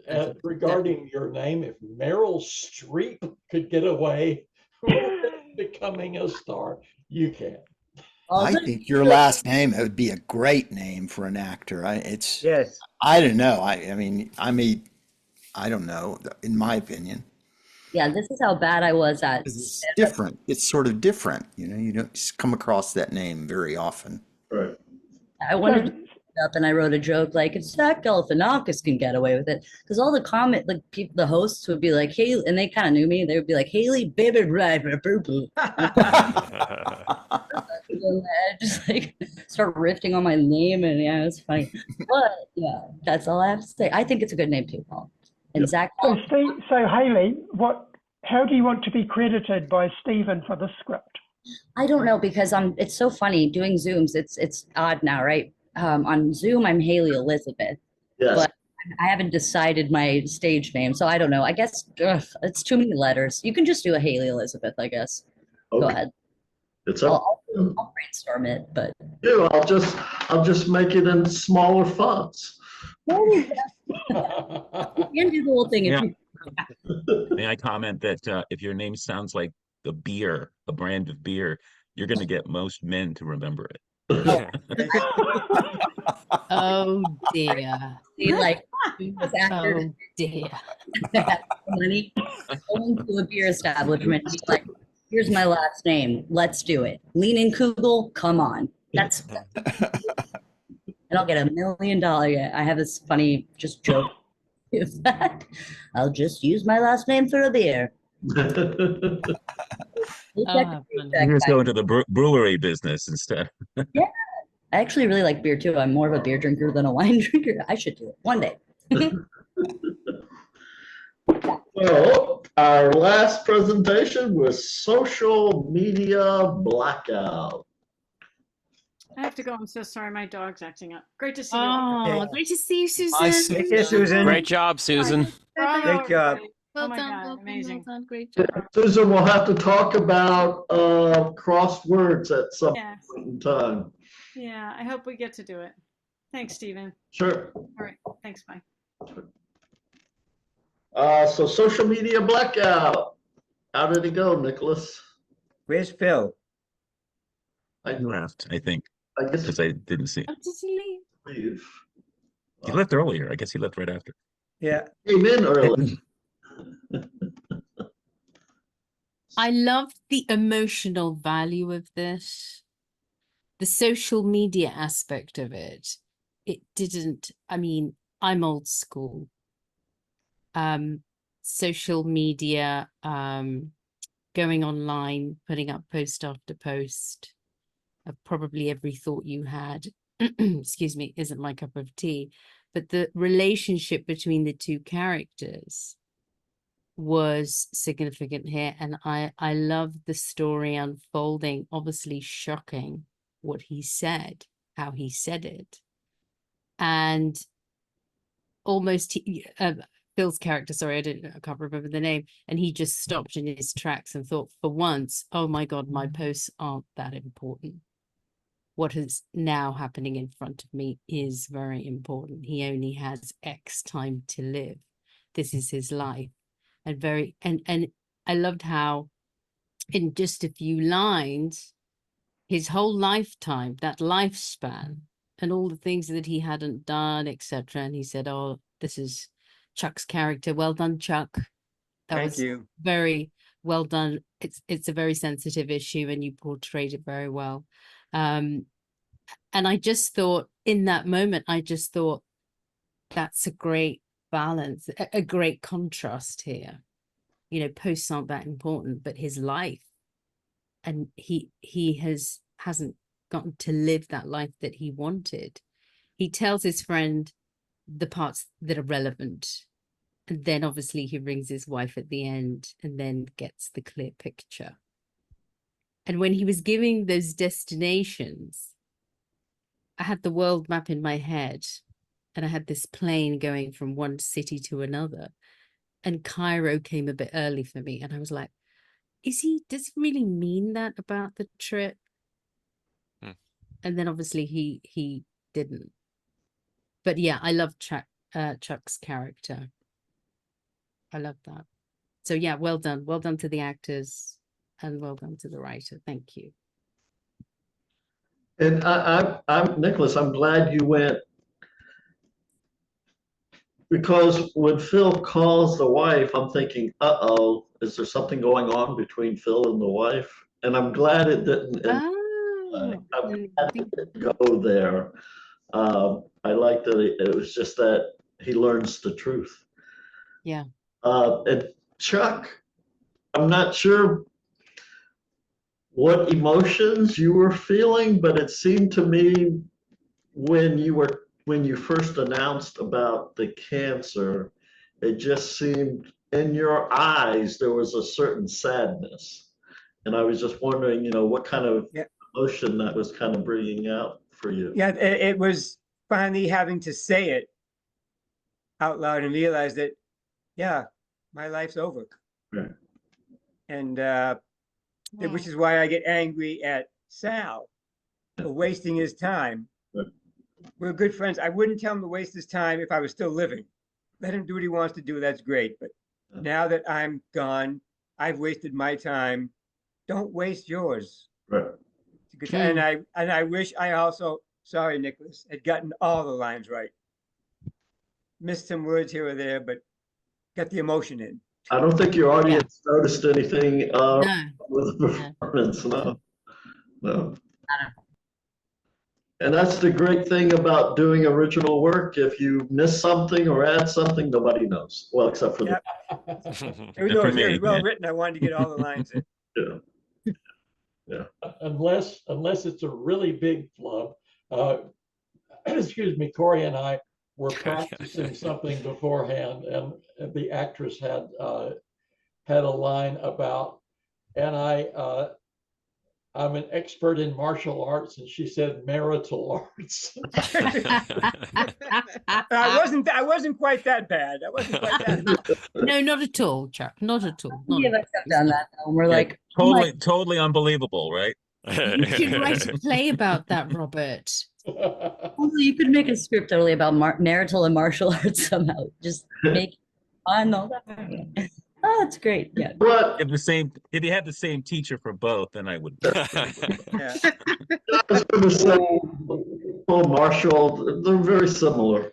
Speaker 13: regarding your name, if Meryl Streep could get away with becoming a star, you can.
Speaker 22: I think your last name would be a great name for an actor.
Speaker 21: Yes.
Speaker 22: I don't know. I mean, I don't know. In my opinion,
Speaker 16: Yeah, this is how bad I was at.
Speaker 22: it's different. It's sort of different. You know, you don't come across that name very often.
Speaker 3: Right.
Speaker 16: I wanted to put it up, and I wrote a joke like, if Zach Galifianakis can get away with it, because all the people, the hosts would be like, "Hey," and they kind of knew me. They would be like, "Haley, baby driver, boo boo." Just like start riffing on my name, and yeah, it's funny. But yeah, that's all I have to say. I think it's a good name too, Paul. And Zach.
Speaker 18: So, Haley, how do you want to be credited by Stephen for this script?
Speaker 16: I don't know, because it's so funny doing Zooms. It's odd now, right? On Zoom, I'm Haley Elizabeth,
Speaker 3: Yes.
Speaker 16: but I haven't decided my stage name, so I don't know. I guess it's too many letters. You can just do a Haley Elizabeth, I guess. Go
Speaker 3: Okay.
Speaker 16: ahead.
Speaker 3: It's up.
Speaker 16: I'll brainstorm it, but
Speaker 3: Yeah, I'll just make it in smaller fonts.
Speaker 16: you can do the whole thing.
Speaker 19: Yeah.
Speaker 16: If you,
Speaker 19: May I comment that if your name sounds like a beer, a brand of beer, you're going to get most men to remember it.
Speaker 1: Oh dear.
Speaker 16: see, like this actor
Speaker 1: Oh dear.
Speaker 16: that has money going to a beer establishment, he's like, "Here's my last name. Let's do it. Leaning Kugel, come on." That's and I'll get $1 million. I have this funny just joke. If that, I'll just use my last name for a beer. We'll check the paycheck
Speaker 19: You just
Speaker 16: back.
Speaker 19: go into the brewery business instead.
Speaker 16: Yeah, I actually really like beer too. I'm more of a beer drinker than a wine drinker. I should do it one day.
Speaker 3: So our last presentation was social media blackout.
Speaker 4: I have to go. I'm so sorry. My dog's acting up. Great to see you.
Speaker 1: Oh, great to see you, Susan.
Speaker 22: Hi,
Speaker 21: Thank you, Susan.
Speaker 7: Great job, Susan.
Speaker 4: Bravo,
Speaker 21: Great job.
Speaker 4: everybody.
Speaker 1: Well
Speaker 4: Oh my
Speaker 1: done,
Speaker 4: God,
Speaker 1: well done,
Speaker 4: amazing.
Speaker 1: well done. Great job.
Speaker 3: Susan, we'll have to talk about crosswords at some
Speaker 4: Yes.
Speaker 3: point in time.
Speaker 4: Yeah, I hope we get to do it. Thanks, Stephen.
Speaker 3: Sure.
Speaker 4: All right. Thanks. Bye.
Speaker 3: So social media blackout. How did it go, Nicholas?
Speaker 21: Where's Phil?
Speaker 3: I
Speaker 19: left, I think,
Speaker 3: I guess
Speaker 19: because I didn't see.
Speaker 1: Oh, did he leave?
Speaker 3: leave.
Speaker 19: He left earlier. I guess he left right after.
Speaker 21: Yeah.
Speaker 3: Came in early.
Speaker 1: I loved the emotional value of this, the social media aspect of it. It didn't, I mean, I'm old school. Social media, going online, putting up post after post of probably every thought you had, excuse me, isn't my cup of tea. But the relationship between the two characters was significant here, and I love the story unfolding. Obviously shocking what he said, how he said it, and almost Phil's character, sorry, I can't remember the name, and he just stopped in his tracks and thought, for once, oh my God, my posts aren't that important. What is now happening in front of me is very important. He only has X time to live. This is his life. And I loved how in just a few lines, his whole lifetime, that lifespan, and all the things that he hadn't done, etc. And he said, oh, this is Chuck's character. Well done, Chuck. That
Speaker 21: Thank
Speaker 1: was
Speaker 21: you.
Speaker 1: very well done. It's a very sensitive issue, and you portrayed it very well. And I just thought in that moment, I just thought that's a great balance, a great contrast here. You know, posts aren't that important, but his life, and he hasn't gotten to live that life that he wanted. He tells his friend the parts that are relevant, and then obviously he rings his wife at the end and then gets the clear picture. And when he was giving those destinations, I had the world map in my head, and I had this plane going from one city to another, and Cairo came a bit early for me, and I was like, does he really mean that about the trip? And then obviously he didn't. But yeah, I love Chuck's character. I love that. So yeah, well done to the actors, and well done to the writer. Thank you.
Speaker 3: And I'm Nicholas, I'm glad you went, because when Phil calls the wife, I'm thinking, uh-oh, is there something going on between Phil and the wife? And I'm glad it didn't. I'm glad it didn't go there. I like that it was just that he learns the truth.
Speaker 1: Yeah.
Speaker 3: And Chuck, I'm not sure what emotions you were feeling, but it seemed to me when you first announced about the cancer, it just seemed in your eyes there was a certain sadness. And I was just wondering, what kind of emotion that was kind of bringing out for you.
Speaker 21: Yeah, it was finally having to say it out loud and realize that, yeah, my life's over.
Speaker 3: Right.
Speaker 21: And which is why I get angry at Sal for wasting his time.
Speaker 3: Right.
Speaker 21: We're good friends. I wouldn't tell him to waste his time if I was still living. Let him do what he wants to do. That's great. But now that I'm gone, I've wasted my time. Don't waste yours.
Speaker 3: Right.
Speaker 21: And I wish I also, sorry, Nicholas, had gotten all the lines right. Missed some words here or there, but got the emotion in.
Speaker 3: I don't think your audience noticed anything with the performance. No. And that's the great thing about doing original work. If you miss something or add something, nobody knows. Well, except for
Speaker 21: Even though it's very well written, I wanted to get all the lines in.
Speaker 3: Yeah.
Speaker 13: Unless it's a really big flub. Excuse me, Corey and I were practicing something beforehand, and the actress had a line about, and I'm an expert in martial arts, and she said marital arts.
Speaker 21: I wasn't quite that bad. I wasn't quite that bad.
Speaker 1: No, not at all, Chuck. Not at all.
Speaker 16: Many of us have done that, though. And we're like,
Speaker 19: totally unbelievable, right?
Speaker 1: You should write a play about that, Robert.
Speaker 16: You could make a script totally about marital and martial arts somehow. Just make it fun. All that. Oh, that's great. Yeah.
Speaker 19: If you had the same teacher for both, then I would.
Speaker 3: I was going to say, Marshall, they're very similar.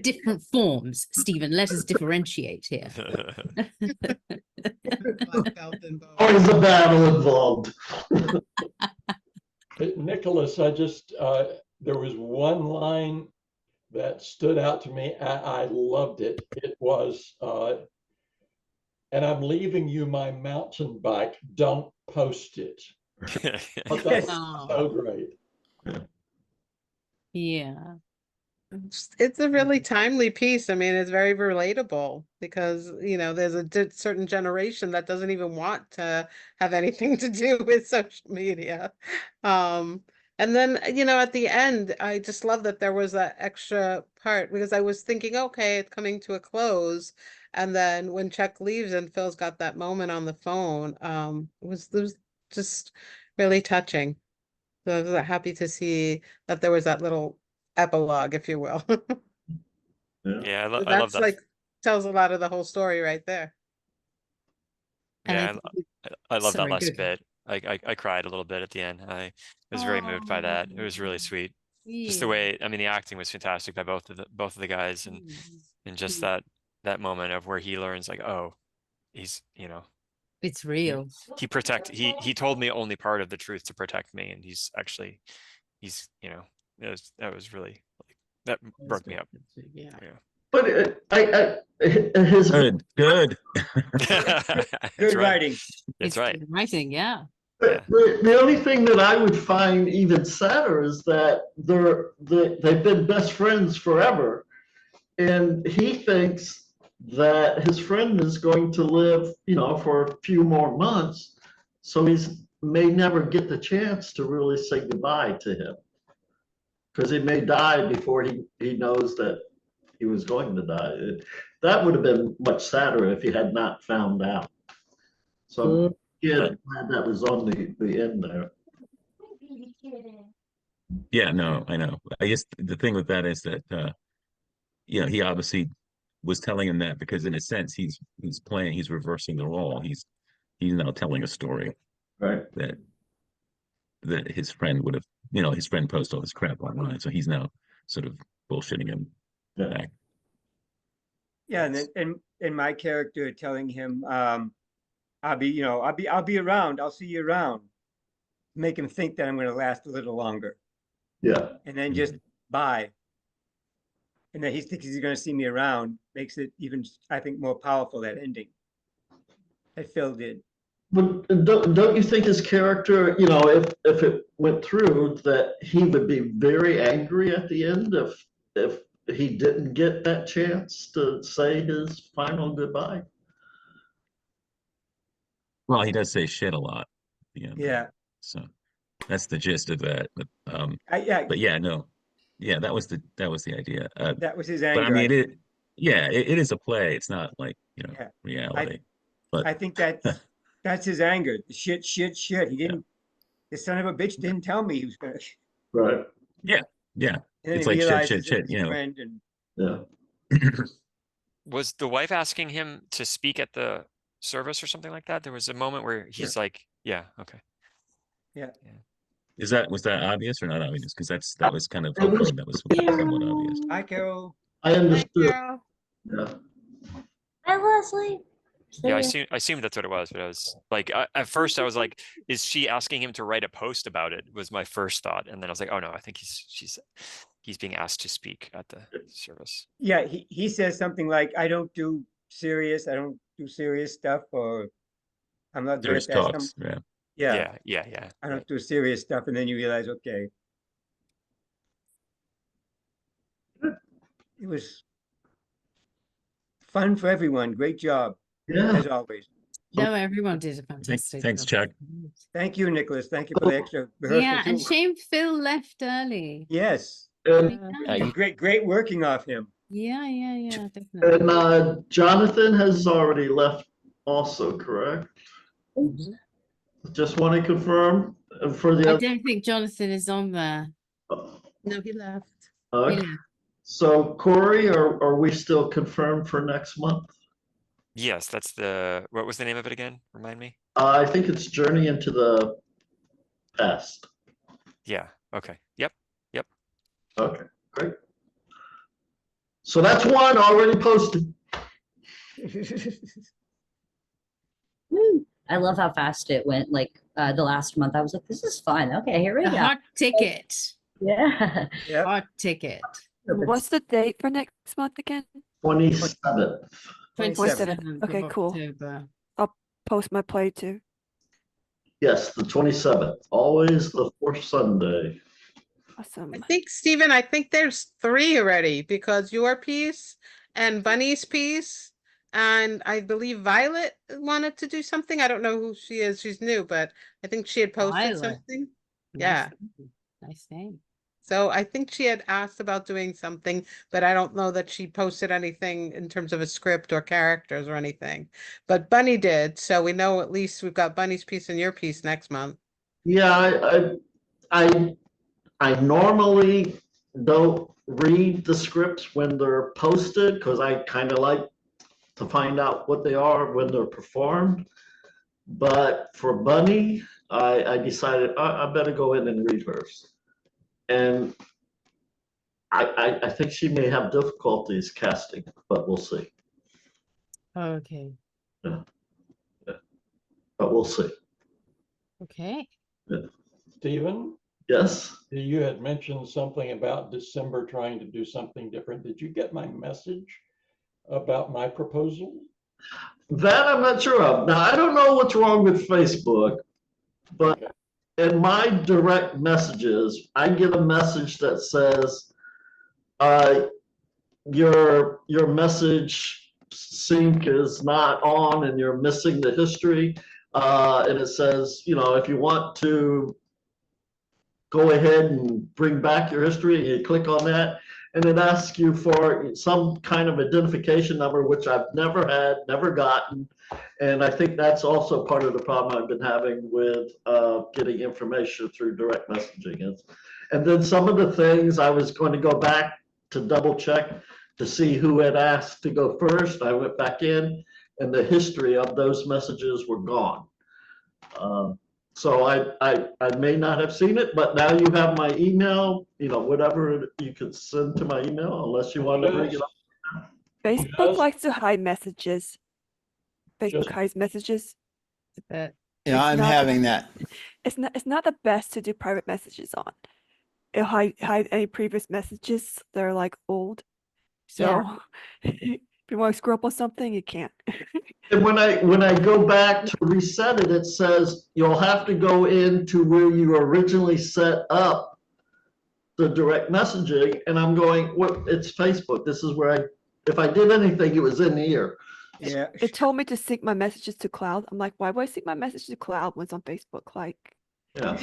Speaker 1: but different forms. Stephen, let us differentiate here.
Speaker 3: Always a battle involved.
Speaker 13: Nicholas, I just, there was one line that stood out to me. I loved it. It was, and I'm leaving you my mountain bike. Don't post it. That's so great.
Speaker 1: Yeah.
Speaker 8: It's a really timely piece. I mean, it's very relatable because, you know, there's a certain generation that doesn't even want to have anything to do with social media. And then, you know, at the end, I just love that there was that extra part because I was thinking, okay, it's coming to a close. And then when Chuck leaves and Phil's got that moment on the phone, it was just really touching. So I was happy to see that there was that little epilogue, if you will.
Speaker 14: Yeah, I love
Speaker 8: That's
Speaker 14: that.
Speaker 8: like tells a lot of the whole story right there.
Speaker 14: Yeah, I love that
Speaker 8: Sorry,
Speaker 14: last
Speaker 8: good.
Speaker 14: bit. I cried a little bit at the end. I was very moved by that. It was really sweet. Just the
Speaker 1: Yeah.
Speaker 14: way, I mean, the acting was fantastic by both of the guys, and just that moment of where he learns like, oh, he's, you know,
Speaker 1: It's real.
Speaker 14: he told me only part of the truth to protect me, and he's, you know, that was really like, that broke me up.
Speaker 8: Yeah.
Speaker 3: But his
Speaker 19: Good.
Speaker 14: That's
Speaker 21: Good
Speaker 14: right.
Speaker 21: writing.
Speaker 14: That's right.
Speaker 1: Writing, yeah.
Speaker 3: The only thing that I would find even sadder is that they've been best friends forever, and he thinks that his friend is going to live, you know, for a few more months, so he's may never get the chance to really say goodbye to him, because he may die before he knows that he was going to die. That would have been much sadder if he had not found out. So yeah, glad that was on the end there.
Speaker 19: Yeah, no, I know. I guess the thing with that is that you know, he obviously was telling him that because in a sense he's reversing the role. He's now telling a story.
Speaker 3: Right.
Speaker 19: That his friend would have, you know, his friend posted all this crap online. So he's now sort of bullshitting him back.
Speaker 21: Yeah, and my character telling him, I'll be around. I'll see you around. Make him think that I'm going to last a little longer.
Speaker 3: Yeah.
Speaker 21: And then just bye. And then he thinks he's going to see me around makes it even, I think, more powerful, that ending that Phil did.
Speaker 3: But don't you think his character, you know, if it went through, that he would be very angry at the end if he didn't get that chance to say his final goodbye?
Speaker 19: Well, he does say shit a lot.
Speaker 21: Yeah.
Speaker 19: So that's the gist of that. But
Speaker 21: yeah.
Speaker 19: But yeah, no. Yeah, that was the idea.
Speaker 21: That was his
Speaker 19: But I
Speaker 21: anger.
Speaker 19: mean, it is a play. It's not like, you know, reality. But
Speaker 21: I think that's his anger. The shit. He didn't. The son of a bitch didn't tell me he was gonna.
Speaker 3: Right.
Speaker 19: Yeah.
Speaker 21: And then
Speaker 19: It's
Speaker 21: he
Speaker 19: like
Speaker 21: realizes
Speaker 19: shit.
Speaker 21: it's
Speaker 19: You
Speaker 21: his
Speaker 19: know.
Speaker 21: friend and
Speaker 3: Yeah.
Speaker 14: Was the wife asking him to speak at the service or something like that? There was a moment where he's like, yeah, okay.
Speaker 21: Yeah.
Speaker 19: Was that obvious or not obvious? Because that was kind of hoping that was somewhat obvious.
Speaker 21: Hi, Carol.
Speaker 3: I understood.
Speaker 8: Carol.
Speaker 3: Yeah.
Speaker 16: Hi, Leslie.
Speaker 14: Yeah, I assumed that's what it was, but I was like, at first I was like, is she asking him to write a post about it? Was my first thought, and then I was like, oh no, I think he's being asked to speak at the service.
Speaker 21: Yeah, he says something like, I don't do serious stuff, or I'm not good
Speaker 19: Serious
Speaker 21: at that.
Speaker 19: talks.
Speaker 21: Yeah.
Speaker 14: Yeah.
Speaker 21: I don't do serious stuff, and then you realize, okay. It was fun for everyone. Great job.
Speaker 3: Yeah.
Speaker 21: As always.
Speaker 1: No, everyone did a fantastic
Speaker 19: Thanks,
Speaker 1: job.
Speaker 19: Chuck.
Speaker 21: Thank you, Nicholas. Thank you for the extra rehearsal.
Speaker 1: Yeah, and
Speaker 21: too.
Speaker 1: shame Phil left early.
Speaker 21: Yes.
Speaker 3: And
Speaker 21: Great working off him.
Speaker 1: Yeah, definitely.
Speaker 3: And Jonathan has already left also, correct? Just want to confirm for the
Speaker 1: I
Speaker 3: other.
Speaker 1: don't think Jonathan is on there.
Speaker 8: No, he left.
Speaker 3: Okay.
Speaker 1: He left.
Speaker 3: So Corey, are we still confirmed for next month?
Speaker 14: Yes, that's what was the name of it again? Remind me.
Speaker 3: I think it's Journey into the Past.
Speaker 14: Yeah. Okay. Yep.
Speaker 3: Okay, great. So that's one already posted.
Speaker 16: Woo. I love how fast it went. Like the last month, I was like, "This is fun." Okay, here we
Speaker 1: The
Speaker 16: go.
Speaker 1: hot ticket.
Speaker 16: Yeah.
Speaker 21: Yep.
Speaker 1: Hot ticket.
Speaker 6: What's the date for next month again?
Speaker 3: 27th.
Speaker 1: 27th
Speaker 6: Okay,
Speaker 1: of
Speaker 6: cool.
Speaker 1: October.
Speaker 6: I'll post my play too.
Speaker 3: Yes, the 27th. Always the fourth Sunday.
Speaker 6: Awesome.
Speaker 8: I think, Stephen, I think there's 3 already because your piece and Bunny's piece, and I believe Violet wanted to do something. I don't know who she is. She's new, but I think she had posted
Speaker 1: Violet.
Speaker 8: something.
Speaker 1: Nice
Speaker 8: Yeah.
Speaker 1: name. Nice name.
Speaker 8: So I think she had asked about doing something, but I don't know that she posted anything in terms of a script or characters or anything. But Bunny did, so we know at least we've got Bunny's piece and your piece next month.
Speaker 3: Yeah, I normally don't read the scripts when they're posted because I kind of like to find out what they are when they're performed. But for Bunny, I decided I better go in and read hers. And I think she may have difficulties casting, but we'll see.
Speaker 1: Okay.
Speaker 3: Yeah. But we'll see.
Speaker 1: Okay.
Speaker 3: Yeah.
Speaker 13: Stephen,
Speaker 3: Yes.
Speaker 13: you had mentioned something about December trying to do something different. Did you get my message about my proposal?
Speaker 3: That I'm not sure of. Now, I don't know what's wrong with Facebook, but in my direct messages, I get a message that says, your message sync is not on and you're missing the history. And it says, if you want to go ahead and bring back your history, you click on that, and it asks you for some kind of identification number, which I've never had, never gotten. And I think that's also part of the problem I've been having with getting information through direct messaging. And then some of the things I was going to go back to double check to see who had asked to go first. I went back in and the history of those messages were gone. So I may not have seen it, but now you have my email, whatever you could send to my email, unless you want to bring it up.
Speaker 6: Facebook likes to hide messages. Facebook
Speaker 13: Just-
Speaker 6: hides messages.
Speaker 22: Yeah,
Speaker 6: It's
Speaker 22: I'm
Speaker 6: not-
Speaker 22: having that.
Speaker 6: It's not the best to do private messages on. It'll hide any previous messages that are like old. So if you want to screw up on something, you can't.
Speaker 3: And when I go back to reset it, it says you'll have to go into where you originally set up the direct messaging. And I'm going, what? It's Facebook. This is where if I did anything, it was in here.
Speaker 21: Yeah.
Speaker 6: It told me to sync my messages to cloud. I'm like, why would I sync my messages to cloud when it's on Facebook? Like,
Speaker 3: Yeah.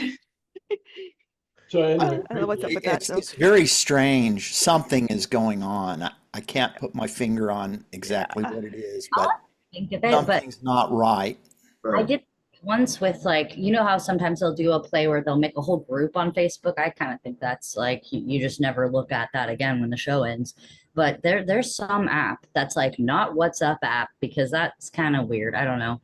Speaker 13: So
Speaker 6: I
Speaker 13: anyway,
Speaker 6: don't know what's up with that. So
Speaker 22: It's very strange. Something is going on. I can't put my finger on exactly what it is, but
Speaker 16: Think of it, but
Speaker 22: something's not right.
Speaker 16: I did once with like, you know how sometimes they'll do a play where they'll make a whole group on Facebook. I kind of think that's like you just never look at that again when the show ends. But there's some app that's like not WhatsApp app because that's kind of weird. I don't know.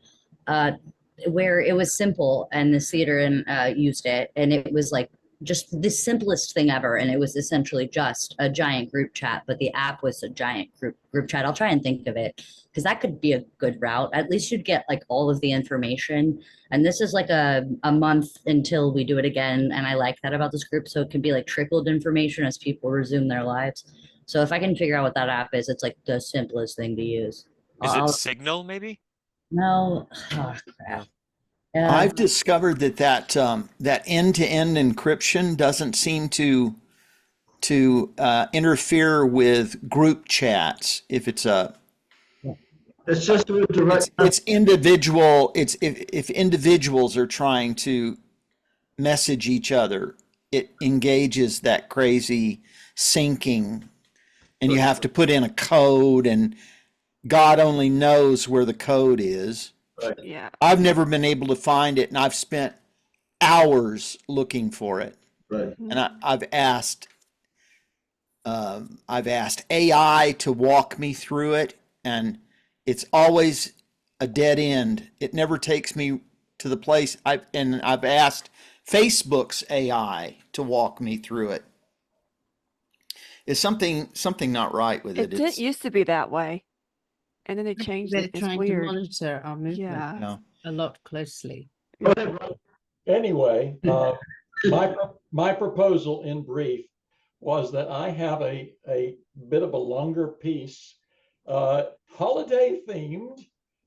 Speaker 16: Where it was simple and the theater and used it, and it was like just the simplest thing ever, and it was essentially just a giant group chat, but the app was a giant group chat. I'll try and think of it because that could be a good route. At least you'd get like all of the information, and this is like a month until we do it again, and I like that about this group, so it can be like trickled information as people resume their lives. So if I can figure out what that app is, it's like the simplest thing to use.
Speaker 14: Is it
Speaker 16: I'll-
Speaker 14: Signal maybe?
Speaker 16: No. Oh, crap.
Speaker 22: I've discovered that end-to-end encryption doesn't seem to interfere with group chats. If it's
Speaker 3: It's just a direct.
Speaker 22: it's individual. It's if individuals are trying to message each other, it engages that crazy syncing, and you have to put in a code, and God only knows where the code is.
Speaker 3: Right.
Speaker 6: yeah.
Speaker 22: I've never been able to find it, and I've spent hours looking for it.
Speaker 3: Right.
Speaker 22: And I've asked AI to walk me through it, and it's always a dead end. It never takes me to the place. I've asked Facebook's AI to walk me through it, Is something not right with
Speaker 6: It
Speaker 22: it?
Speaker 6: didn't
Speaker 22: It's
Speaker 6: used to be that way, and then they changed
Speaker 1: They're
Speaker 6: it. It's
Speaker 1: trying to
Speaker 6: weird.
Speaker 1: monitor our movement
Speaker 6: Yeah.
Speaker 22: yeah.
Speaker 1: a lot closely.
Speaker 13: Anyway, my proposal in brief was that I have a bit of a longer piece, holiday themed.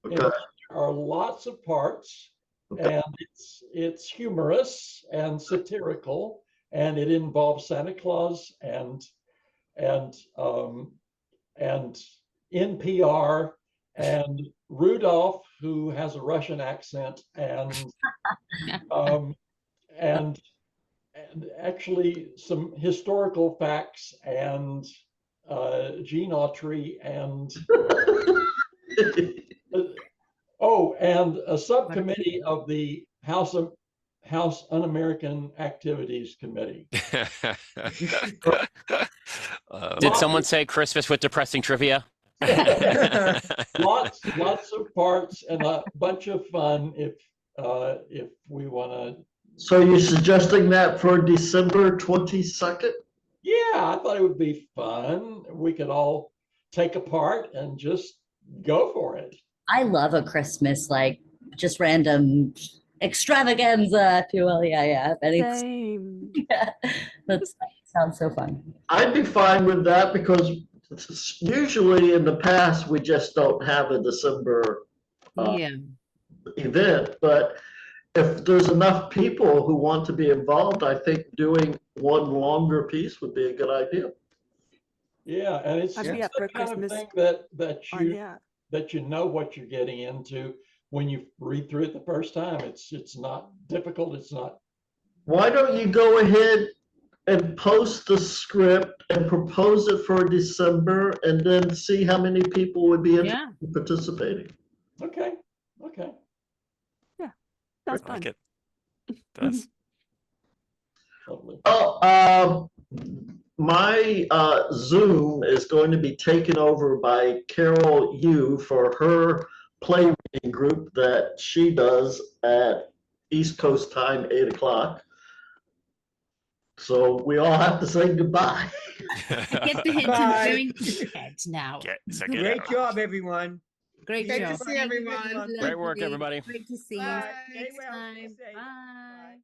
Speaker 13: in which there are lots of parts, and it's humorous and satirical, and it involves Santa Claus and NPR and Rudolph, who has a Russian accent, and and actually some historical facts and Gene Autry and and a subcommittee of the House Un-American Activities Committee.
Speaker 7: Did someone say Christmas with depressing trivia?
Speaker 13: lots of parts and a bunch of fun if we want to.
Speaker 3: So you're suggesting that for December 22nd?
Speaker 13: Yeah, I thought it would be fun. We could all take a part and just go for it.
Speaker 16: I love a Christmas, like just random extravaganza, if you will. Yeah.
Speaker 6: Same.
Speaker 16: Yeah, that sounds so fun.
Speaker 3: I'd be fine with that because usually in the past, we just don't have a December event. But if there's enough people who want to be involved, I think doing one longer piece would be a good idea.
Speaker 13: Yeah, and it's
Speaker 6: I'd be
Speaker 13: the
Speaker 6: up for
Speaker 13: kind of
Speaker 6: Christmas.
Speaker 13: thing
Speaker 6: Yeah.
Speaker 13: that you know what you're getting into when you read through it the first time. It's not difficult. It's not.
Speaker 3: Why don't you go ahead and post the script and propose it for December and then see how many people would be interested in participating?
Speaker 13: Okay.
Speaker 6: Yeah, that's
Speaker 14: I like
Speaker 6: fun.
Speaker 14: it. That's
Speaker 3: My Zoom is going to be taken over by Carol Yu for her play reading group that she does at East Coast time, 8 o'clock. So we all have to say goodbye.
Speaker 1: Get the hint
Speaker 17: Bye.
Speaker 1: of going to bed now.
Speaker 17: Great job, everyone.
Speaker 1: Great
Speaker 8: Great
Speaker 1: job.
Speaker 8: to see everyone.
Speaker 7: Great work, everybody.
Speaker 1: Great to see you.
Speaker 17: Bye.
Speaker 1: Next
Speaker 17: Stay well, stay
Speaker 1: time.
Speaker 17: safe.
Speaker 1: Bye.